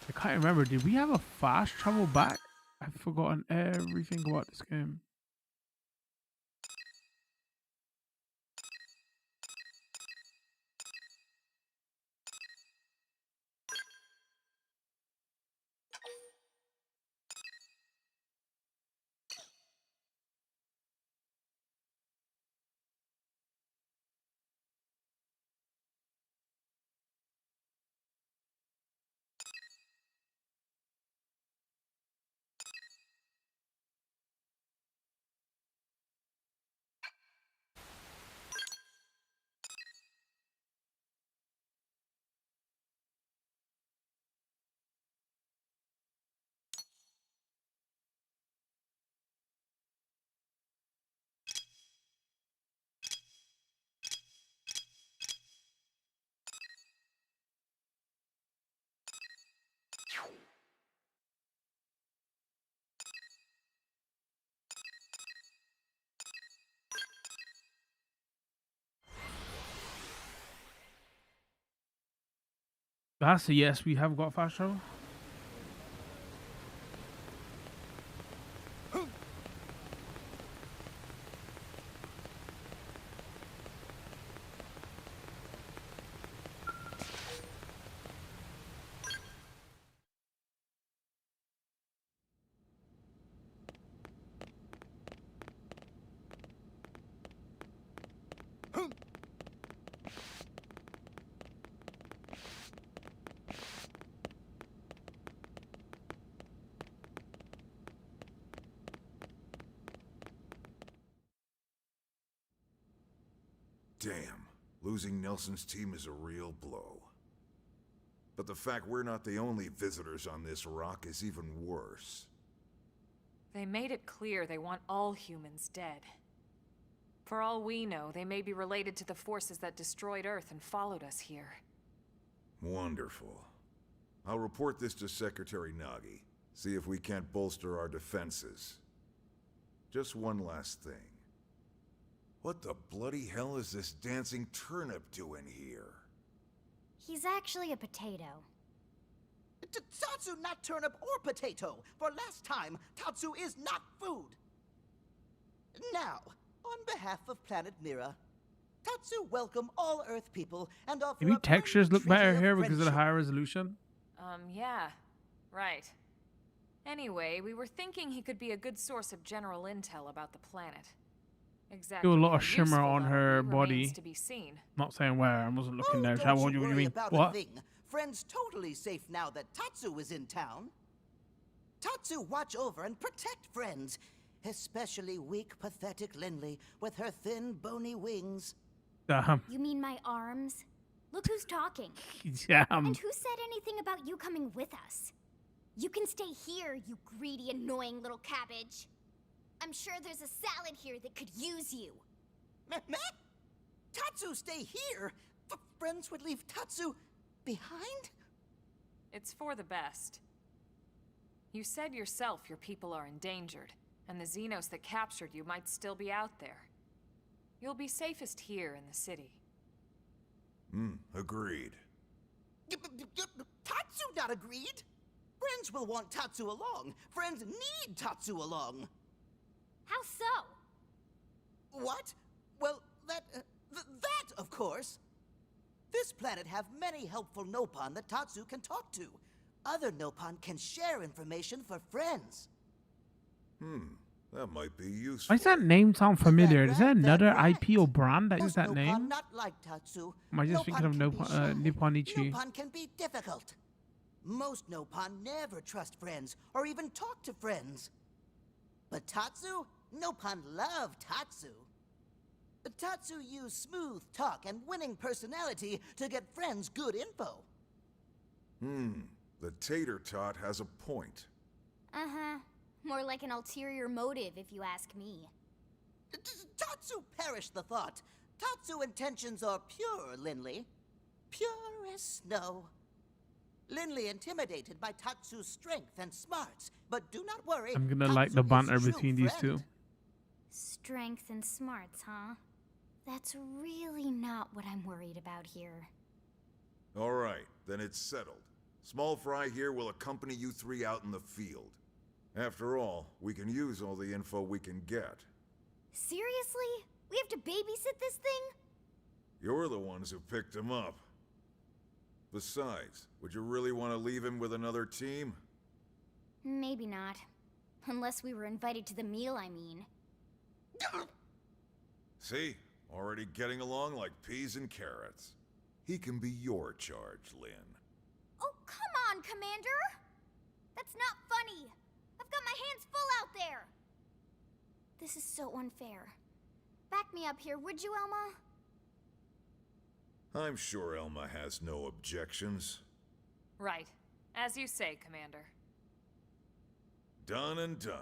I can't remember. Did we have a fast travel back? I've forgotten everything about this game. That's a yes. We have got fast travel. Damn, losing Nelson's team is a real blow. But the fact we're not the only visitors on this rock is even worse. They made it clear they want all humans dead. For all we know, they may be related to the forces that destroyed Earth and followed us here. Wonderful. I'll report this to Secretary Nagi. See if we can't bolster our defenses. Just one last thing. What the bloody hell is this dancing turnip doing here? He's actually a potato. Tatsu not turnip or potato. For last time, Tatsu is not food. Now, on behalf of Planet Mira, Tatsu welcome all Earth people and offer Maybe a textures look treaty better of here because of the friendship. higher resolution. Yeah. Right. Anyway, we were thinking he could be a good source of general intel about the planet. Exactly. Do a lot how of shimmer useful on that'll her be body. remains to be seen. Not saying where. I wasn't looking there. Don't How what do you worry mean? about a What? thing. Friend's totally safe now that Tatsu is in town. Tatsu watch over and protect friends, especially weak, pathetic Linley with her thin, bony wings. Damn. You mean my arms? Look who's talking. Damn. And who said anything about you coming with us? You can stay here, you greedy, annoying little cabbage. I'm sure there's a salad here that could use you. Meh? Tatsu stay here? Friends would leave Tatsu behind? It's for the best. You said yourself your people are endangered, and the Xenos that captured you might still be out there. You'll be safest here in the city. Agreed. Tatsu not agreed? Friends will want Tatsu along. Friends need Tatsu along. How so? What? Well, that, of course. This planet have many helpful Nopon that Tatsu can talk to. Other Nopon can share information for friends. That might be useful. Why does that name sound familiar? Is there That another right. IP or brand that Most is that Nopon name? not like Tatsu. Am I just thinking of can be shy. Nipponichi? Nopon can be difficult. Most Nopon never trust friends or even talk to friends. But Tatsu? Nopon love Tatsu. Tatsu use smooth talk and winning personality to get friends good info. The tater tot has a point. Uh-huh. More like an ulterior motive, if you ask me. Tatsu perish the thought. Tatsu intentions are pure, Linley. Pure as snow. Linley intimidated by Tatsu's strength and smarts, but do not worry. I'm gonna like Tatsu the is banter true between these two. friend. Strength and smarts, huh? That's really not what I'm worried about here. All right, then it's settled. Small Fry here will accompany you three out in the field. After all, we can use all the info we can get. Seriously? We have to babysit this thing? You're the ones who picked him up. Besides, would you really want to leave him with another team? Maybe not. Unless we were invited to the meal, I mean. See? Already getting along like peas and carrots. He can be your charge, Lynn. Oh, come on, Commander! That's not funny! I've got my hands full out there! This is so unfair. Back me up here, would you, Elma? I'm sure Elma has no objections. Right. As you say, Commander. Done and done.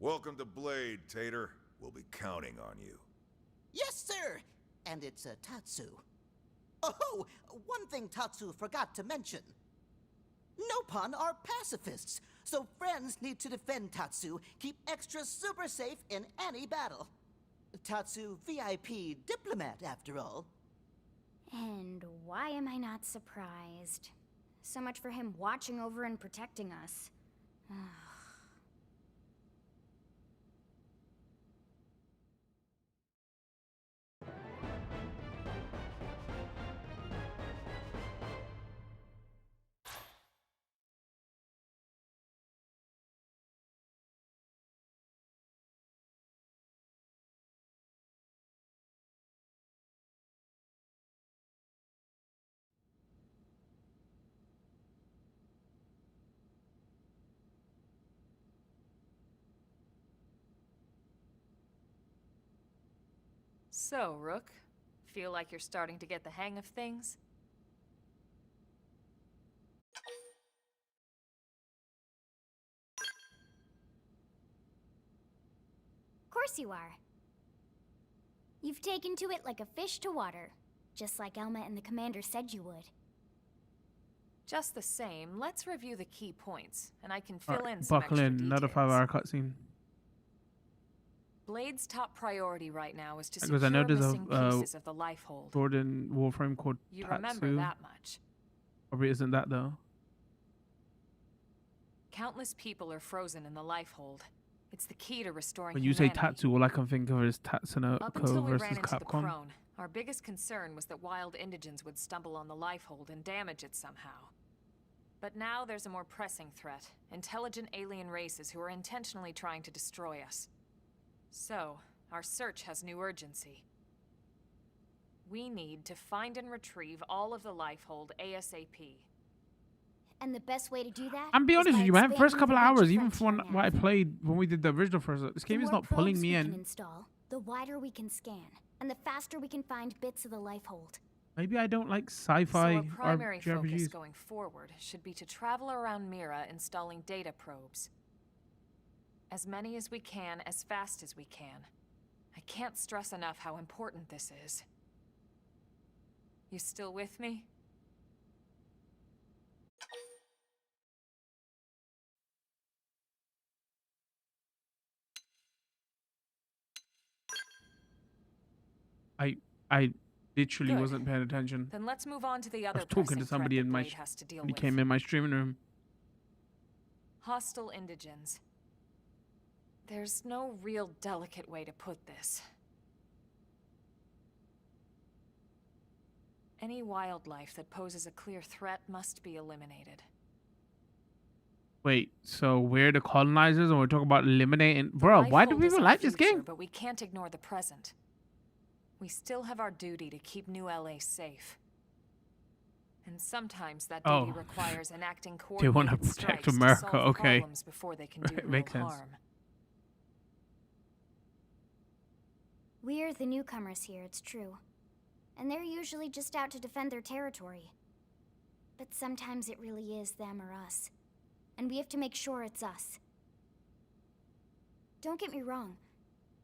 Welcome to Blade, Tater. We'll be counting on you. Yes, sir. And it's Tatsu. Oh, one thing Tatsu forgot to mention. Nopon are pacifists, so friends need to defend Tatsu, keep extra super safe in any battle. Tatsu VIP diplomat, after all. And why am I not surprised? So much for him watching over and protecting us. So, Rook, feel like you're starting to get the hang of things? Of course you are. You've taken to it like a fish to water, just like Elma and the commander said you would. Just the same, let's review the key points, and I can fill in some Buckle extra in, another details. 5-hour cutscene. Blade's top priority right now is to Because secure I know there's missing a pieces of the Lifehold. sword in Warframe called You Tatsu. remember that much. Probably isn't that though. Countless people are frozen in the Lifehold. It's the key to restoring When you say humanity. Tatsu, all I can think of is Up until Tatsunoko we ran versus into the Capcom. Crone, our biggest concern was that wild indigents would stumble on the Lifehold and damage it somehow. But now there's a more pressing threat. Intelligent alien races who are intentionally trying to destroy us. So, our search has new urgency. We need to find and retrieve all of the Lifehold ASAP. And the best way to do that? I'm be is honest by with you, man. First expanding couple the of reach hours, of even from frontier what I nav. played when we did the original first, this game The is more not pulling probes me we can in. install, the wider we can scan, and the faster we can find bits of the Lifehold. Maybe I don't like So sci-fi our or primary focus JRPGs. going forward should be to travel around Mira installing data probes. As many as we can, as fast as we can. I can't stress enough how important this is. You still with me? I literally Good. wasn't paying attention. Then let's move on to the I other was talking pressing to somebody threat in that my Blade has to deal when he with. came in my streaming room. Hostile indigents. There's no real delicate way to put this. Any wildlife that poses a clear threat must be eliminated. Wait, so we're the colonizers and we're talking about eliminating... The Bro, why do Lifehold is people our like this future, game? But we can't ignore the present. We still have our duty to keep New LA safe. And sometimes that duty requires enacting They want to coordinated protect strikes to America, solve okay. problems before they can do real Makes sense. harm. We're the newcomers here, it's true. And they're usually just out to defend their territory. But sometimes it really is them or us. And we have to make sure it's us. Don't get me wrong.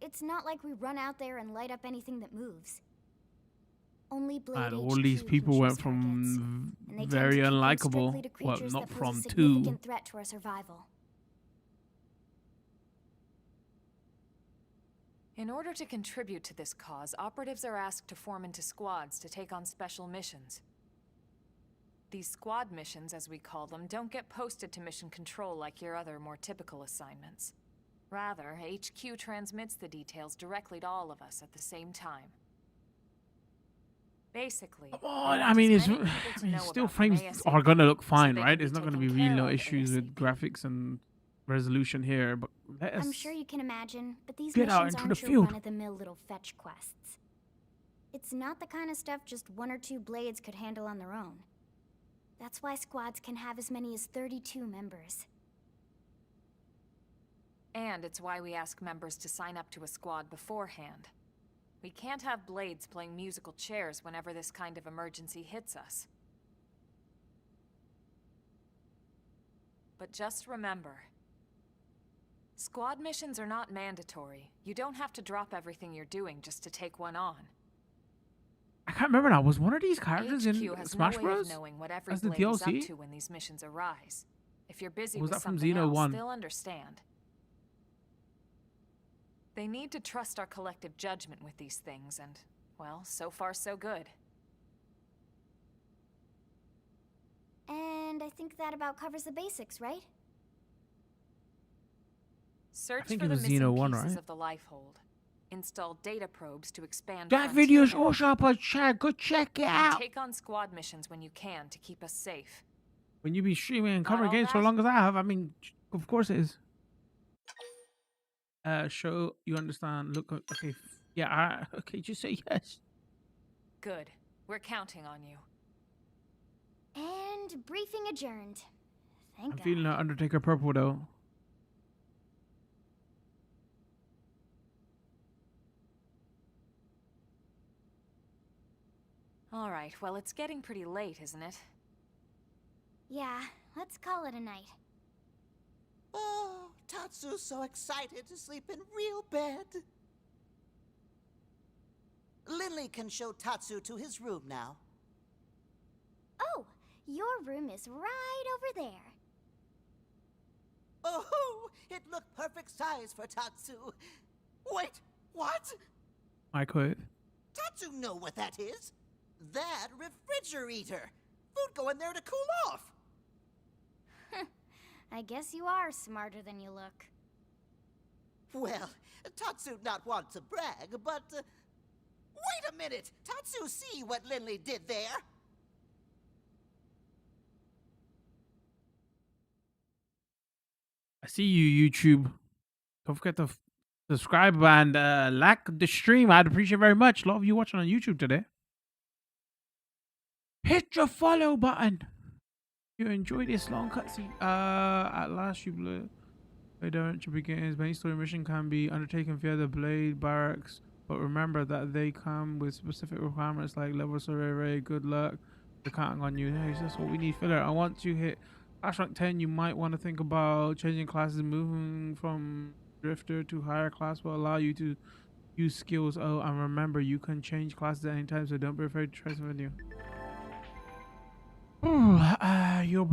It's not like we run out there and light up anything that moves. Only Blade And all HQ these can people choose went targets, from and they tend very to keep them unlikable, strictly to well, creatures not that pose from a 2. significant threat to our survival. In order to contribute to this cause, operatives are asked to form into squads to take on special missions. These squad missions, as we call them, don't get posted to mission control like your other, more typical assignments. Rather, HQ transmits the details directly to all of us at the same time. Basically, Come on, I mean, still frames are gonna look fine, right? It's not gonna be really no issues with graphics and resolution here, but let us I'm sure you can imagine, but these get out missions into aren't the your field. run-of-the-mill little fetch quests. It's not the kind of stuff just 1 or 2 blades could handle on their own. That's why squads can have as many as 32 members. And it's why we ask members to sign up to a squad beforehand. We can't have blades playing musical chairs whenever this kind of emergency hits us. But just remember, squad missions are not mandatory. You don't have to drop everything you're doing just to take one on. I can't remember now. Was one of these characters HQ in has Smash no way of Bros? knowing what every as the blade is up DLC? to when these missions arise. If you're busy Or was with that from something Xeno else, 1? they'll understand. They need to trust our collective judgment with these things, and, well, so far so good. And I think that about covers the basics, right? Search think for it the was missing Xeno 1, pieces right? of the life hold. Install data probes to expand That frontier video's knowledge. also up on chat. Go check it And out. take on squad missions when you can to keep us safe. When you be streaming and Got covering all games so that? long as I have, I mean, of course it is. Show you understand. Look, okay, yeah, okay, just say yes. Good. We're counting on you. And briefing adjourned. Thank I'm God. feeling Undertaker purple though. All right, well, it's getting pretty late, isn't it? Yeah, let's call it a night. Oh, Tatsu's so excited to sleep in real bed. Lindley can show Tatsu to his room now. Oh, your room is right over there. Oh, it looked perfect size for Tatsu. Wait, what? Microwave. Tatsu know what that is. That refrigerator. Food go in there to cool off. I guess you are smarter than you look. Well, Tatsu not want to brag, but... wait a minute! Tatsu see what Lindley did there? I see you, YouTube. Don't forget to subscribe and like the stream. I'd appreciate very much. A lot of you watching on YouTube today. Hit your follow button. If you enjoyed this long cutscene. At last you blew. Adventure begins. Main story mission can be undertaken via the Blade Barracks, but remember that they come with specific requirements like level survey rate. Good luck. They're counting on you. Hey, that's what we need, filler. And once you hit Class rank 10, you might want to think about changing classes. Moving from Drifter to higher class will allow you to use skills. Oh, and remember, you can change classes at any time, so don't be afraid to try something new. Your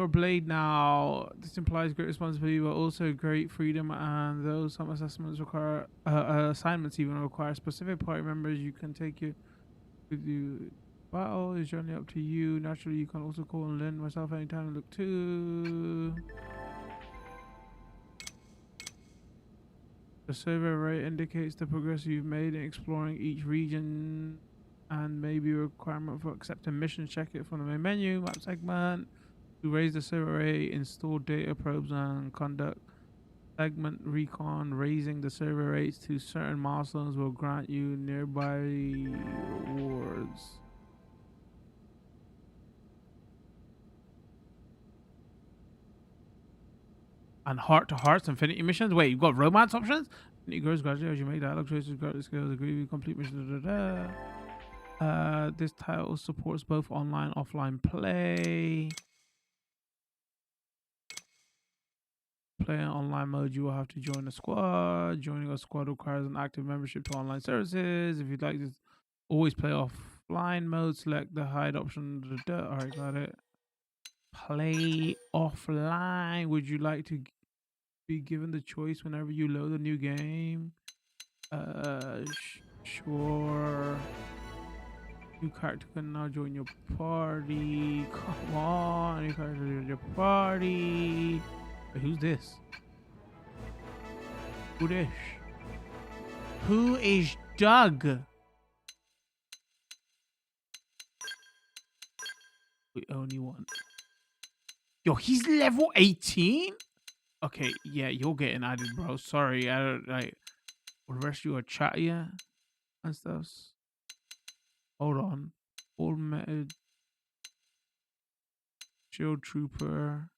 blade now. This implies great responsibility, but also great freedom. And though some assessments require, assignments even require specific party members, you can take it with you. Battle is generally up to you. Naturally, you can also call on Lynn myself anytime and look too. The survey rate indicates the progress you've made in exploring each region. And maybe a requirement for accepting missions. Check it from the main menu, map segment. To raise the server rate, install data probes and conduct segment recon. Raising the server rates to certain milestones will grant you nearby rewards. And heart to hearts, infinity missions. Wait, you've got romance options? It grows gradually as you make dialogue choices, guard the skills, agree with complete missions. This title supports both online and offline play. Play in online mode, you will have to join a squad. Joining a squad requires an active membership to online services. If you'd like to always play offline mode, select the hide option. Alright, got it. Play offline. Would you like to be given the choice whenever you load a new game? Sure. New character can now join your party. Come on, new character join your party. Wait, who's this? Who this? Who is Doug? We only want. Yo, he's level 18? Okay, yeah, you're getting added, bro. Sorry, I don't like. Will the rest of you are chatty and stuff. Hold on. Old method. Shield Trooper.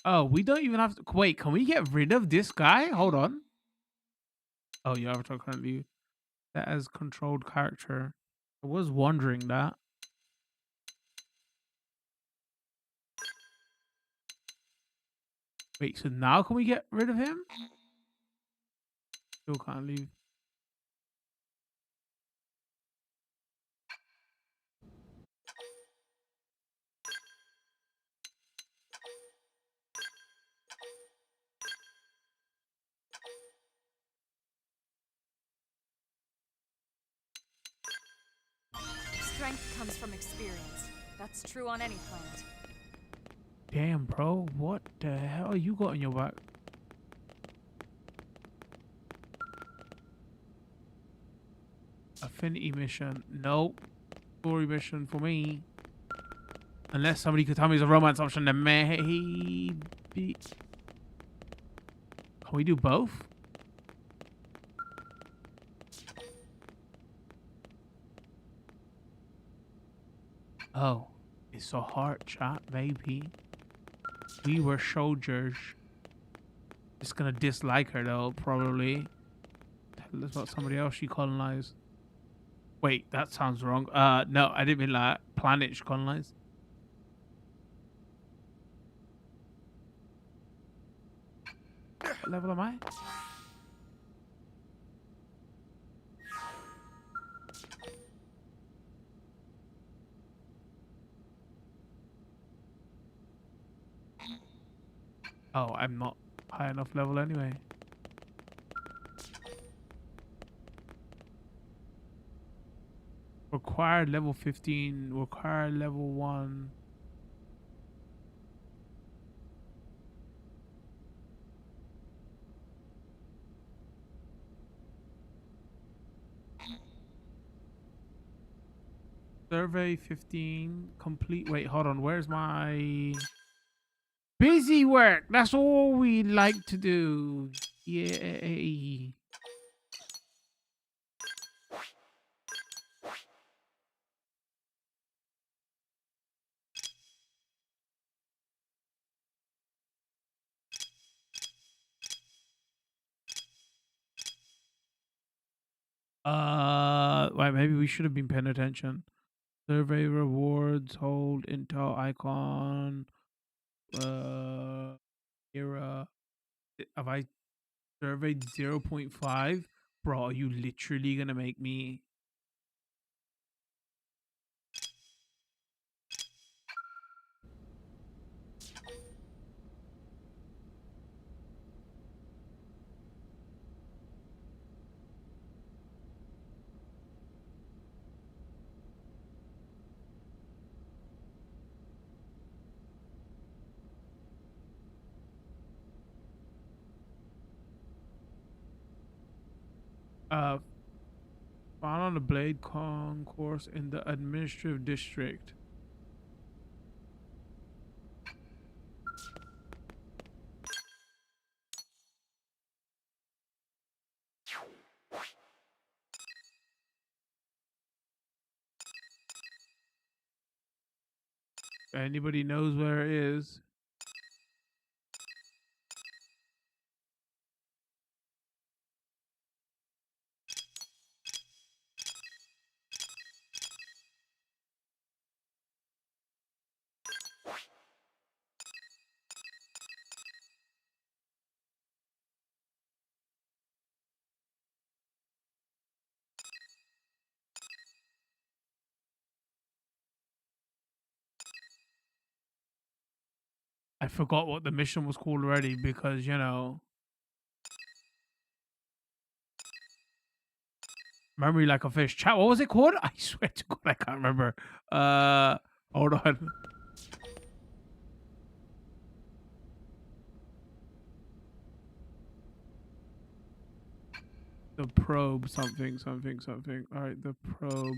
Oh, we don't even have to wait. Can we get rid of this guy? Hold on. Oh, your avatar currently that as controlled character. I was wondering that. Wait, so now can we get rid of him? Still can't leave. Strength comes from experience. That's true on any planet. Damn, bro. What the hell you got on your back? Affinity mission. Nope. Story mission for me. Unless somebody could tell me it's a romance option, then maybe. Can we do both? Oh, it's a heart chat, maybe. We were soldiers. Just gonna dislike her though, probably. Tell us about somebody else she colonized. Wait, that sounds wrong. No, I didn't mean like planet she colonized. What level am I? Oh, I'm not high enough level anyway. Required level 15. Required level 1. Survey 15. Complete. Wait, hold on. Where's my... Busy work. That's all we like to do. Yay. Wait, maybe we should have been paying attention. Survey rewards, hold intel icon, era. Have I surveyed 0.5? Bro, are you literally gonna make me? Found on the Blade concourse in the administrative district. If anybody knows where it is. I forgot what the mission was called already because, you know, memory like a fish. Chat, what was it called? I swear to God, I can't remember. Hold on. The probe, something, something, something. All right, the probe.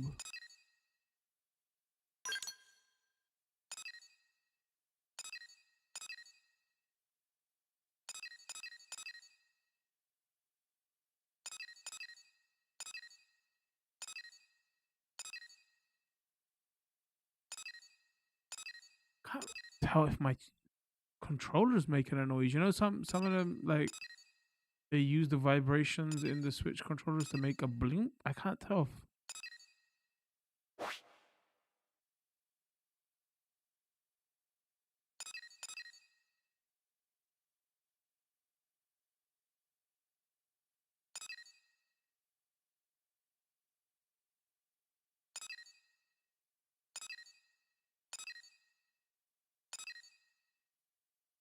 Can't tell if my controller's making a noise. You know, some of them like they use the vibrations in the Switch controllers to make a blink. I can't tell.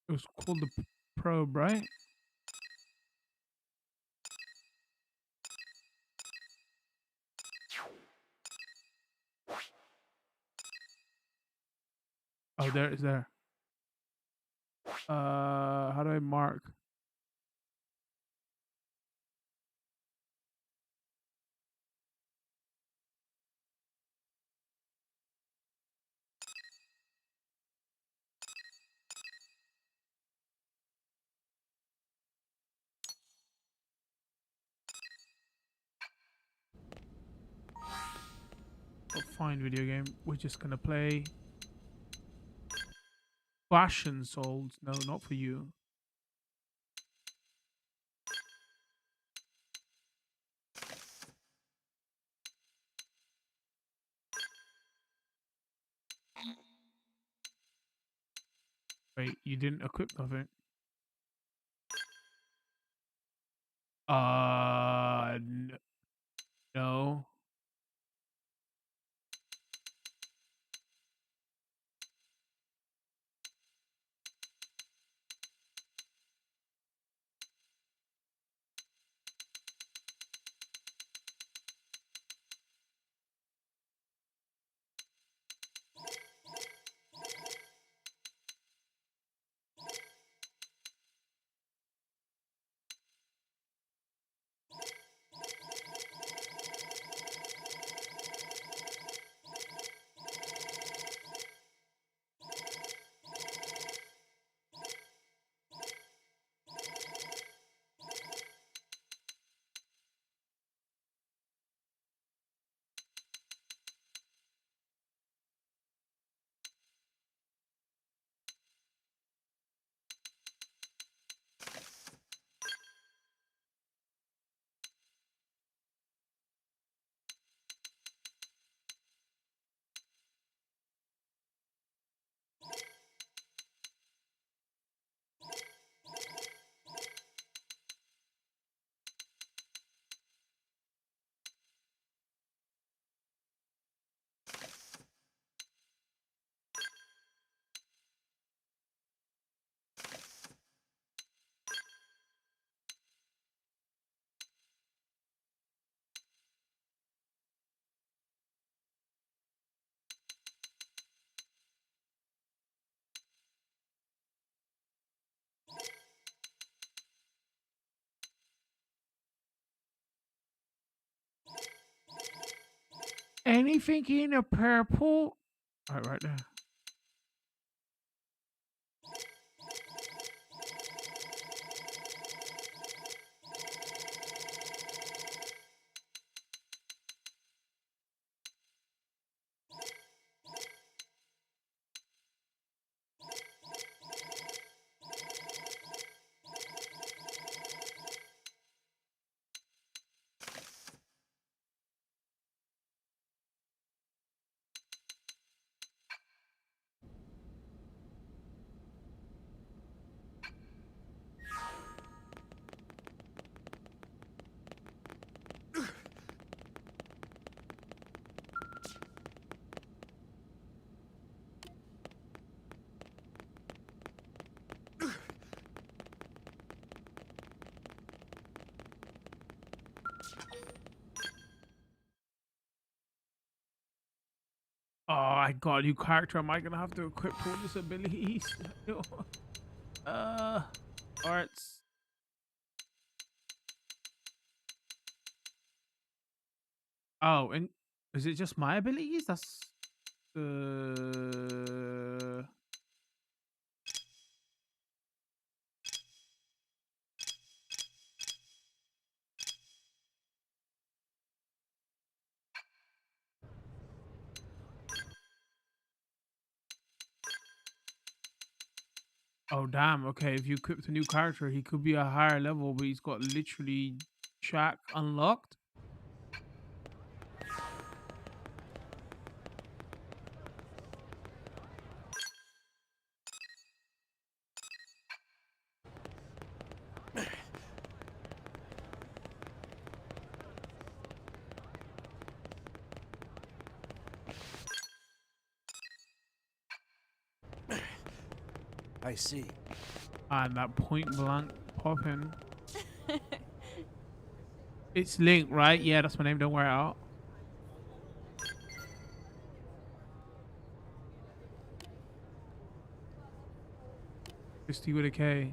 It was called the probe, right? Oh, there it's there. How do I mark? Oh, fine, video game. We're just gonna play Fashion Souls. No, not for you. Wait, you didn't equip nothing. No. Anything in a purple? Right there. Oh, I got a new character. Am I gonna have to equip all these abilities? Arts. Oh, and is it just my abilities? That's oh damn. Okay, if you equip a new character, he could be a higher level, but he's got literally track unlocked. I see. And that point blank popping. It's Link, right? Yeah, that's my name. Don't wear it out. Christy with a K.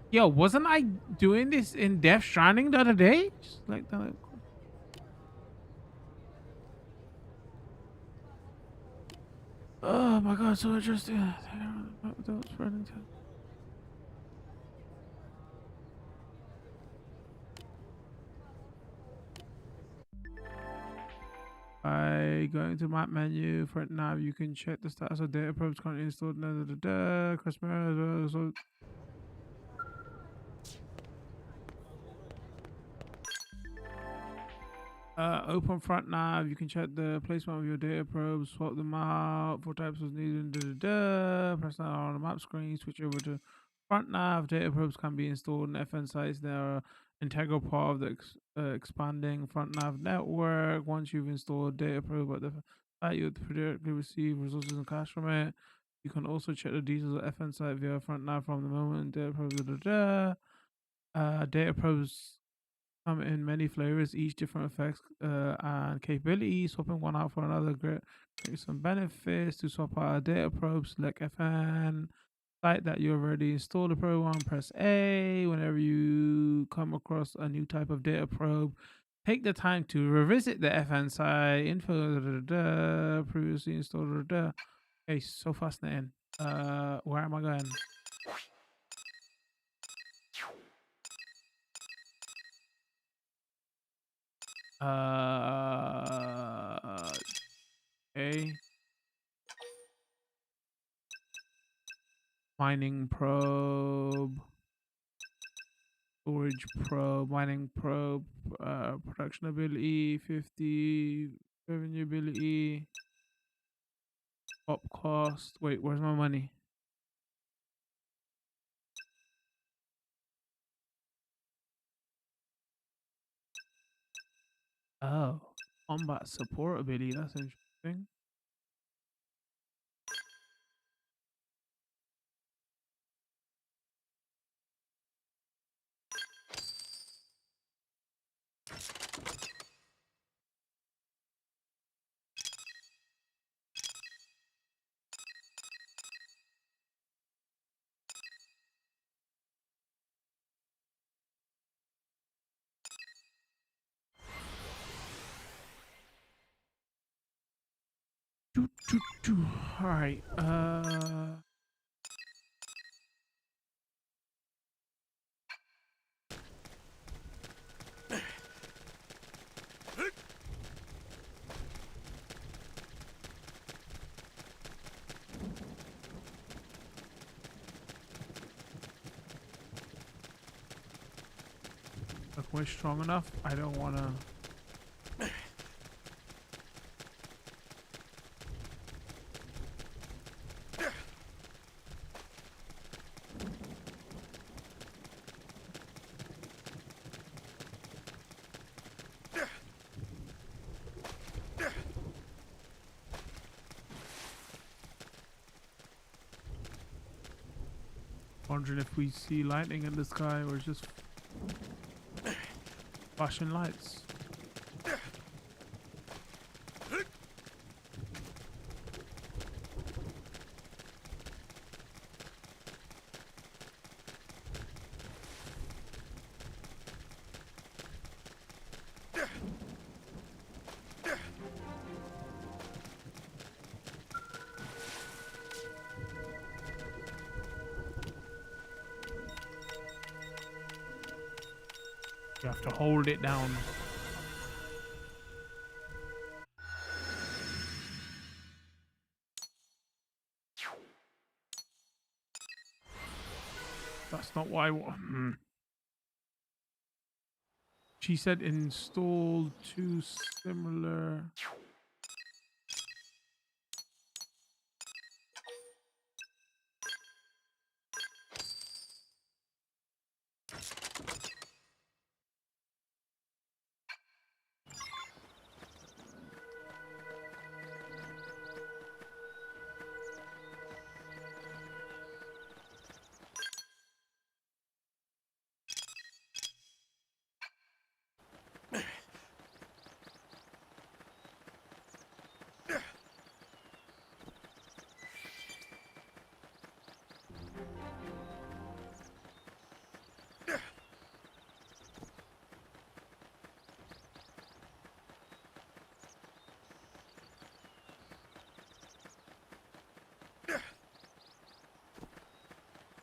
Yo, wasn't I doing this in Death Stranding the other day? Just like that. Oh my god, so interesting. By going to map menu front nav, you can check the status of data probes currently installed. Customer. So open front nav, you can check the placement of your data probes, swap them out for types of needed. Press that on the map screen, switch over to front nav. Data probes can be installed in FN sites. They are integral part of the expanding front nav network. Once you've installed data probe at the site, you'll directly receive resources and cash from it. You can also check the details of FN site via front nav from the moment data probes. Data probes come in many flavors, each different effects and capabilities. Swapping one out for another gives some benefits. To swap out a data probe, select FN site that you already installed the probe on. Press A. Whenever you come across a new type of data probe, take the time to revisit the FN site. Info previously installed. Okay, so fascinating. Where am I going? Okay. Mining probe. Storage probe. Mining probe. Production ability 50. Revenue ability. Pop cost. Wait, where's my money? Oh, combat support ability. That's interesting. All right. Look, we're strong enough. I don't want to. Wondering if we see lightning in the sky or just flashing lights. You have to hold it down. That's not what I want. She said install two similar.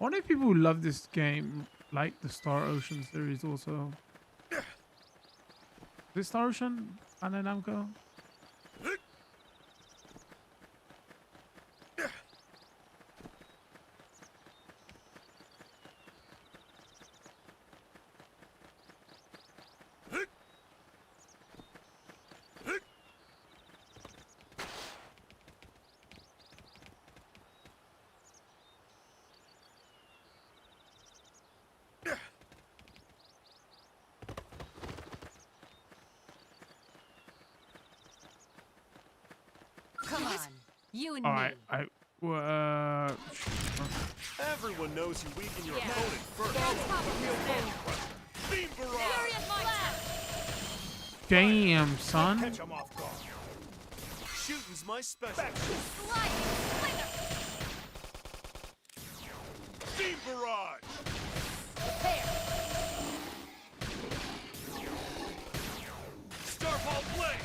I wonder if people who love this game like the Star Ocean series also. Is Star Ocean and then Namco? Come on, you and All me. right, Everyone knows you weaken your Yeah. opponent first. Beam barrage! damn, son. Catch him off guard. Shooting's my specialty. Beam barrage! Starball blade!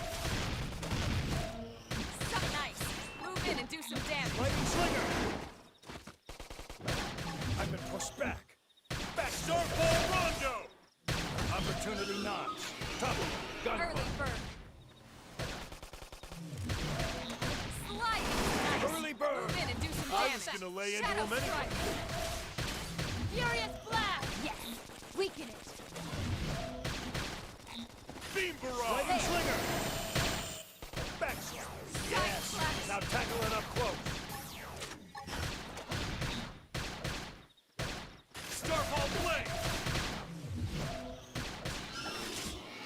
So nice. Move in and do some damage. Lightning slinger! I've been pushed back. Back Starball rondo! Opportunity knocks. Top gun. Early bird. Slice. Nice. Early bird. Move in and do some I damage. was gonna lay into Shadow him anyway. strike. Furious blast. Yes. Weaken it. Beam barrage! Lightning slinger! Backslide! Yes! Flash. Now tackle it up close. Starball blade!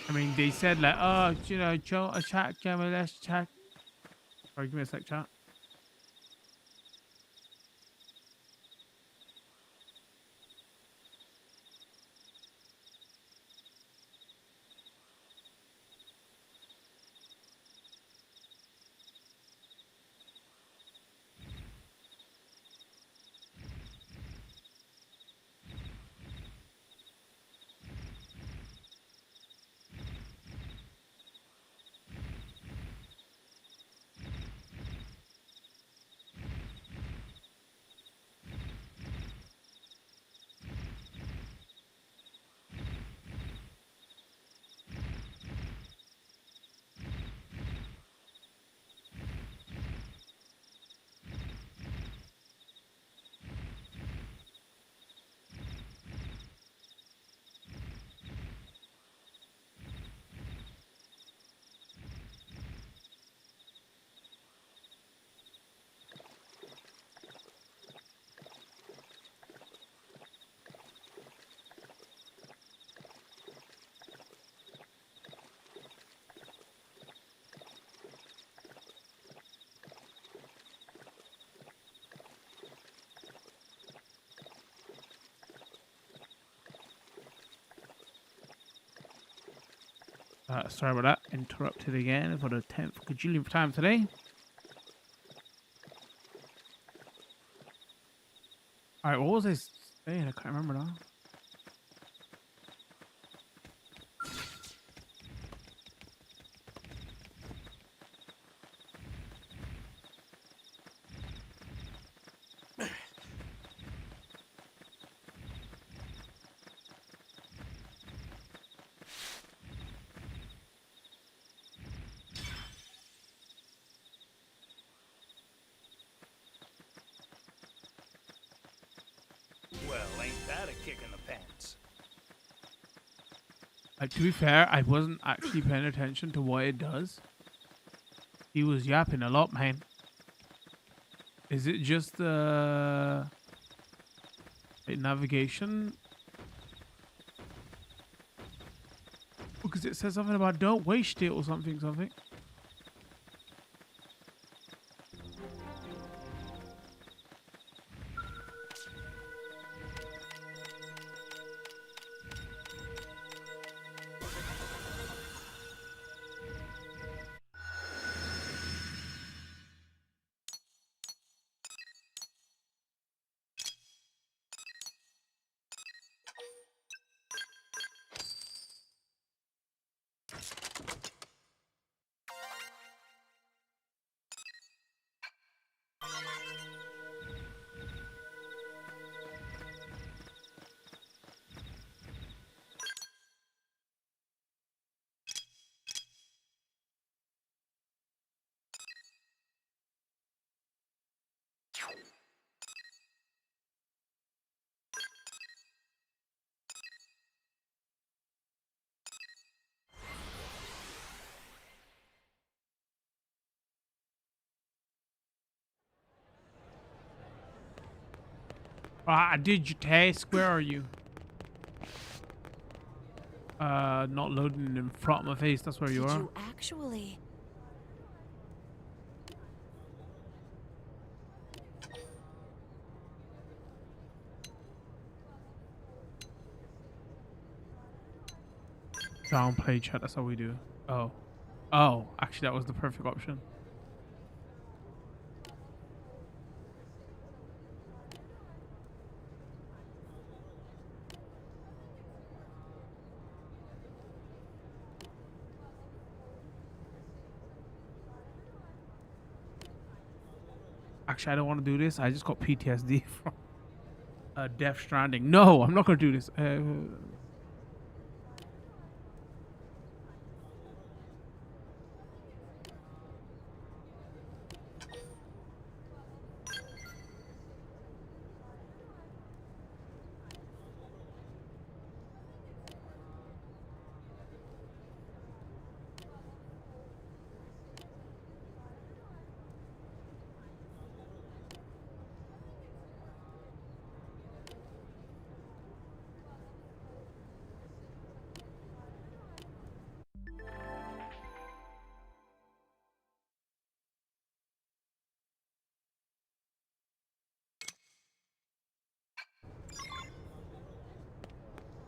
I mean, they said like, oh, you know, Joe, chat, Gemma, let's chat. Sorry, give me a sec, chat. Sorry about that. Interrupted again for the 10th gajillion time today. Alright, what was I saying? I can't remember now. kick in the pants. To be fair, I wasn't actually paying attention to what it does. He was yapping a lot, man. Is it just navigation? Because it says something about don't waste it or something. I did your task. Where are you? Not loading in front of my face. That's where you are. You actually... Downplay chat. That's how we do. Oh. Actually, that was the perfect option. Actually, I don't want to do this. I just got PTSD from Death Stranding. No, I'm not going to do this.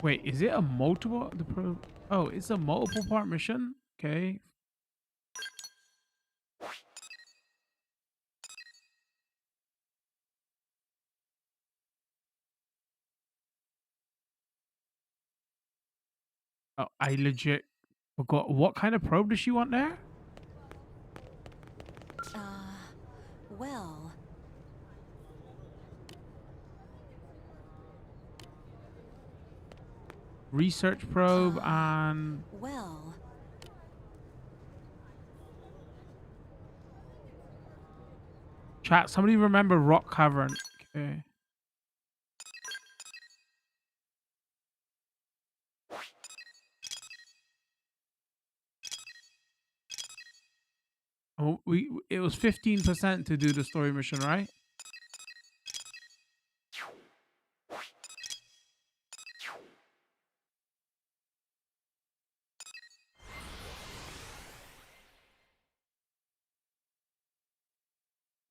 Wait, is it a multiple? Oh, it's a multiple part mission. Okay. Oh, I legit forgot. What kind of probe does she want there? well... Research probe and... Well... Chat, somebody remember Rock Cavern. Okay. Oh, it was 15% to do the story mission, right?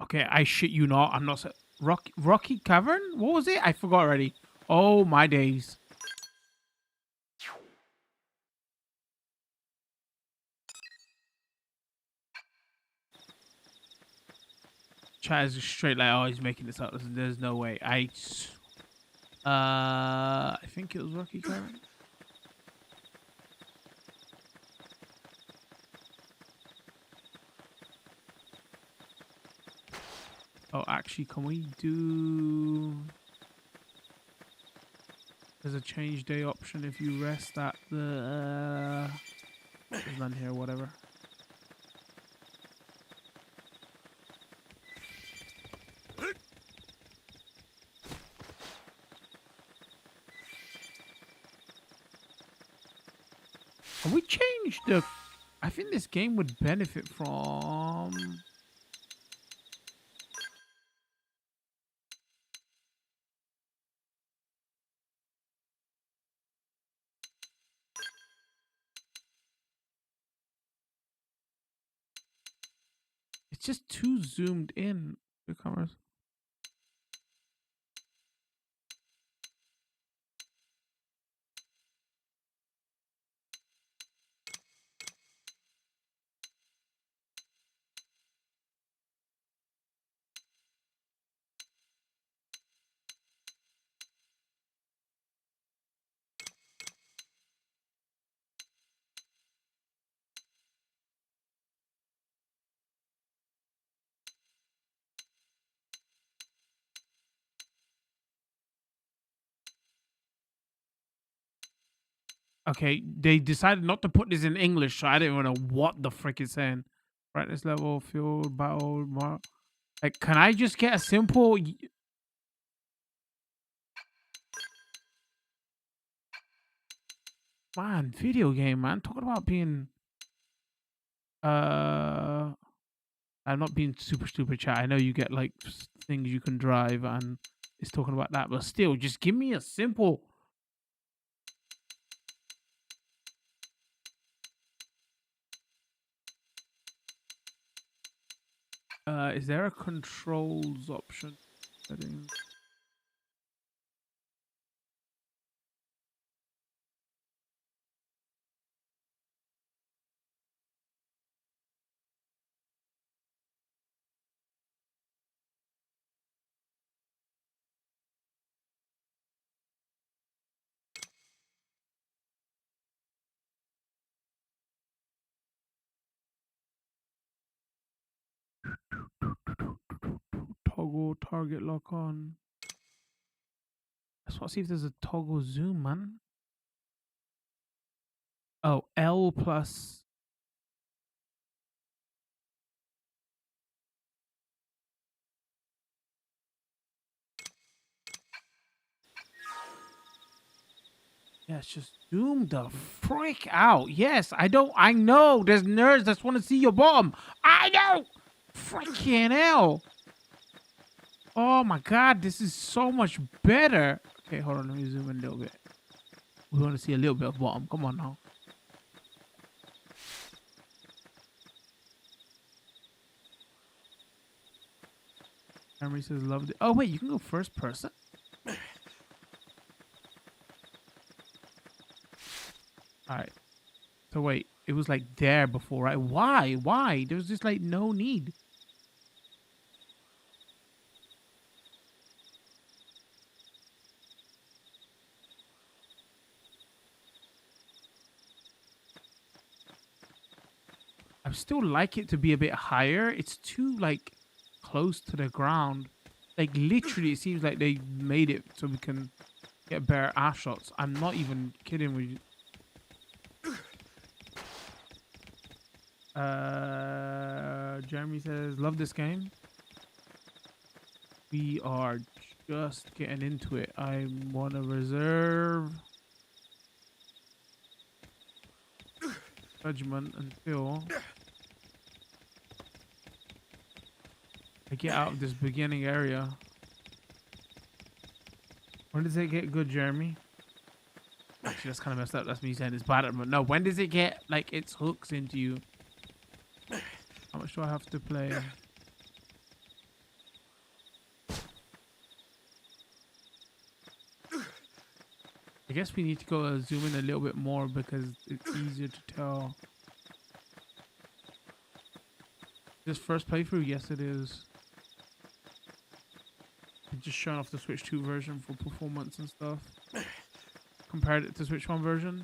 Okay, I shit you not. I'm not... Rocky Cavern? What was it? I forgot already. Oh, my days. Chat is straight like, oh, he's making this up. There's no way. I think it was Rocky Cavern. Oh, actually, can we do... There's a change day option if you rest at the... There's none here, whatever. Have we changed the... I think this game would benefit from... It's just too zoomed in, the cameras. Okay, they decided not to put this in English, so I don't even know what the frick it's saying. Brightness level, field, battle, like, can I just get a simple... Man, video game, man. Talking about being... I'm not being super stupid, chat. I know you get, like, things you can drive, and it's talking about that, but still, just give me a simple... Is there a controls option? Settings. Toggle target lock on. Let's want to see if there's a toggle zoom, man. Oh, L plus... Yes, just zoom the frick out. Yes, I know there's nerds that want to see your bottom. I know. Freaking hell. Oh my god, this is so much better. Okay, hold on, let me zoom in a little bit. We want to see a little bit of bottom. Come on now. Emery says loved it. Oh wait, you can go first person? Alright. So wait, it was like there before, right? Why? Why? There was just like no need. I still like it to be a bit higher. It's too like close to the ground. Like literally it seems like they made it so we can get better ass shots. I'm not even kidding with you. Jeremy says, love this game. We are just getting into it. I want to reserve judgment until I get out of this beginning area. When does it get good, Jeremy? Actually, that's kind of messed up. That's me saying it's bad. But no, when does it get like its hooks into you? How much do I have to play? I guess we need to go zoom in a little bit more because it's easier to tell. This first playthrough, yes it is. I'm just showing off the Switch 2 version for performance and stuff. Compared it to Switch 1 version.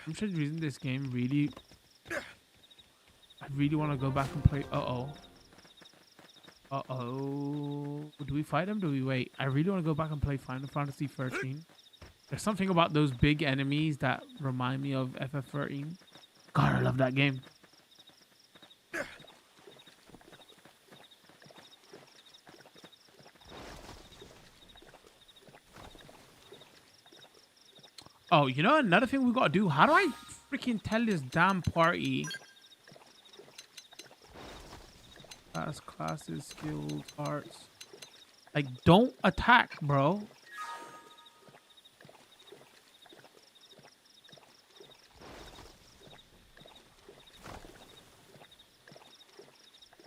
I'm just reason this game really. I really want to go back and play. Do we fight them? Do we wait? I really want to go back and play Final Fantasy 13. There's something about those big enemies that remind me of FF13. God, I love that game. Oh, you know another thing we gotta do? How do I freaking tell this damn party? Classes, skills, arts. Like, don't attack, bro.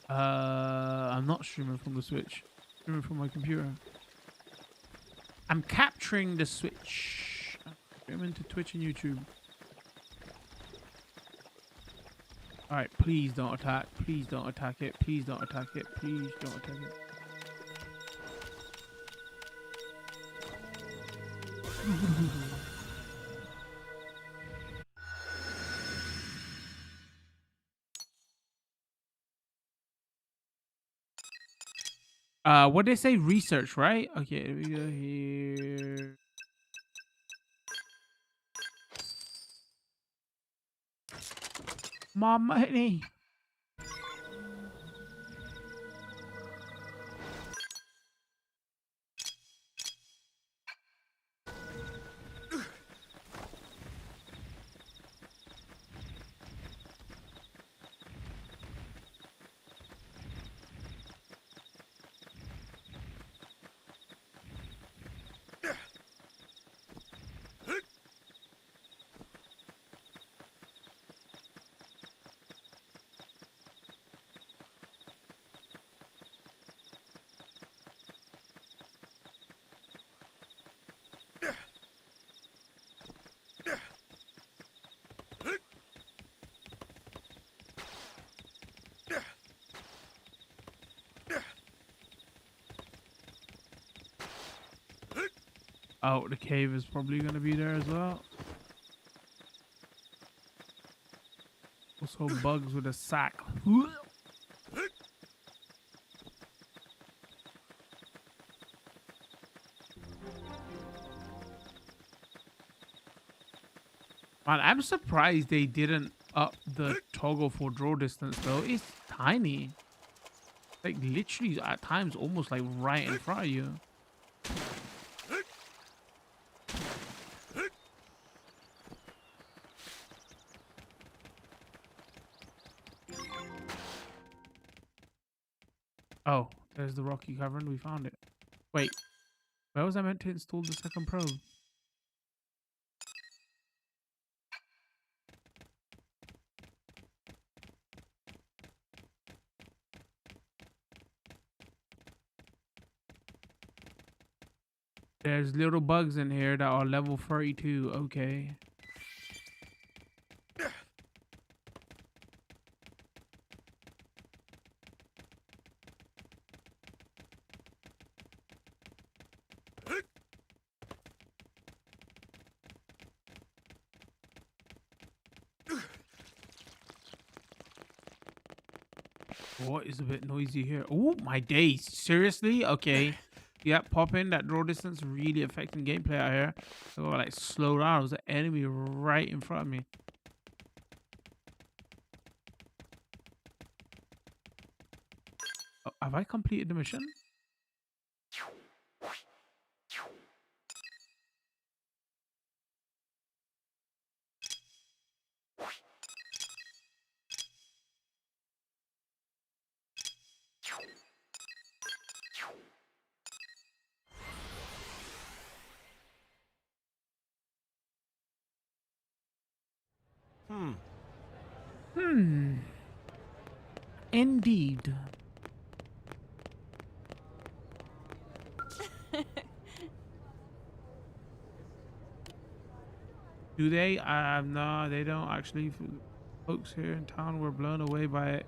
I'm not streaming from the Switch. Streaming from my computer. I'm capturing the Switch. I'm streaming to Twitch and YouTube. Alright, please don't attack. Please don't attack it. Please don't attack it. Please don't attack it. What they say? Research, right? Okay, we go here. Mama, hit me. Oh, the cave is probably gonna be there as well. Also, bugs with a sack. Man, I'm surprised they didn't up the toggle for draw distance though. It's tiny. Like literally at times almost like right in front of you. Oh, there's the rocky cavern. We found it. Wait, where was I meant to install the second probe? There's little bugs in here that are level 32. Okay. What is a bit noisy here? Oh my days! Seriously? Okay. Yeah, popping that draw distance really affecting gameplay out here. So like slow down. There's an enemy right in front of me. Oh, have I completed the mission? Indeed. Do they? No, they don't actually. Folks here in town were blown away by it.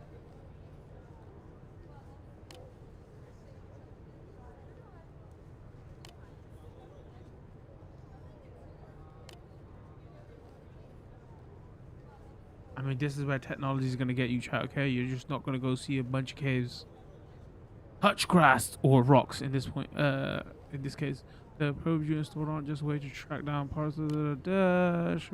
I mean, this is where technology is gonna get you, chat. Okay, you're just not gonna go see a bunch of caves, touch grass or rocks. In this case, the probes you installed aren't just a way to track down parts of the dash.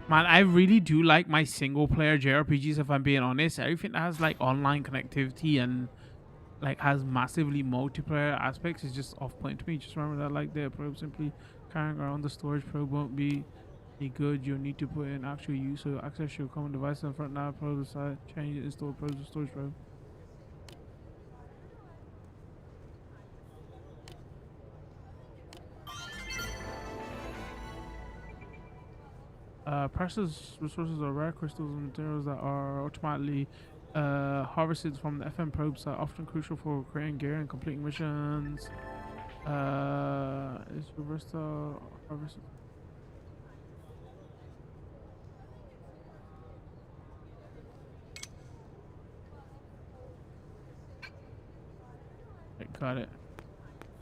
Man, I really do like my single player JRPGs, if I'm being honest. Everything that has like online connectivity and like has massively multiplayer aspects is just off-putting to me. Just remember that like the probe simply carrying around the storage probe won't be any good. You'll need to put in actual use, so access your common device in front now, probe the side, change it, install probe to storage probe. Precious resources are rare crystals and materials that are automatically harvested from the FM probes are often crucial for creating gear and completing missions. Is reversed harvested. Got it.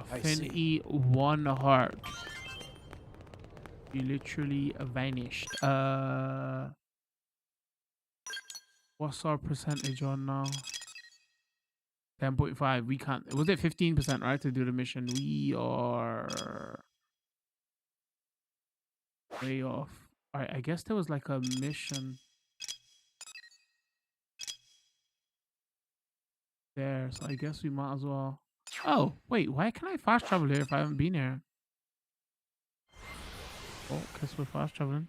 Affinity 1 heart. You literally vanished. What's our percentage on now? 10.5. We can't. Was it 15%, right, to do the mission? We are way off. Alright, I guess there was like a mission there, so I guess we might as well. Oh, wait, why can I fast travel here if I haven't been here? Oh, guess we're fast traveling.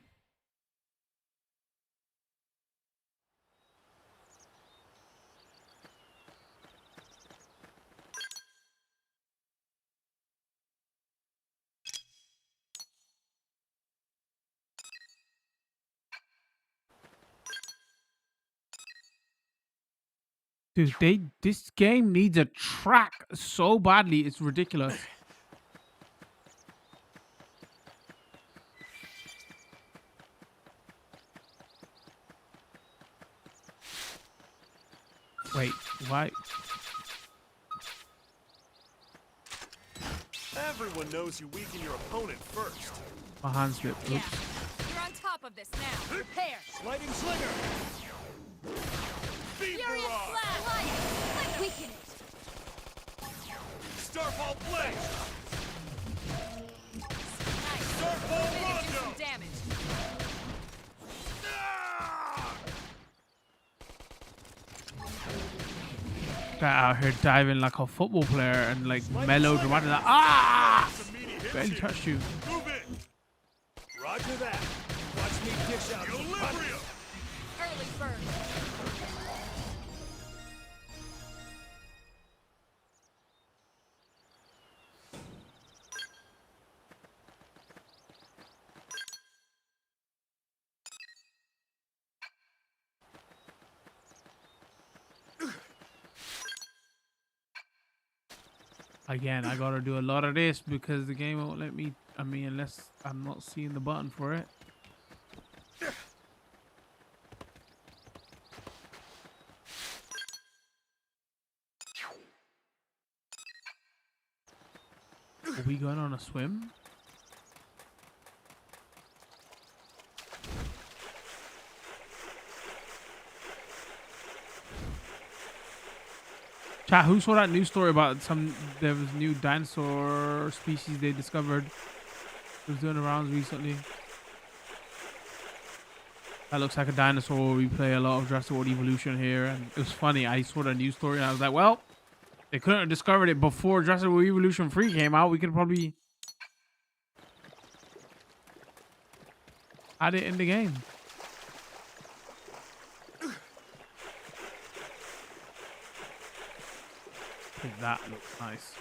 Dude, this game needs a track so badly, it's ridiculous. Wait, why? Everyone knows you weaken your opponent first. My hand slipped. Oops. Yeah. You're on top of this now. Prepare. Sliding slinger. Beam Furious barrage. blast. Like weaken it. Starfall blade. Nice. Starfall Way to do rondo. some damage. Ah! Guy out here diving like a football player and like melodramatic. Like, ah! Barely touched you. Move it. Roger that. Watch me dish out some punch. Early bird. Again, I gotta do a lot of this because the game won't let me. I mean, unless I'm not seeing the button for it. Are we going on a swim? Chat, who saw that news story about there was new dinosaur species they discovered? It was doing the rounds recently. That looks like a dinosaur. We play a lot of Jurassic World Evolution here, and it was funny. I saw the news story and I was like, well, they couldn't have discovered it before Jurassic World Evolution 3 came out. We could probably add it in the game. I think that looks nice.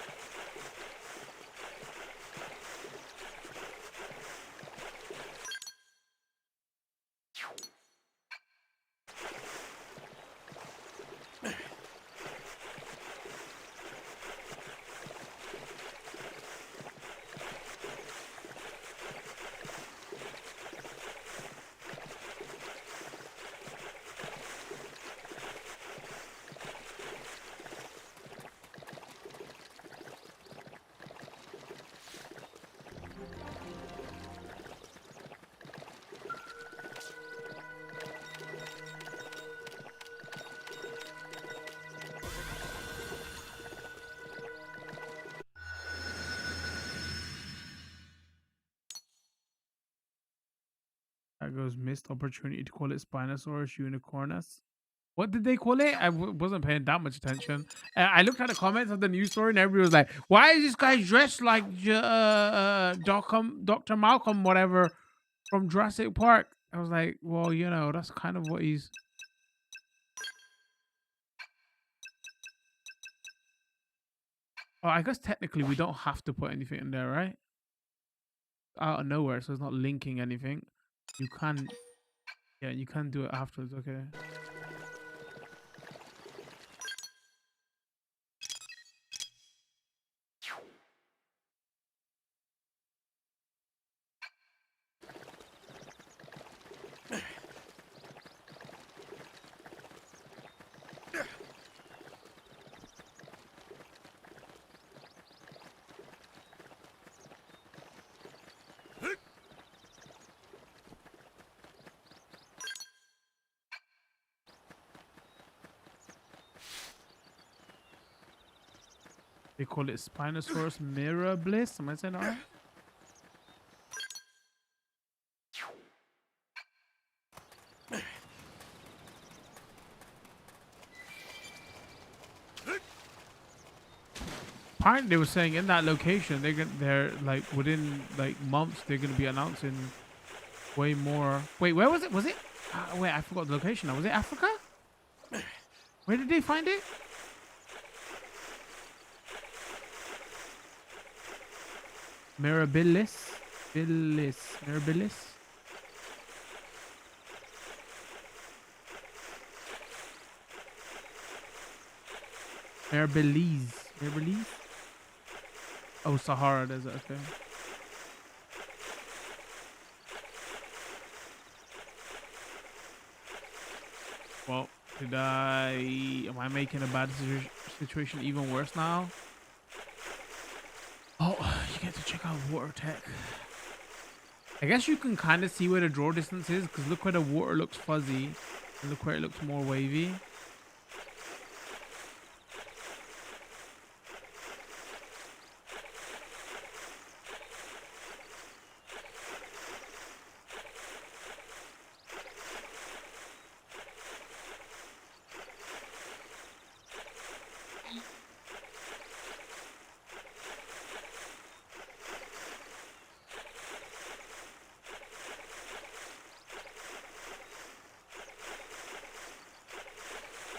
That goes missed opportunity to call it Spinosaurus unicornus. What did they call it? I wasn't paying that much attention. I looked at the comments of the news story and everybody was like, why is this guy dressed like Dr. Malcolm, whatever, from Jurassic Park? I was like, well, you know, that's kind of what he's... Well, I guess technically we don't have to put anything in there, right? Out of nowhere, so it's not linking anything. You can... Yeah, you can do it afterwards, okay. They call it Spinosaurus mirabilis. Am I saying that right? Apparently, they were saying in that location, they're like within like months, they're gonna be announcing way more. Wait, where was it? Was it? Wait, I forgot the location. Now, was it Africa? Where did they find it? Mirabilis, Mirabilis. Mirabilis. Oh, Sahara Desert. Okay. Well, am I making a bad situation even worse now? Oh, you get to check out water tech. I guess you can kind of see where the draw distance is, because look where the water looks fuzzy and look where it looks more wavy.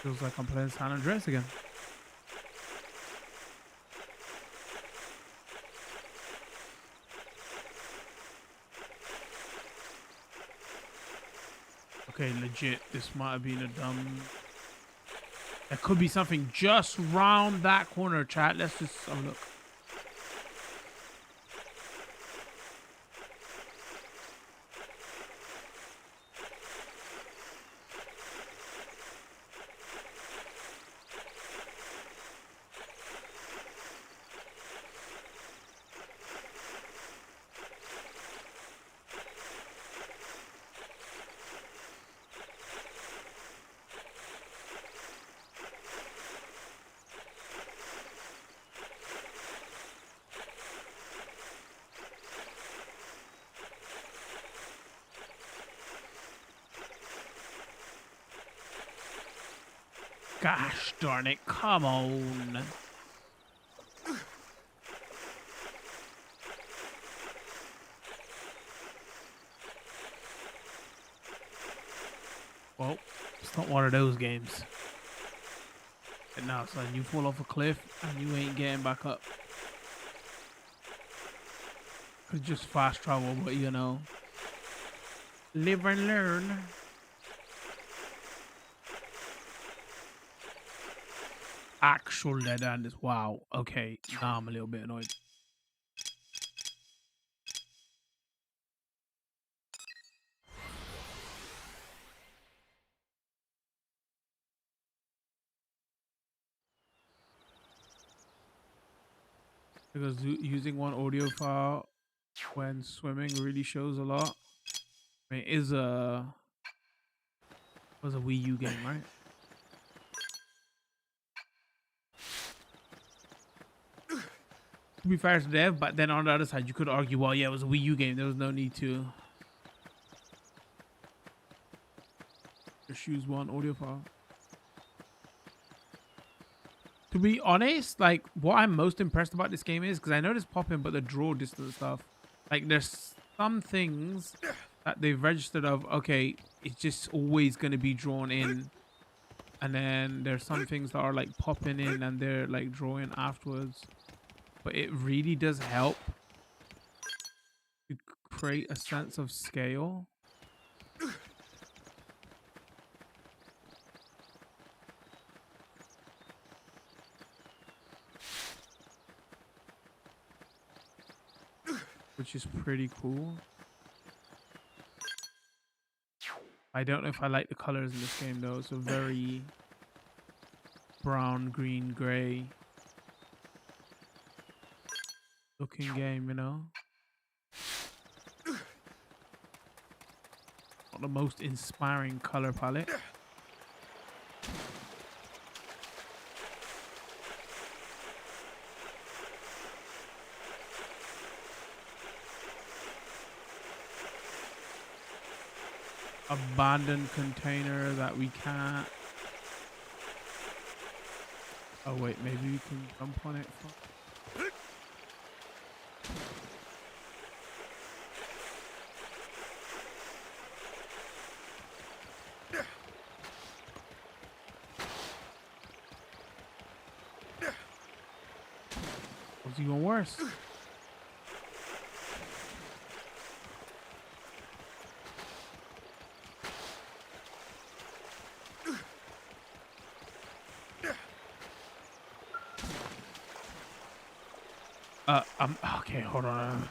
Feels like I'm playing San Andreas again. Okay, legit. This might have been a dumb... There could be something just round that corner, chat. Let's just have a look. Gosh darn it, come on. Well, it's not one of those games. And now, son, you fall off a cliff and you ain't getting back up. It's just fast travel, but you know, live and learn. Actual dead end is wow. Okay, now I'm a little bit annoyed. Because using one audio file when swimming really shows a lot. I mean, it was a Wii U game, right? To be fair to dev, but then on the other side, you could argue, well, yeah, it was a Wii U game. There was no need to. Just use one audio file. To be honest, like what I'm most impressed about this game is because I know this popping, but the draw distance stuff. Like there's some things that they've registered of okay, it's just always gonna be drawn in. And then there's some things that are like popping in and they're like drawing afterwards. But it really does help to create a sense of scale. Which is pretty cool. I don't know if I like the colors in this game though. It's a very brown, green, gray looking game, you know? Not the most inspiring color palette. Abandoned container that we can't. Oh wait, maybe we can jump on it. What's even worse? Okay, hold on.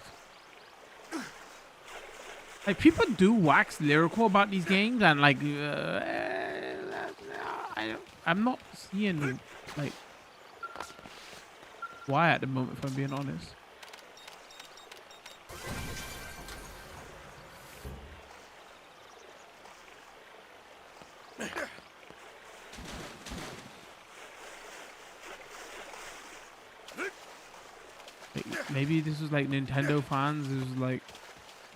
Like people do wax lyrical about these games, and like, I'm not seeing like why at the moment, if I'm being honest. Maybe this is like Nintendo fans is like,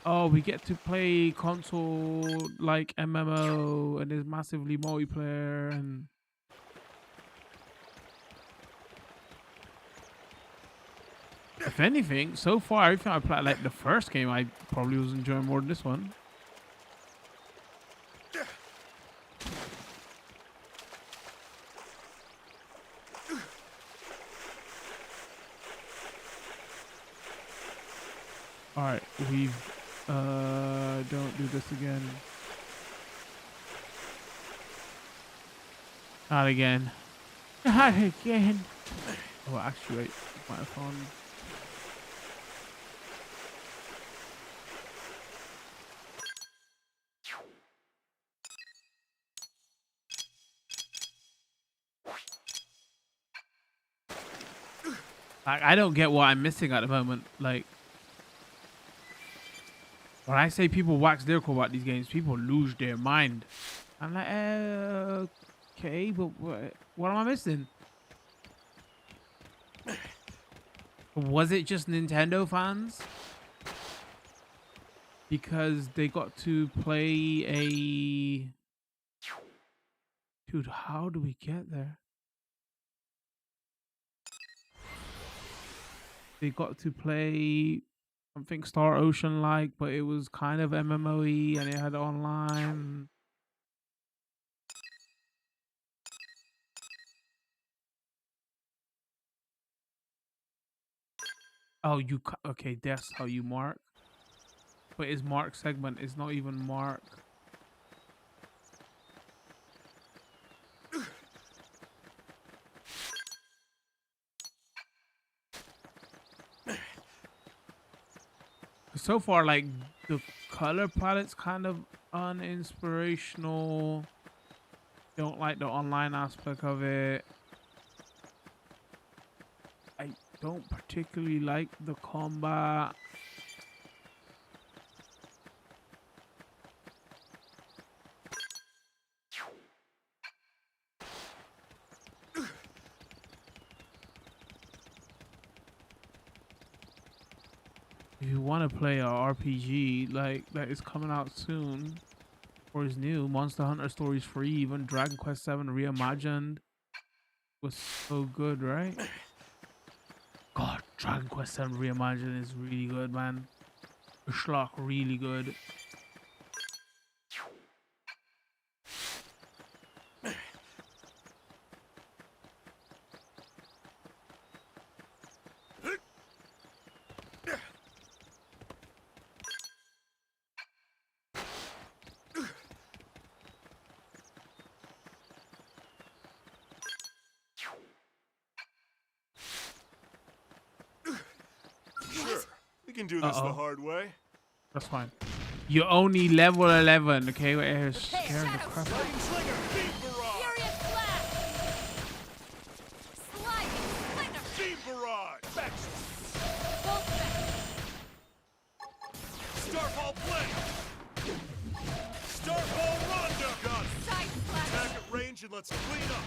oh, we get to play console like MMO and there's massively multiplayer and if anything, so far everything I played, like the first game, I probably was enjoying more than this one. All right, we've don't do this again. Not again. Not again. Oh, actually, wait, my phone. I don't get what I'm missing at the moment. Like, when I say people wax lyrical about these games, people lose their mind. I'm like, okay, but what am I missing? Was it just Nintendo fans? Because they got to play a... Dude, how do we get there? They got to play something Star Ocean like, but it was kind of MMO-y and it had online. Oh, okay, that's how you mark. But it's mark segment, it's not even mark. So far, like, the color palette's kind of uninspirational. Don't like the online aspect of it. I don't particularly like the combat. If you want to play a RPG like that is coming out soon, Stories new. Monster Hunter Stories free. Even Dragon Quest 7 Reimagined was so good, right? God, Dragon Quest 7 Reimagined is really good, man. The schlock really good. Sure, we can do this the hard way. That's fine. You're only level 11, okay? Wait, here, scaring the Shadow crap. Lightning Slinger, Beam Barrage! Furious Blast! Sliding Slinger! Beam Barrage! Backslash! Bolt Back! Starfall Blade! Starfall Rondo! Got it! Side Slash! Attack at range and let's clean up!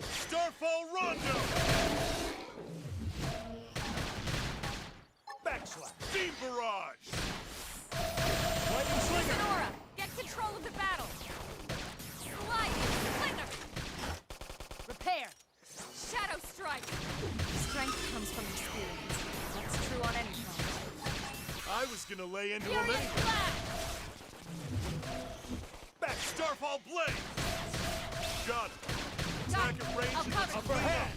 Starfall Rondo! Backslash! Beam Barrage! Lightning Slinger! Sonora, get control of the battle! Sliding Slinger! Repair! Shadow Strike! Strength comes from experience. That's true on any front. I was gonna lay into him Furious anyway. Blast! Back Starfall Blade! Got it! Got Attack it. at range I'll and cover let's you. clean up!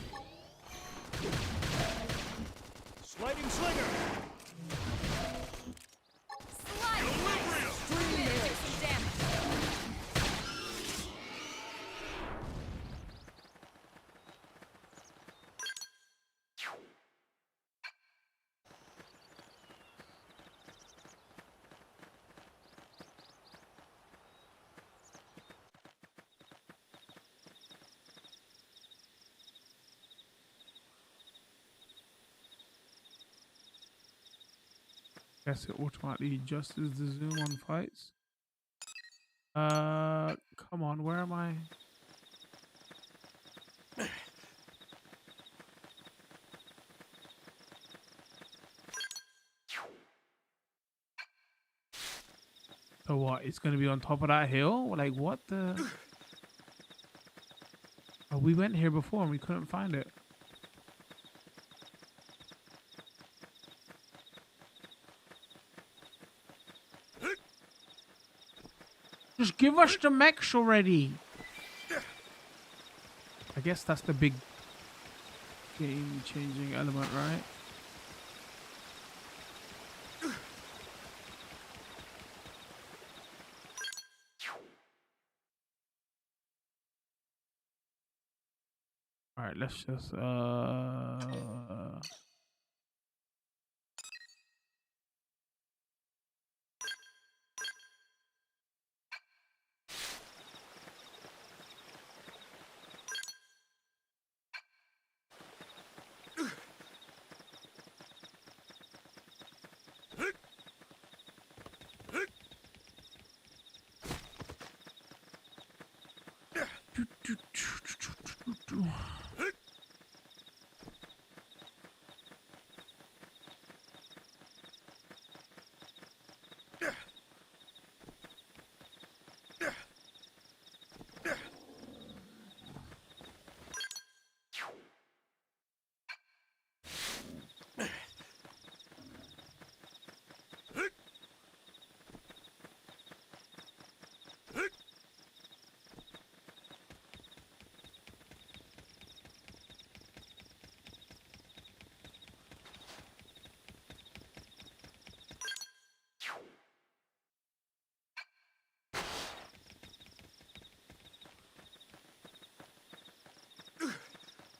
Sliding Slinger! Sliding Equilibrium! Ice! Do some damage. Guess it automatically adjusts the zoom on fights. Come on, where am I? So what? It's gonna be on top of that hill? Like what the? Oh, we went here before and we couldn't find it. Just give us the mechs already. I guess that's the big game-changing element, right? All right, let's just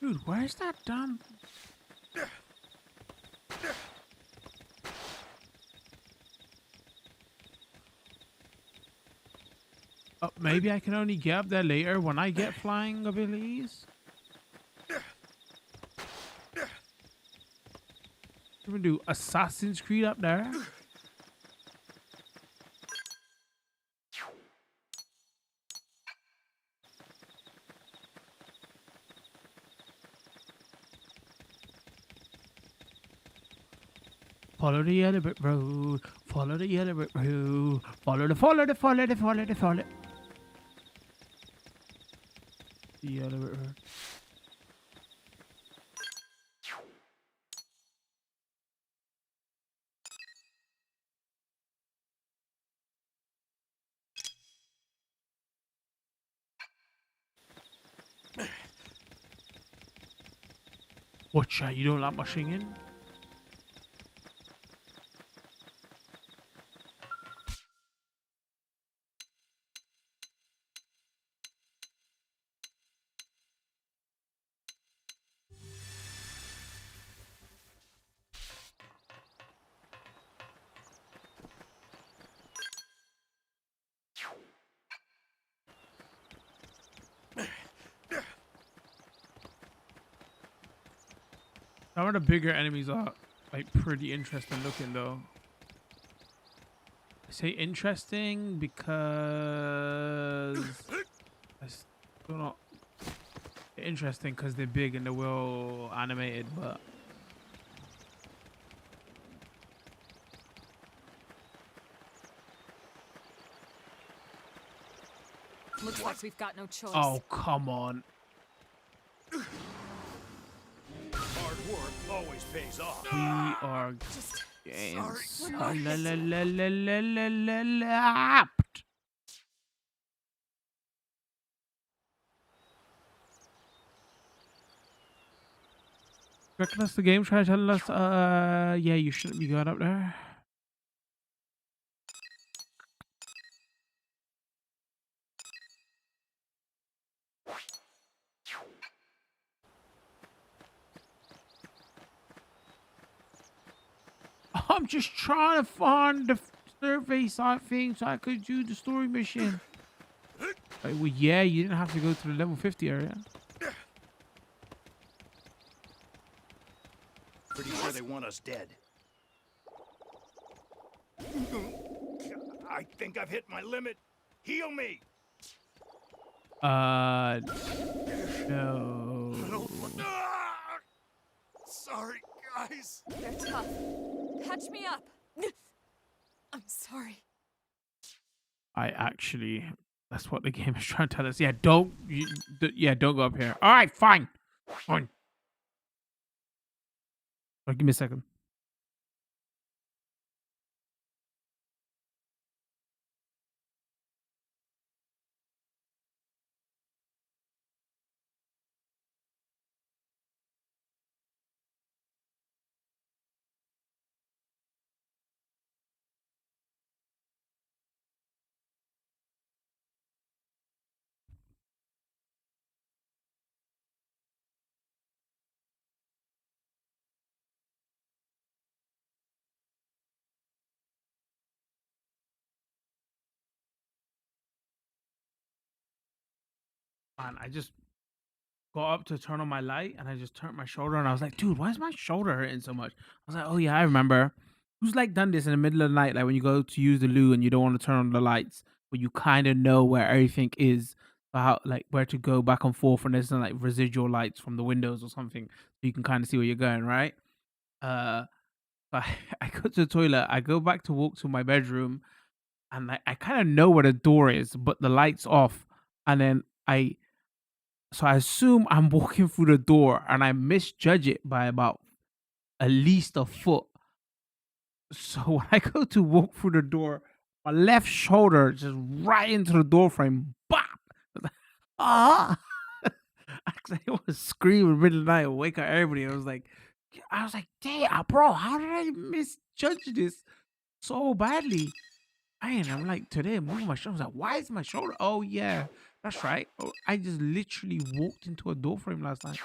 Dude, where's that damn? Oh, maybe I can only get up there later when I get flying abilities. We're gonna do Assassin's Creed up there. Follow the yellow brick road. Follow the yellow brick road. Follow the yellow brick road. Watch out, you don't like my singing? Some of the bigger enemies are like pretty interesting looking though. I say interesting because it's still not interesting because they're big and they're well animated, but Looks like we've got no choice. oh come on. Hard work always pays off. We are Just getting sorry. slapped. Reckon that's the game trying to tell us, yeah, you shouldn't be going up there. I'm just trying to find the survey site thing so I could do the story mission. Like, well, yeah, you didn't have to go to the level 50 area. Pretty sure they want us dead. I think I've hit my limit. Heal me. No. Sorry, guys. They're tough. Catch me up. I'm sorry. I actually, that's what the game is trying to tell us. Yeah, don't go up here. All right, fine. Fine. Oh, give me a second. Man, I just got up to turn on my light and I just turned my shoulder and I was like, dude, why is my shoulder hurting so much? I was like, oh yeah, I remember. Who's like done this in the middle of the night, like when you go to use the loo and you don't want to turn on the lights, but you kind of know where everything is, so how like where to go back and forth, and there's some like residual lights from the windows or something, so you can kind of see where you're going, right? Uh, I, I go to the toilet, I go back to walk to my bedroom, and I kind of know where the door is, but the light's off, and then so I assume I'm walking through the door and I misjudge it by about at least a foot. So when I go to walk through the door, my left shoulder just right into the door frame. Bop! Ah! Actually, I was screaming in the middle of the night, wake up everybody. I was like, damn, bro, how did I misjudge this so badly? Man, I'm like, today I'm moving my shoulder. I was like, why is my shoulder? Oh, yeah, that's right. Oh, I just literally walked into a door frame last night.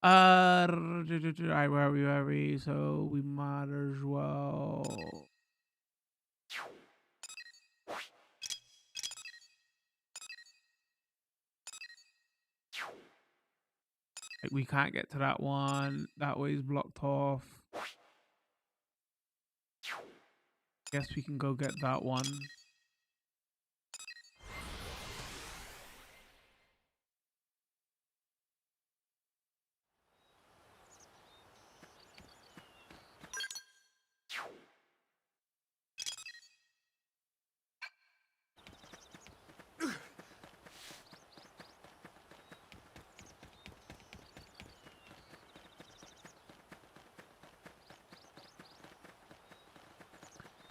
Alright, where are we? So we might as well. Like, we can't get to that one. That way is blocked off. Guess we can go get that one.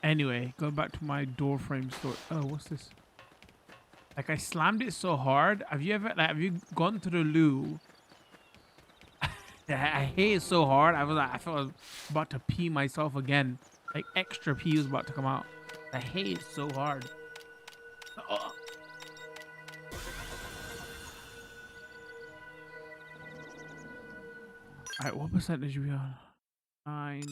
Anyway, go back to my door frame store. Oh, what's this? Like I slammed it so hard. Have you ever have you gone to the loo? I hate it so hard. I felt I was about to pee myself again. Like extra pee was about to come out. I hate it so hard. Oh. Alright, what percentage are we on? 9.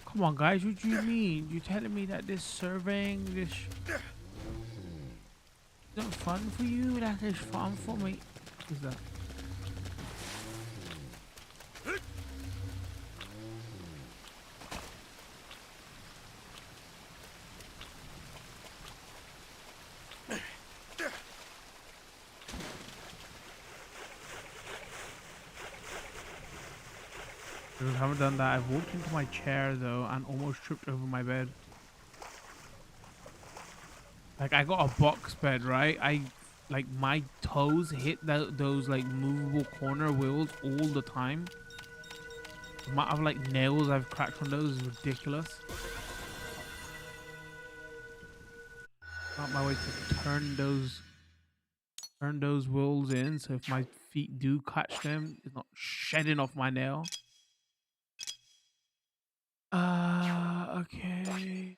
Come on, guys. What do you mean? You telling me that this surveying, this isn't fun for you? That is fun for me. What is that? I haven't done that. I've walked into my chair though and almost tripped over my bed. Like I got a box bed, right? Like my toes hit those like movable corner wheels all the time. The amount of like nails I've cracked on those is ridiculous. Not my way to turn those wheels in, so if my feet do catch them, it's not shedding off my nail. Okay.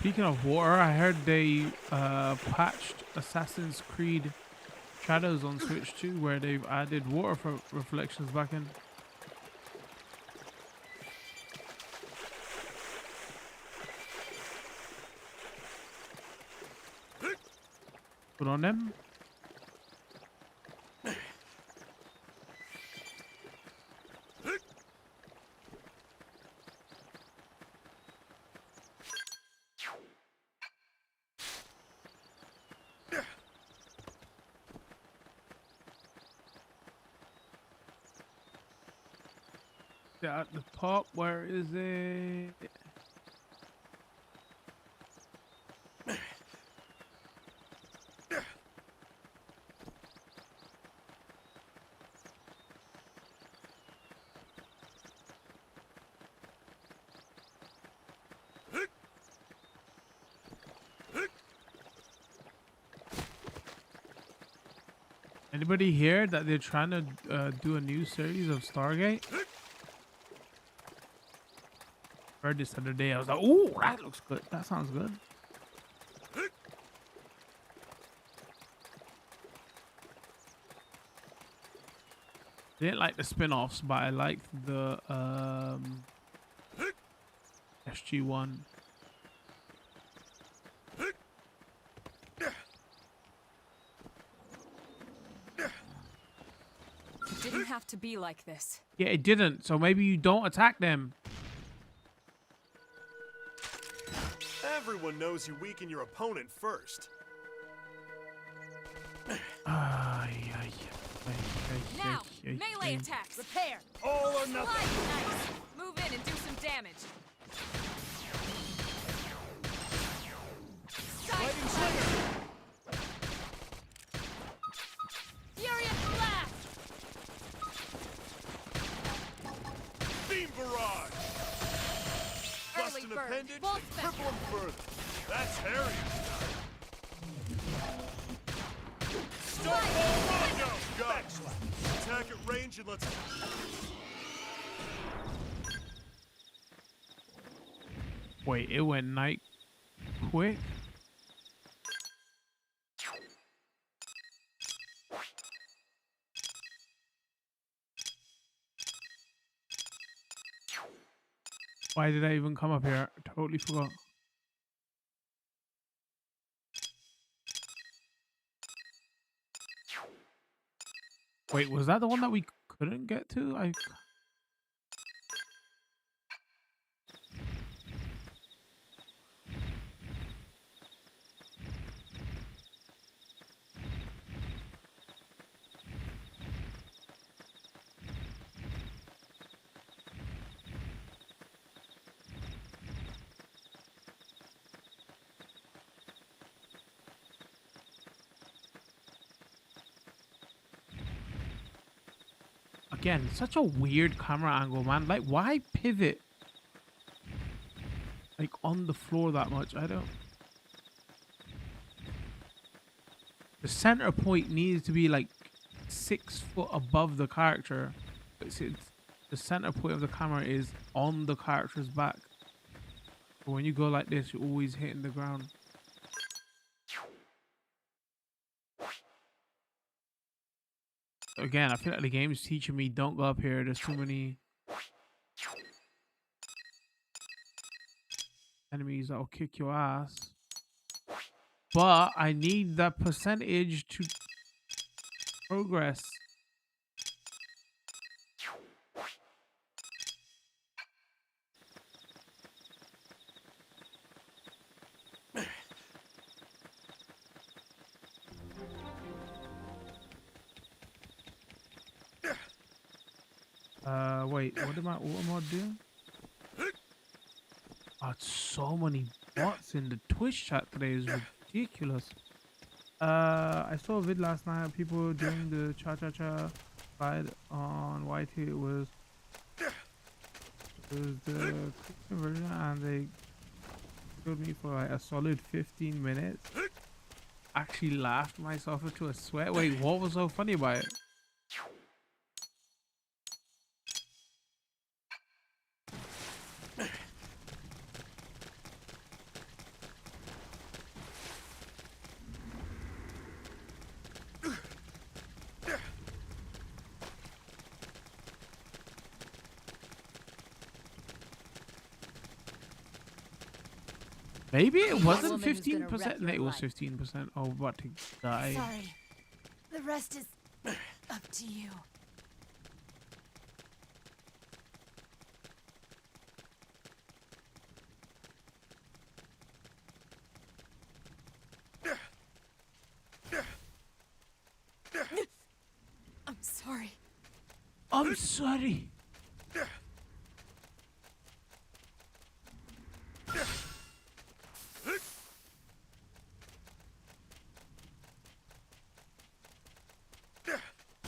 Speaking of water, I heard they patched Assassin's Creed Shadows on Switch too, where they've added water for reflections back in. Put on them. Yeah, at the top, where is it? Anybody hear that they're trying to do a new series of Stargate? Heard this the other day. I was like, "Ooh, that looks good. That sounds good." Didn't like the spin-offs, but I liked the SG-1. didn't have to be like this. Yeah, it didn't. So maybe you don't attack them. Everyone knows you weaken your opponent first. Now, melee attacks. Repair. All or nothing. Nice. Move in and do some damage. Lightning Slinger. Furious blast. Beam barrage. Bust Early an bird. appendage Full and cripple him further. That's Harriet's style. Stone Rondo. Go. Attack at range and let's. Wait, it went night quick. Why did I even come up here? I totally forgot. Wait, was that the one that we couldn't get to? Again, such a weird camera angle, man. Like, why pivot like on the floor that much? I don't. The center point needs to be like 6 foot above the character. The center point of the camera is on the character's back. But when you go like this, you're always hitting the ground. Again, I feel like the game is teaching me don't go up here. There's too many enemies that will kick your ass. But I need that percentage to progress. Wait, what am I doing? Oh, so many bots in the Twitch chat today is ridiculous. I saw a vid last night of people doing the cha-cha-cha slide on YT. It was the Christian version, and they showed me for like a solid 15 minutes. Actually laughed myself into a sweat. Wait, what was so funny about it? Maybe it wasn't 15%. No, it was 15%. Oh, about to die. Sorry. The rest is up to you. I'm sorry. I'm sorry.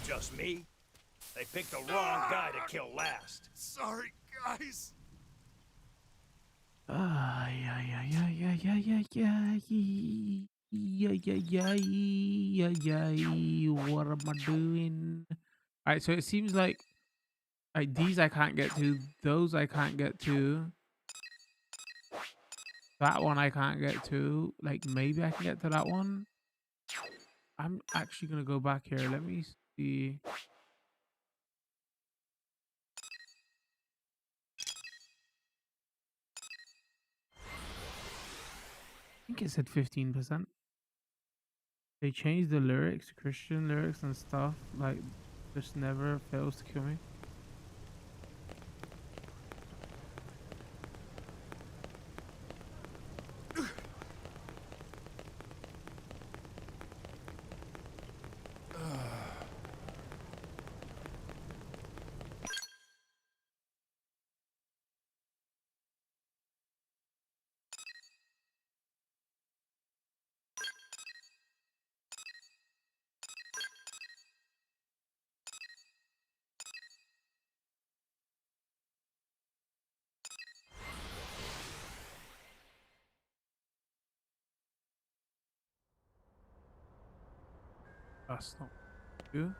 Just me? They picked the wrong guy to kill last. Sorry, guys. What am I doing? All right, so it seems like these I can't get to, those I can't get to, that one I can't get to. Like maybe I can get to that one. I'm actually gonna go back here. Let me see. I think it said 15%. They changed the lyrics, Christian lyrics and stuff. Like Just never fails to kill me. That's not you.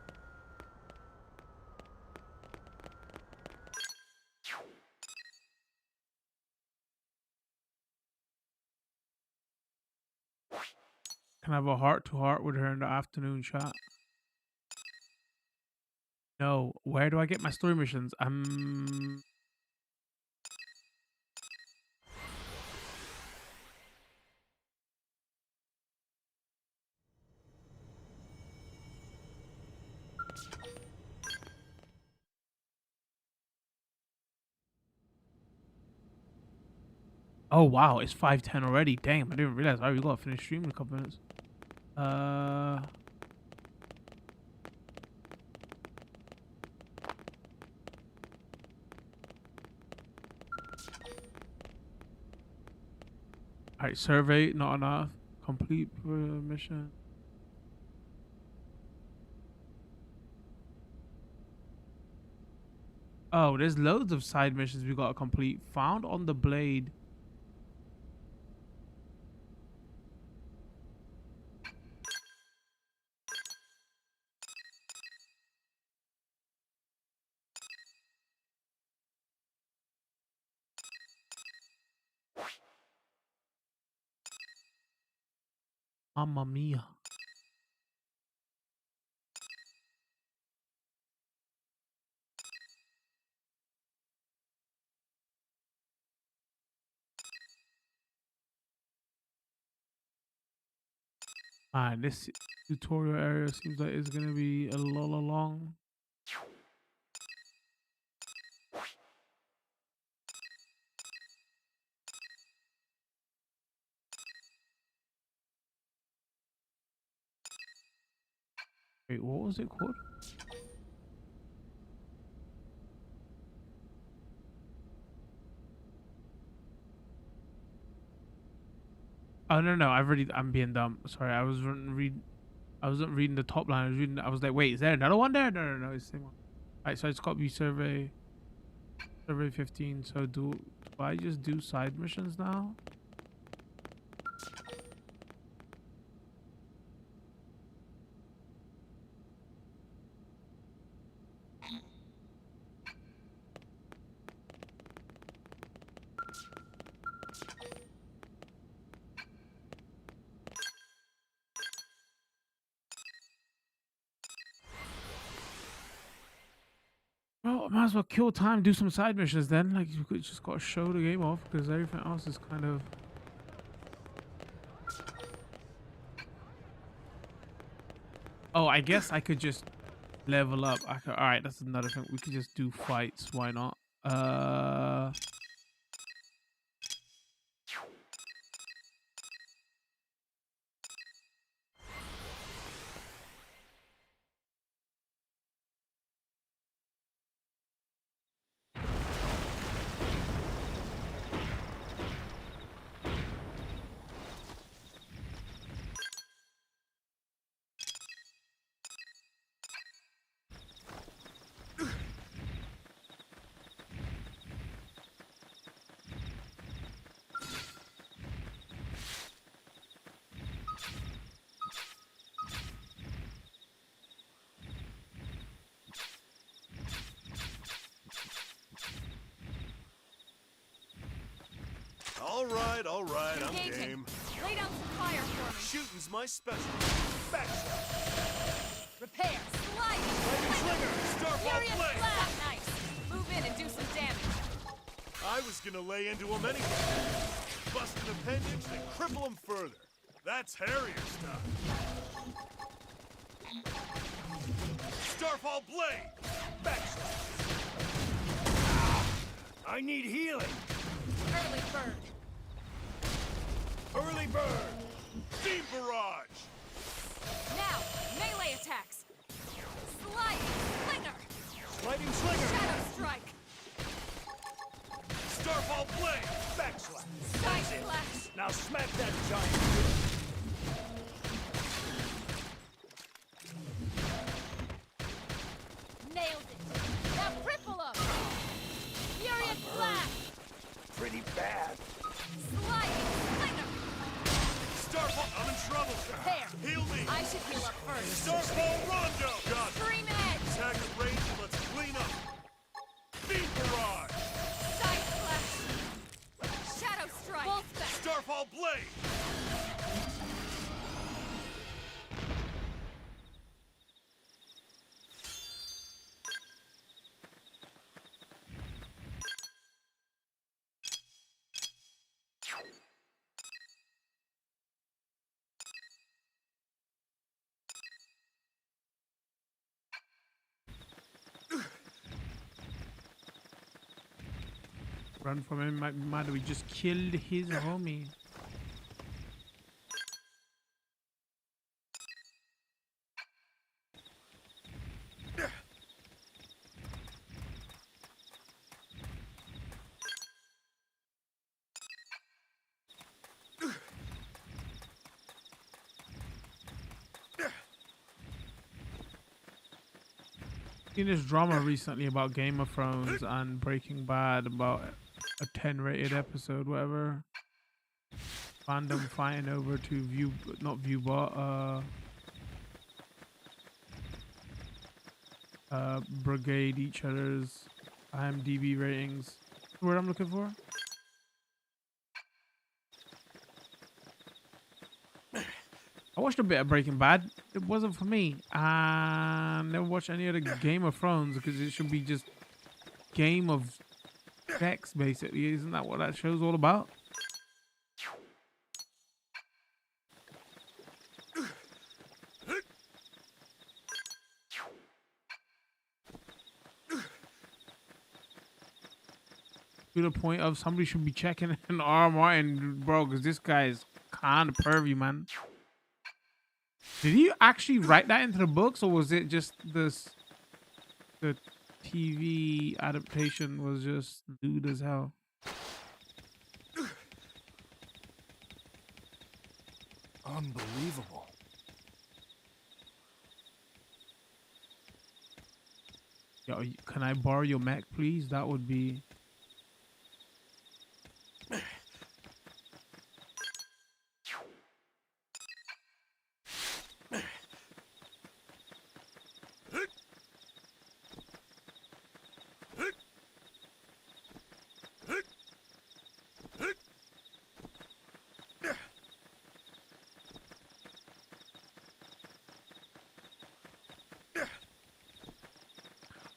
Can I have a heart-to-heart with her in the afternoon chat? No. Where do I get my story missions? Oh wow, it's 5:10 already. Damn, I didn't realize. Alright, we gotta finish streaming in a couple minutes. Alright, survey, not enough. Complete mission. Oh, there's loads of side missions we gotta complete. Found on the blade. Mamma mia. Alright, this tutorial area seems like it's gonna be a lot long. Wait, what was it called? Oh no, I'm being dumb. Sorry, I wasn't reading the top line. I was like, wait, is there another one there? No, it's the same one. Alright, so it's got to be survey 15. So do I just do side missions now? Well, I might as well kill time, do some side missions then. Like, you could just got to show the game off because everything else is kind of. Oh, I guess I could just level up. All right, that's another thing. We could just do fights. Why not? All right, I'm Engaging. game. Lay down some fire for me. Shooting's my specialty. Back shot. Repair. Sliding. Slinger, Starfall Furious Blade. blast. Nice. Move in and do some damage. I was gonna lay into him anyway. Bust an appendage, then cripple him further. That's Harrier stuff. Starfall Blade! Backslash! I need healing! Early bird. Early bird! Beam barrage! Now, melee attacks. Sliding slinger. Lightning slinger! Shadow strike. Starfall Blade! Backslash! Side slash. Now smack that giant! Nailed it. Now ripple up. Furious blast. Pretty bad. Sliding slinger. Starfall, I'm in trouble. There. Heal me. I should heal up first. Starfall Rondo. Got it. Scream edge. Attack at range and let's clean up. Beam barrage. Side slash. Shadow strike. Full spec. Starfall Blade. Run from him, might be mad. We just killed his homie. Seen this drama recently about Game of Thrones and Breaking Bad about a 10 rated episode, whatever. Fandom fighting over to brigade each other's IMDb ratings. The word I'm looking for. I watched a bit of Breaking Bad. It wasn't for me. I never watched any other Game of Thrones because it should be just Game of Sex, basically. Isn't that what that show's all about? To the point of somebody should be checking an R. Martin, bro, because this guy is kind of pervy, man. Did he actually write that into the books, or was it just the TV adaptation was just lewd as hell? Unbelievable. Yo, can I borrow your mech, please? That would be...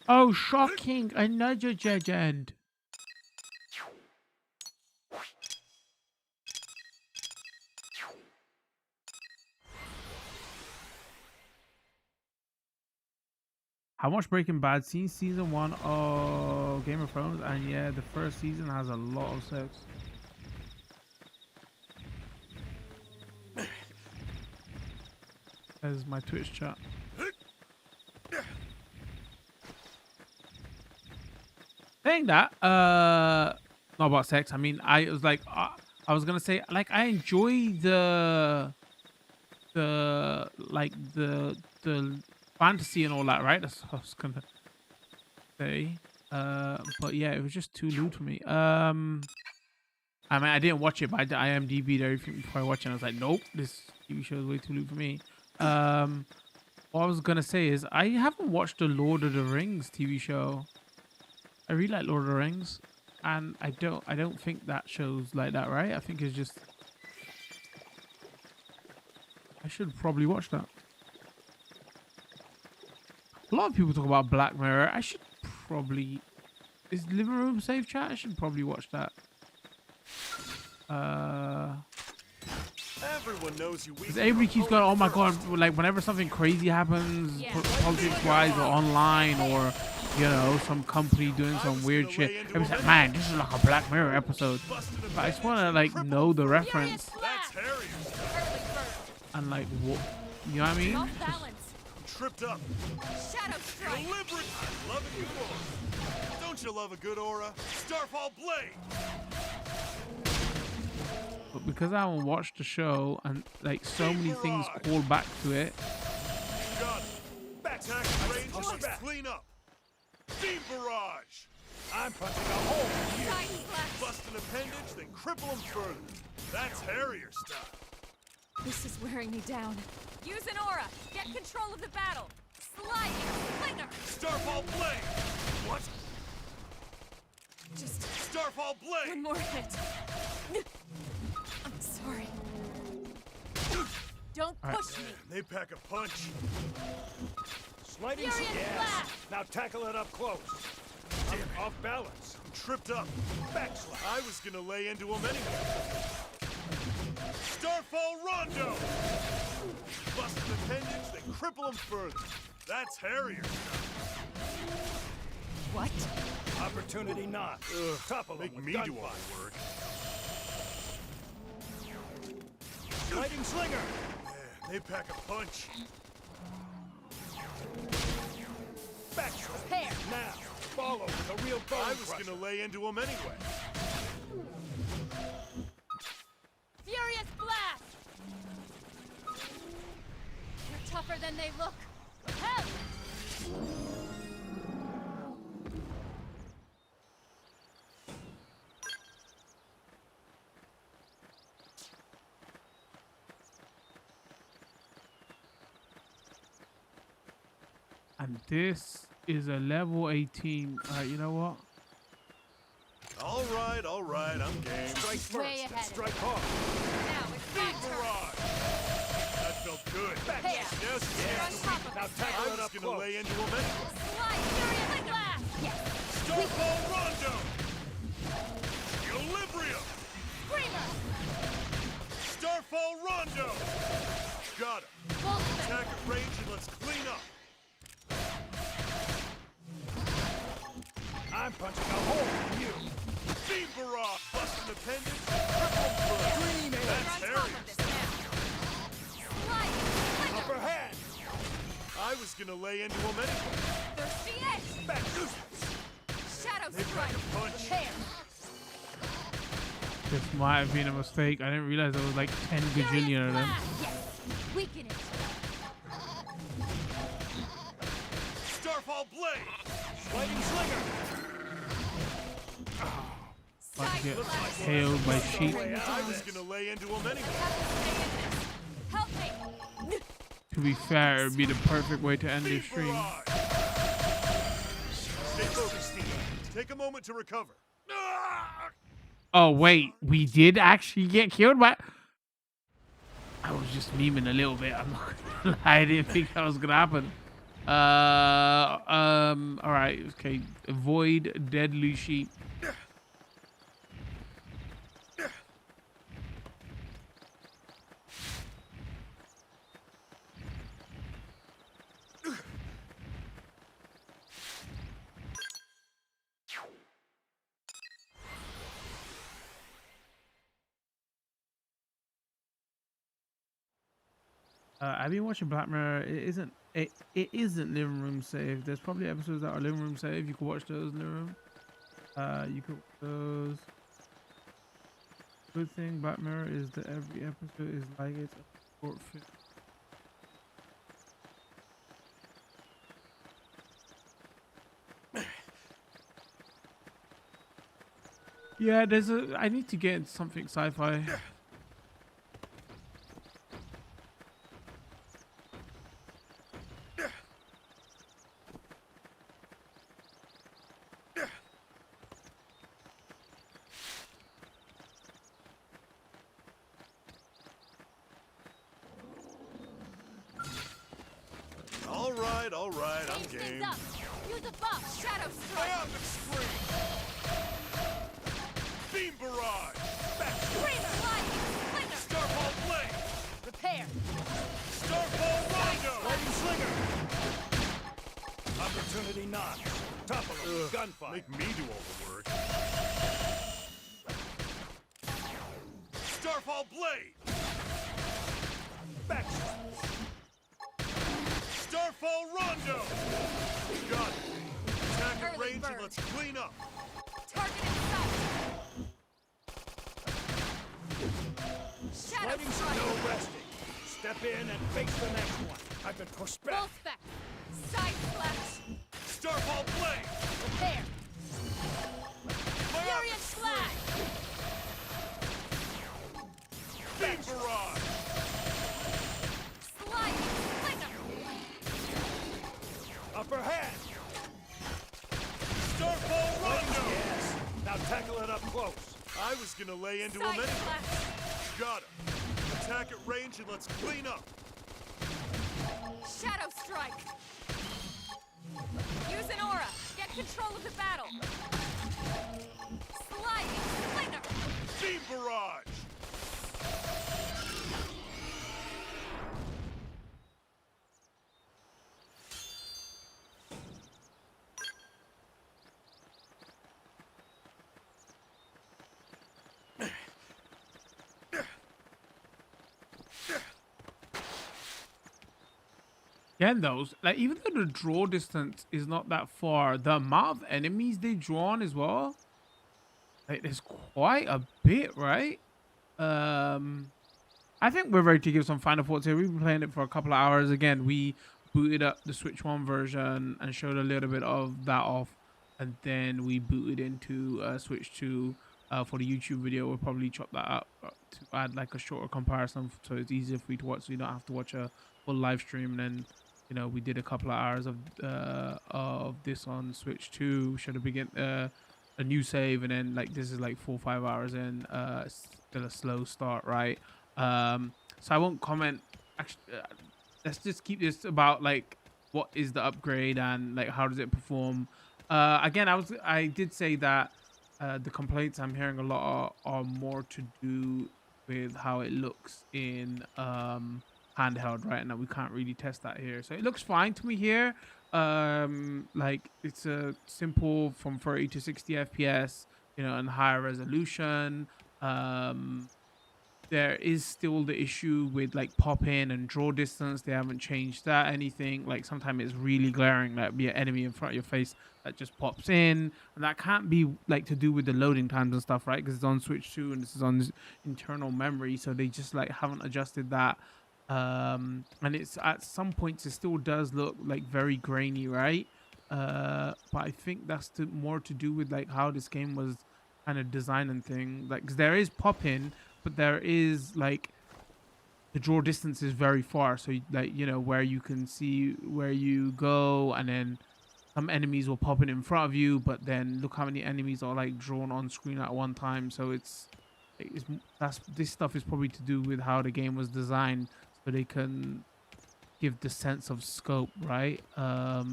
Oh, shocking! Another dead end. I watched Breaking Bad, seen season 1 of Game of Thrones, and yeah, the first season has a lot of sex. There's my Twitch chat. Saying that, not about sex. I mean, I was like, I was gonna say, like, I enjoy the fantasy and all that, right? That's what I was gonna say. But yeah, it was just too lewd for me. I mean, I didn't watch it, but I IMDb'd everything before I watched it. And I was like, nope, this TV show is way too lewd for me. What I was gonna say is, I haven't watched the Lord of the Rings TV show. I really like Lord of the Rings, and I don't think that show's like that, right? I think it's just... I should probably watch that. A lot of people talk about Black Mirror. I should probably... Is Living Room safe, chat? I should probably watch that. Everyone knows you. Because everybody keeps going, oh my god, like whenever something crazy happens, politics-wise or online, or you know, some company doing some weird shit, everybody's like, man, this is like a Black Mirror episode. But I just want to like know the reference That's Harrier. and like, what, you know what I mean? Off balance. Tripped up. Shadow strike. Deliberate. I love a good aura. Don't you love a good aura? Starfall Blade. But because I haven't watched the show and like so many things call back to it, Got it. Back attack range is clean up. Beam barrage. I'm punching a hole in you. Side slash. Bust an appendage, then cripple him further. That's Harrier style. This is wearing me down. Use an aura. Get control of the battle. Sliding slinger. Starfall Blade. What? Just Starfall Blade. one more hit. I'm sorry. Don't push me. They pack a punch. Sliding Furious yes. blast. Now tackle it up close. I'm off balance. I'm tripped up. Backslide. I was gonna lay into him anyway. Starfall Rondo. Bust an appendage, then cripple him further. That's Harrier stuff. What? Opportunity not. Topple Make him me with do all gunfire. the work. Sliding slinger. They pack a punch. Backslide. Pair. Now follow with a real bone I was crusher. gonna lay into him anyway. Furious blast. You're tougher than they look. Help! and this is a level 18. Alright, you know what? All right, I'm game. Strike first. Way and ahead. strike hard. Now it's Beam back turn. barrage. That felt good. Pair. Yes, You're on top of Now it. tackle I it was up gonna close. lay into him anyway. Slide furious blast. Yes. Starfall Rondo. Equilibrium. Screamer. Starfall Rondo. Got him. Boltzmann. Attack at range and let's clean up. I'm punching a hole in you. Beam barrage. Bust an appendage. Cripple him Dream further. air. That's You're on top Harrier of this stuff. now. Slide slinger. Upper hand. I was gonna lay into him anyway. Thirsty edge. Back. Shadow They strike. pack a punch. Pair. This might have been a mistake. I didn't realize there was like 10 gajillion of them. Yes. Weaken it. Starfall Blade. Sliding slinger. About to Side get slash. tailed by sheep. I was gonna lay into him anyway. Help me. To be fair, it would be the perfect way to end Beam this stream. barrage. Stay focused, Steve. Take a moment to recover. Ah! Oh wait, we did actually get killed by. I was just memeing a little bit. I'm not gonna lie. I didn't think that was gonna happen. All right. Okay. Avoid deadly sheep. I've been watching Black Mirror. It isn't living room safe. There's probably episodes that are living room safe. You can watch those in the room. You could watch those. Good thing Black Mirror is that every episode is like it's a short film. Yeah, I need to get into something sci-fi. All right, I'm Change game. things up. Use a buff. Shadow strike. Biopic scream. Beam barrage. Back. Screamer. Slide. Slinger. Starfall Blade. Prepare. Starfall Rondo! Lightning Slinger! Opportunity knocks. Topple him. Gunfire. Make me do all the work. Starfall Blade! Back. Starfall Rondo! Got it. Attack at Early range bird. and let's clean up. Target in sight. Shadow Lightning strike. No resting. Step in and face the next one. I've been pushed back. Full spec. Side slash. Starfall Blade! Prepare. Fire up Furious flag. Beam Barrage! Sliding slinger. Upper hand. Starfall Rondo! Yes. Now tackle it up close. I was gonna lay into him Side anyway. slash. Got him. Attack at range and let's clean up. Shadow strike. Use an aura. Get control of the battle. Sliding slinger. Beam Barrage! Again, those like even though the draw distance is not that far, the amount of enemies they draw on as well, like there's quite a bit, right? I think we're ready to give some final thoughts here. We've been playing it for a couple of hours. Again, we booted up the Switch 1 version and showed a little bit of that off, and then we booted into Switch 2 for the YouTube video. We'll probably chop that up to add like a shorter comparison, so it's easier for you to watch, so you don't have to watch a full live stream. And then, you know, we did a couple of hours of this on Switch 2. Should have begun a new save, and then like this is like 4 or 5 hours in. Still a slow start, right? So I won't comment. Actually, let's just keep this about like what is the upgrade and like how does it perform. Again, I did say that the complaints I'm hearing a lot are more to do with how it looks in handheld, right? And that we can't really test that here. So it looks fine to me here. Like it's a simple from 30 to 60 FPS, you know, and higher resolution. There is still the issue with like pop in and draw distance. They haven't changed that anything. Like sometimes it's really glaring, like be an enemy in front of your face that just pops in, and that can't be like to do with the loading times and stuff, right? Because it's on Switch 2 and this is on internal memory, so they just like haven't adjusted that. And it's at some points it still does look like very grainy, right? But I think that's more to do with like how this game was kind of designed and thing. Like, because there is pop in, but there is like the draw distance is very far, so like, you know, where you can see where you go, and then some enemies will pop in front of you, but then look how many enemies are like drawn on screen at one time. So this stuff is probably to do with how the game was designed, so they can give the sense of scope, right? I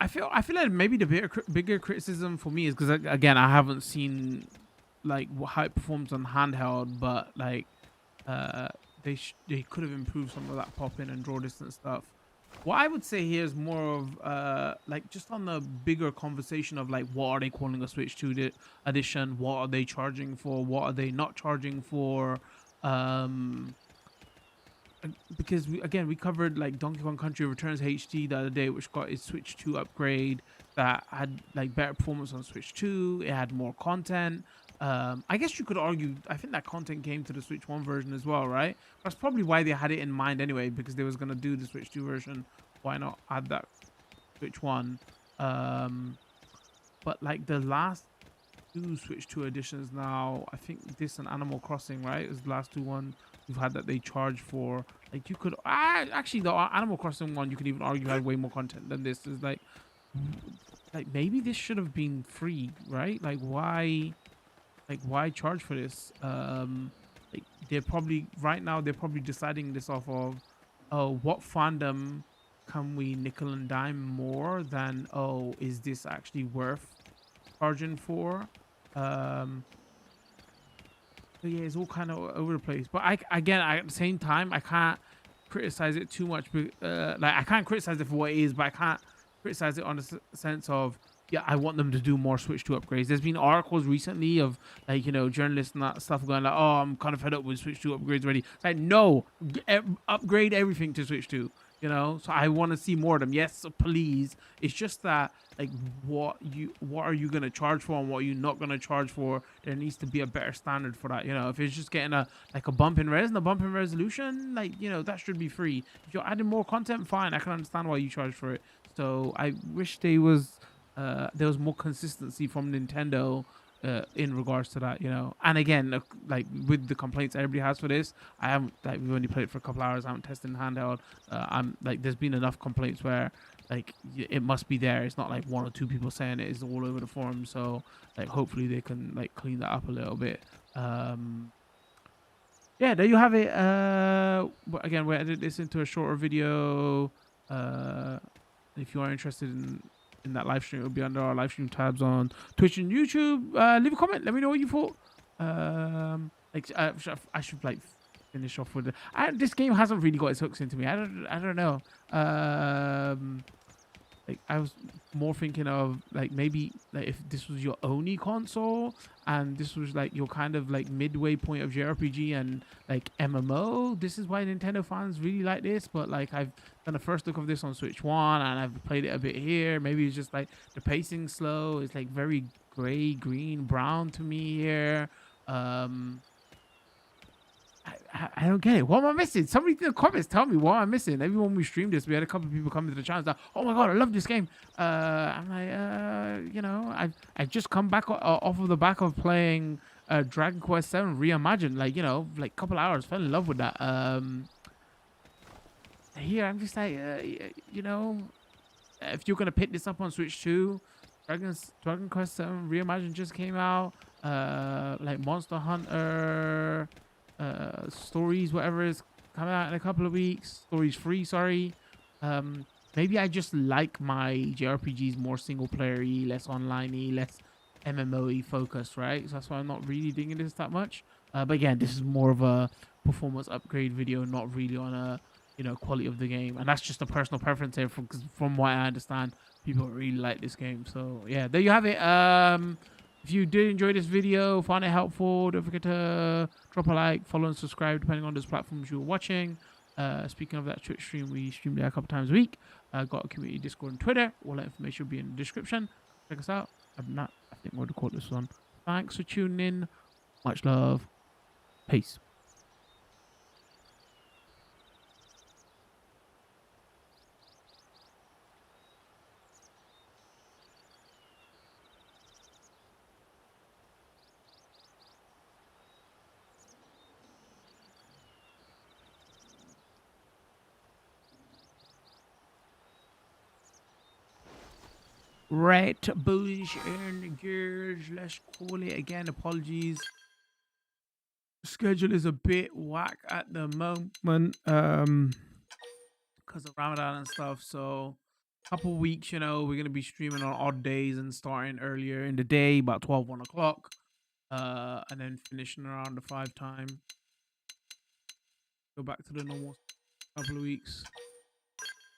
feel like maybe the bigger criticism for me is because again I haven't seen like how it performs on handheld, but like they could have improved some of that pop in and draw distance stuff. What I would say here is more of like just on the bigger conversation of like what are they calling a Switch 2 edition, what are they charging for, what are they not charging for, because we covered like Donkey Kong Country Returns HD the other day, which got its Switch 2 upgrade that had like better performance on Switch 2. It had more content. I guess you could argue, I think that content came to the Switch 1 version as well, right? That's probably why they had it in mind anyway, because they was going to do the Switch 2 version. Why not add that Switch 1? But like the last two Switch 2 editions now, I think this and Animal Crossing, right? Is the last two ones we've had that they charge for. Like you could, actually the Animal Crossing one, you could even argue had way more content than this. Is like maybe this should have been free, right? Like why charge for this? Like they're probably right now they're probably deciding this off of, oh, what fandom can we nickel and dime more than, oh, is this actually worth charging for? But yeah, it's all kind of over the place. But at the same time, I can't criticize it too much. Like I can't criticize it for what it is, but I can't criticize it on the sense of, yeah, I want them to do more Switch 2 upgrades. There's been articles recently of like, journalists and that stuff going like, oh, I'm kind of fed up with Switch 2 upgrades already. It's like, no, upgrade everything to Switch 2. So I want to see more of them. Yes, please. It's just that, like, what are you gonna charge for and what are you not gonna charge for? There needs to be a better standard for that. If it's just getting a bump in res and a bump in resolution, like, that should be free. If you're adding more content, fine, I can understand why you charge for it. So I wish there was more consistency from Nintendo in regards to that. And again, like with the complaints everybody has for this, I haven't, like, we've only played for a couple hours, I haven't tested in handheld. I'm like, there's been enough complaints where, like, it must be there. It's not like one or two people saying it. It's all over the forum. So, like, hopefully they can, like, clean that up a little bit. Yeah, there you have it. But again, we edited this into a shorter video. If you are interested in that live stream, it will be under our live stream tabs on Twitch and YouTube. Leave a comment. Let me know what you thought. I should like finish off with it. This game hasn't really got its hooks into me. I don't know. Like, I was more thinking of, like, maybe, like, if this was your only console and this was like your kind of like midway point of JRPG and like MMO, this is why Nintendo fans really like this. But like, I've done a first look of this on Switch 1 and I've played it a bit here. Maybe it's just like the pacing slow. It's like very gray, green, brown to me here. I don't get it. What am I missing? Somebody in the comments tell me what I'm missing. Everyone we streamed this, we had a couple of people coming to the channel like, oh my god, I love this game. I'm like, I just come back off of the back of playing Dragon Quest 7 Reimagined, like, like a couple hours, fell in love with that. Here I'm just like, if you're gonna pick this up on Switch 2, Dragon Quest 7 Reimagined just came out. Like Monster Hunter Stories, whatever, is coming out in a couple of weeks. Stories 3, sorry. Maybe I just like my JRPGs more single player-y, less online-y, less MMO-y focused, right? So that's why I'm not really digging this that much. But again, this is more of a performance upgrade video, not really on a quality of the game, and that's just a personal preference here. From what I understand, people really like this game. So yeah, there you have it. If you did enjoy this video, found it helpful, don't forget to drop a like, follow and subscribe depending on those platforms you're watching. Speaking of that Twitch stream, we stream there a couple times a week. Got a community Discord and Twitter. All that information will be in the description. Check us out. I think we'll record this one. Thanks for tuning in. Much love. Peace. Right, boys and girls, let's call it again. Apologies. Schedule is a bit whack at the moment, because of Ramadan and stuff. So couple weeks, we're gonna be streaming on odd days and starting earlier in the day, about 1 o'clock, and then finishing around the 5 time. Go back to the normal couple of weeks.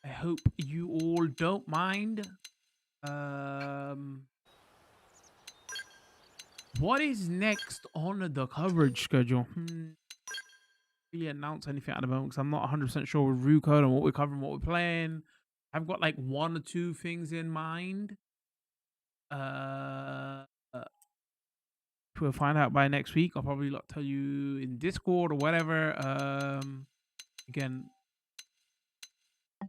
I hope you all don't mind. What is next on the coverage schedule? Really announce anything at the moment because I'm not 100% sure with Rue Code and what we're covering, what we're playing. I've got like 1 or 2 things in mind. We'll find out by next week. I'll probably tell you in Discord or whatever. Again,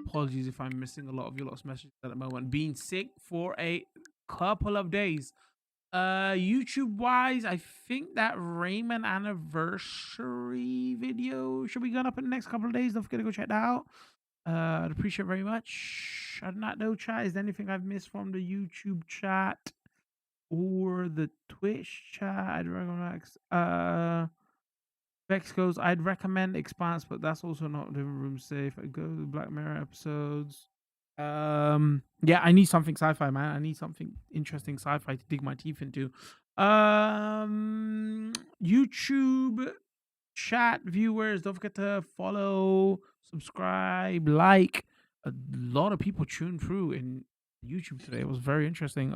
apologies if I'm missing a lot of your lot's messages at the moment. Being sick for a couple of days. YouTube wise, I think that Rayman anniversary video should be going up in the next couple of days. Don't forget to go check that out. I'd appreciate it very much. Other than that, though, chat, is there anything I've missed from the YouTube chat or the Twitch chat? I'd recommend Vex goes, I'd recommend Expanse, but that's also not living room safe. I go to the Black Mirror episodes. Yeah, I need something sci-fi, man. I need something interesting sci-fi to dig my teeth into. YouTube chat viewers, don't forget to follow, subscribe, like. A lot of people tuned through in YouTube today. It was very interesting.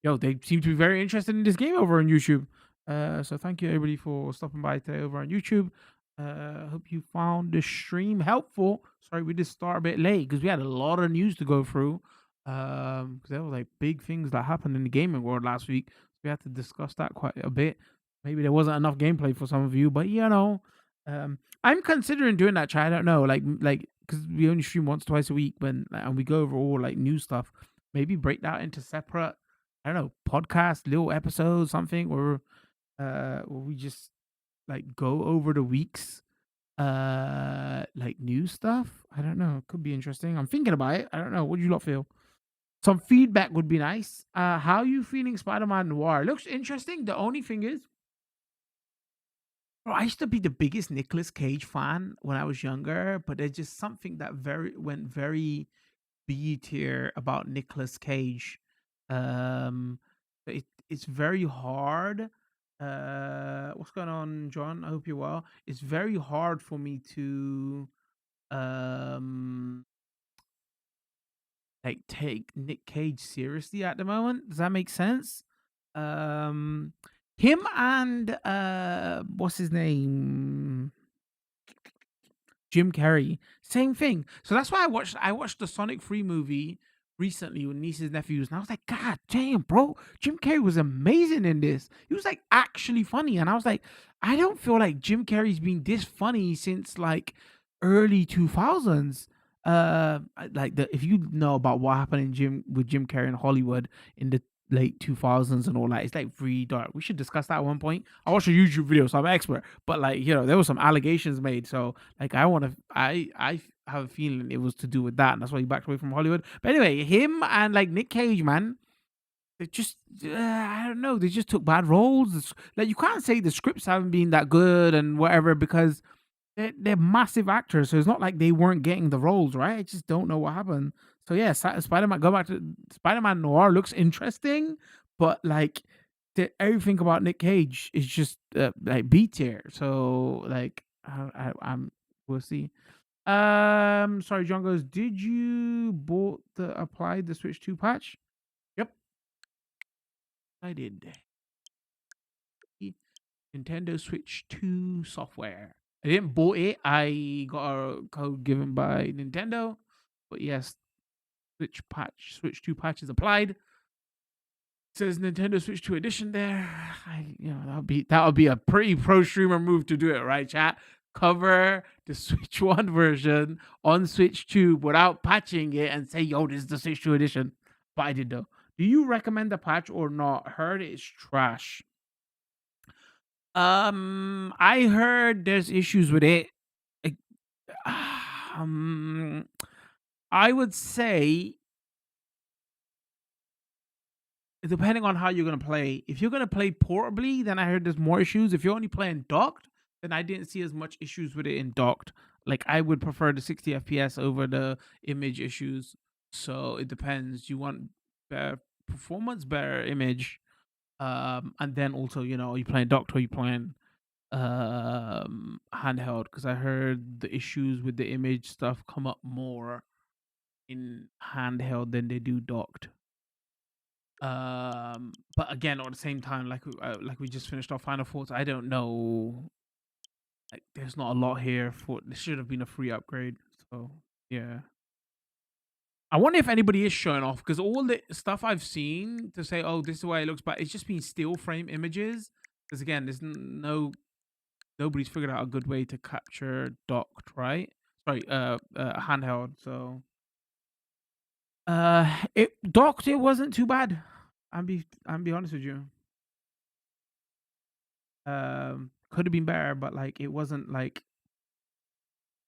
Yo, they seem to be very interested in this game over on YouTube. So thank you everybody for stopping by today over on YouTube. Hope you found the stream helpful. Sorry we did start a bit late because we had a lot of news to go through. Because there was like big things that happened in the gaming world last week. So we had to discuss that quite a bit. Maybe there wasn't enough gameplay for some of you, but I'm considering doing that. Chat. I don't know, like because we only stream once, twice a week, and we go over all like new stuff. Maybe break that into separate, I don't know, podcast, little episodes, something, or we just like go over the week's like new stuff. I don't know. It could be interesting. I'm thinking about it. I don't know. What do you lot feel? Some feedback would be nice. How you feeling Spider-Man Noir? Looks interesting. The only thing is, bro, I used to be the biggest Nicolas Cage fan when I was younger, but there's just something that went very B tier about Nicolas Cage. It's very hard. What's going on, John? I hope you're well. It's very hard for me to um like take Nick Cage seriously at the moment. Does that make sense? Um Him and what's his name? Jim Carrey, same thing. So that's why I watched the Sonic 3 movie recently with nieces and nephews, and I was like, God damn, bro, Jim Carrey was amazing in this. He was like actually funny, and I was like, I don't feel like Jim Carrey's been this funny since like early 2000s. If you know about what happened with Jim Carrey in Hollywood in the late 2000s and all that, it's like really dark. We should discuss that at one point. I watched a YouTube video, so I'm an expert, but like, there was some allegations made, so like I have a feeling it was to do with that, and that's why he backed away from Hollywood. But anyway, him and like Nick Cage, man, they just I don't know, they just took bad roles. Like, you can't say the scripts haven't been that good and whatever, because they're massive actors, so it's not like they weren't getting the roles, right? I just don't know what happened. So yeah, Spider-Man. Go back to Spider-Man Noir. Looks interesting, but like everything about Nick Cage is just like B tier. So like I'm we'll see. Sorry, John goes. Did you apply the Switch 2 patch? Yep, I did. Nintendo Switch 2 software. I didn't bought it. I got a code given by Nintendo. But yes, Switch 2 patch is applied. It says Nintendo Switch 2 edition there. That would be a pretty pro streamer move to do it, right, chat? Cover the Switch 1 version on Switch 2 without patching it and say, yo, this is the Switch 2 edition. But I did though. Do you recommend the patch or not? Heard it's trash. I heard there's issues with it. Like, I would say, depending on how you're gonna play. If you're gonna play portably, then I heard there's more issues. If you're only playing docked, then I didn't see as much issues with it in docked. Like, I would prefer the 60 FPS over the image issues. So it depends. You want better performance, better image, and then also, are you playing docked or are you playing handheld? Because I heard the issues with the image stuff come up more in handheld than they do docked. But again, at the same time, like we just finished off Final Thoughts, I don't know. Like, there's not a lot here for this. Should have been a free upgrade. So yeah. I wonder if anybody is showing off, because all the stuff I've seen to say, oh, this is why it looks bad, it's just been still frame images. Because again, there's nobody's figured out a good way to capture docked, right? Sorry, handheld. So it docked, it wasn't too bad. I'm be honest with you. Could have been better, but like, it wasn't like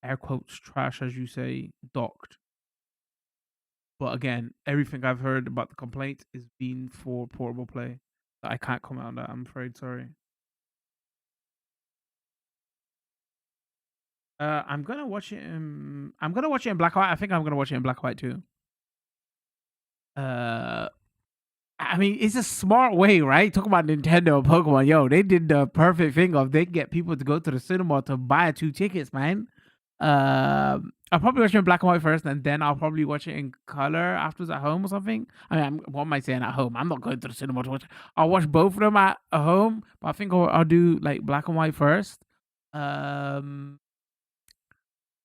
air quotes trash, as you say, docked. But again, everything I've heard about the complaint is being for portable play. I can't comment on that, I'm afraid. Sorry. I'm gonna watch it in black and white. I think I'm gonna watch it in black and white too. I mean, it's a smart way, right? Talk about Nintendo and Pokemon. Yo, they did the perfect thing of they get people to go to the cinema to buy 2 tickets, man. I'll probably watch it in black and white first, and then I'll probably watch it in color afterwards at home or something. I mean, what am I saying at home? I'm not going to the cinema to watch it. I'll watch both of them at home, but I think I'll do like black and white first. I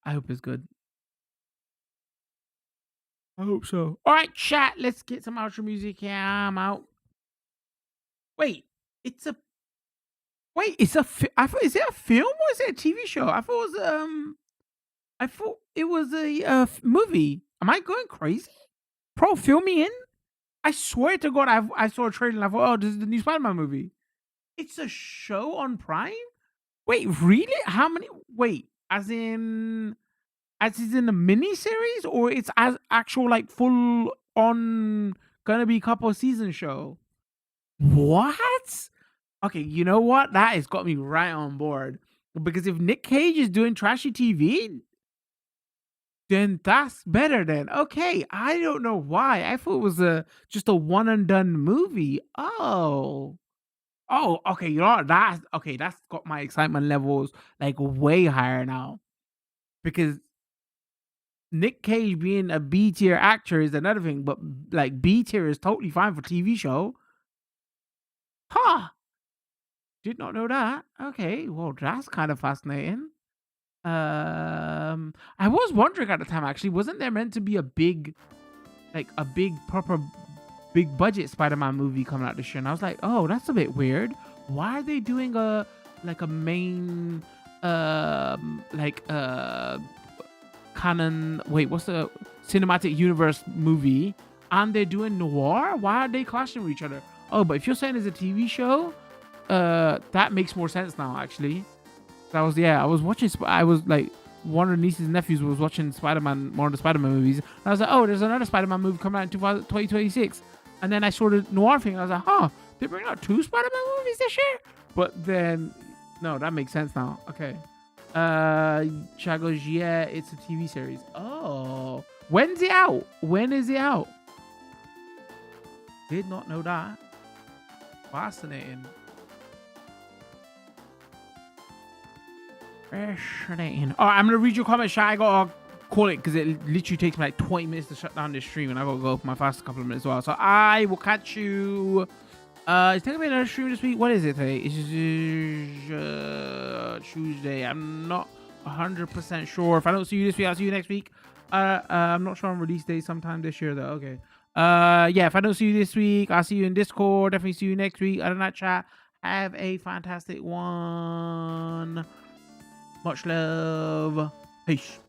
hope it's good. I hope so. All right, chat. Let's get some outro music. Yeah, I'm out. Wait, it's a I thought, is it a film or is it a TV show? I thought it was a movie. Am I going crazy? Bro, fill me in. I swear to God, I saw a trailer and I thought, oh, this is the new Spider-Man movie. It's a show on Prime? Wait, really? How many? Wait, as is in a mini series, or it's as actual like full on gonna be couple season show? What? Okay, you know what? That has got me right on board. Because if Nick Cage is doing trashy TV, then that's better then. Okay, I don't know why. I thought it was just a one and done movie. Oh. Oh, okay, you know what? That's got my excitement levels like way higher now. Because Nick Cage being a B tier actor is another thing, but like B tier is totally fine for TV show. Huh. Did not know that. Okay, well, that's kind of fascinating. I was wondering at the time actually, wasn't there meant to be a big proper big budget Spider-Man movie coming out this year? And I was like, oh, that's a bit weird. Why are they doing a main canon? Wait, what's the cinematic universe movie? And they're doing noir. Why are they clashing with each other? Oh, but if you're saying it's a TV show, that makes more sense now. Actually, I was watching. I was like, one of the nieces and nephews was watching Spider-Man, one of the Spider-Man movies. And I was like, oh, there's another Spider-Man movie coming out in 2026. And then I saw the noir thing. And I was like, huh, they bring out 2 Spider-Man movies this year? But then, no, that makes sense now. Okay. Chad goes, yeah, it's a TV series. Oh, when's it out? When is it out? Did not know that. Fascinating. Fascinating. All right, I'm gonna read your comment, Shy. I gotta call it because it literally takes me like 20 minutes to shut down this stream, and I gotta go for my fast couple of minutes as well. So I will catch you. It's taking me another stream this week. What is it today? It's Tuesday. I'm not 100% sure. If I don't see you this week, I'll see you next week. I'm not sure on release day sometime this year though. Okay. Yeah, if I don't see you this week, I'll see you in Discord. Definitely see you next week. Other than that, chat, have a fantastic one. Much love. Peace.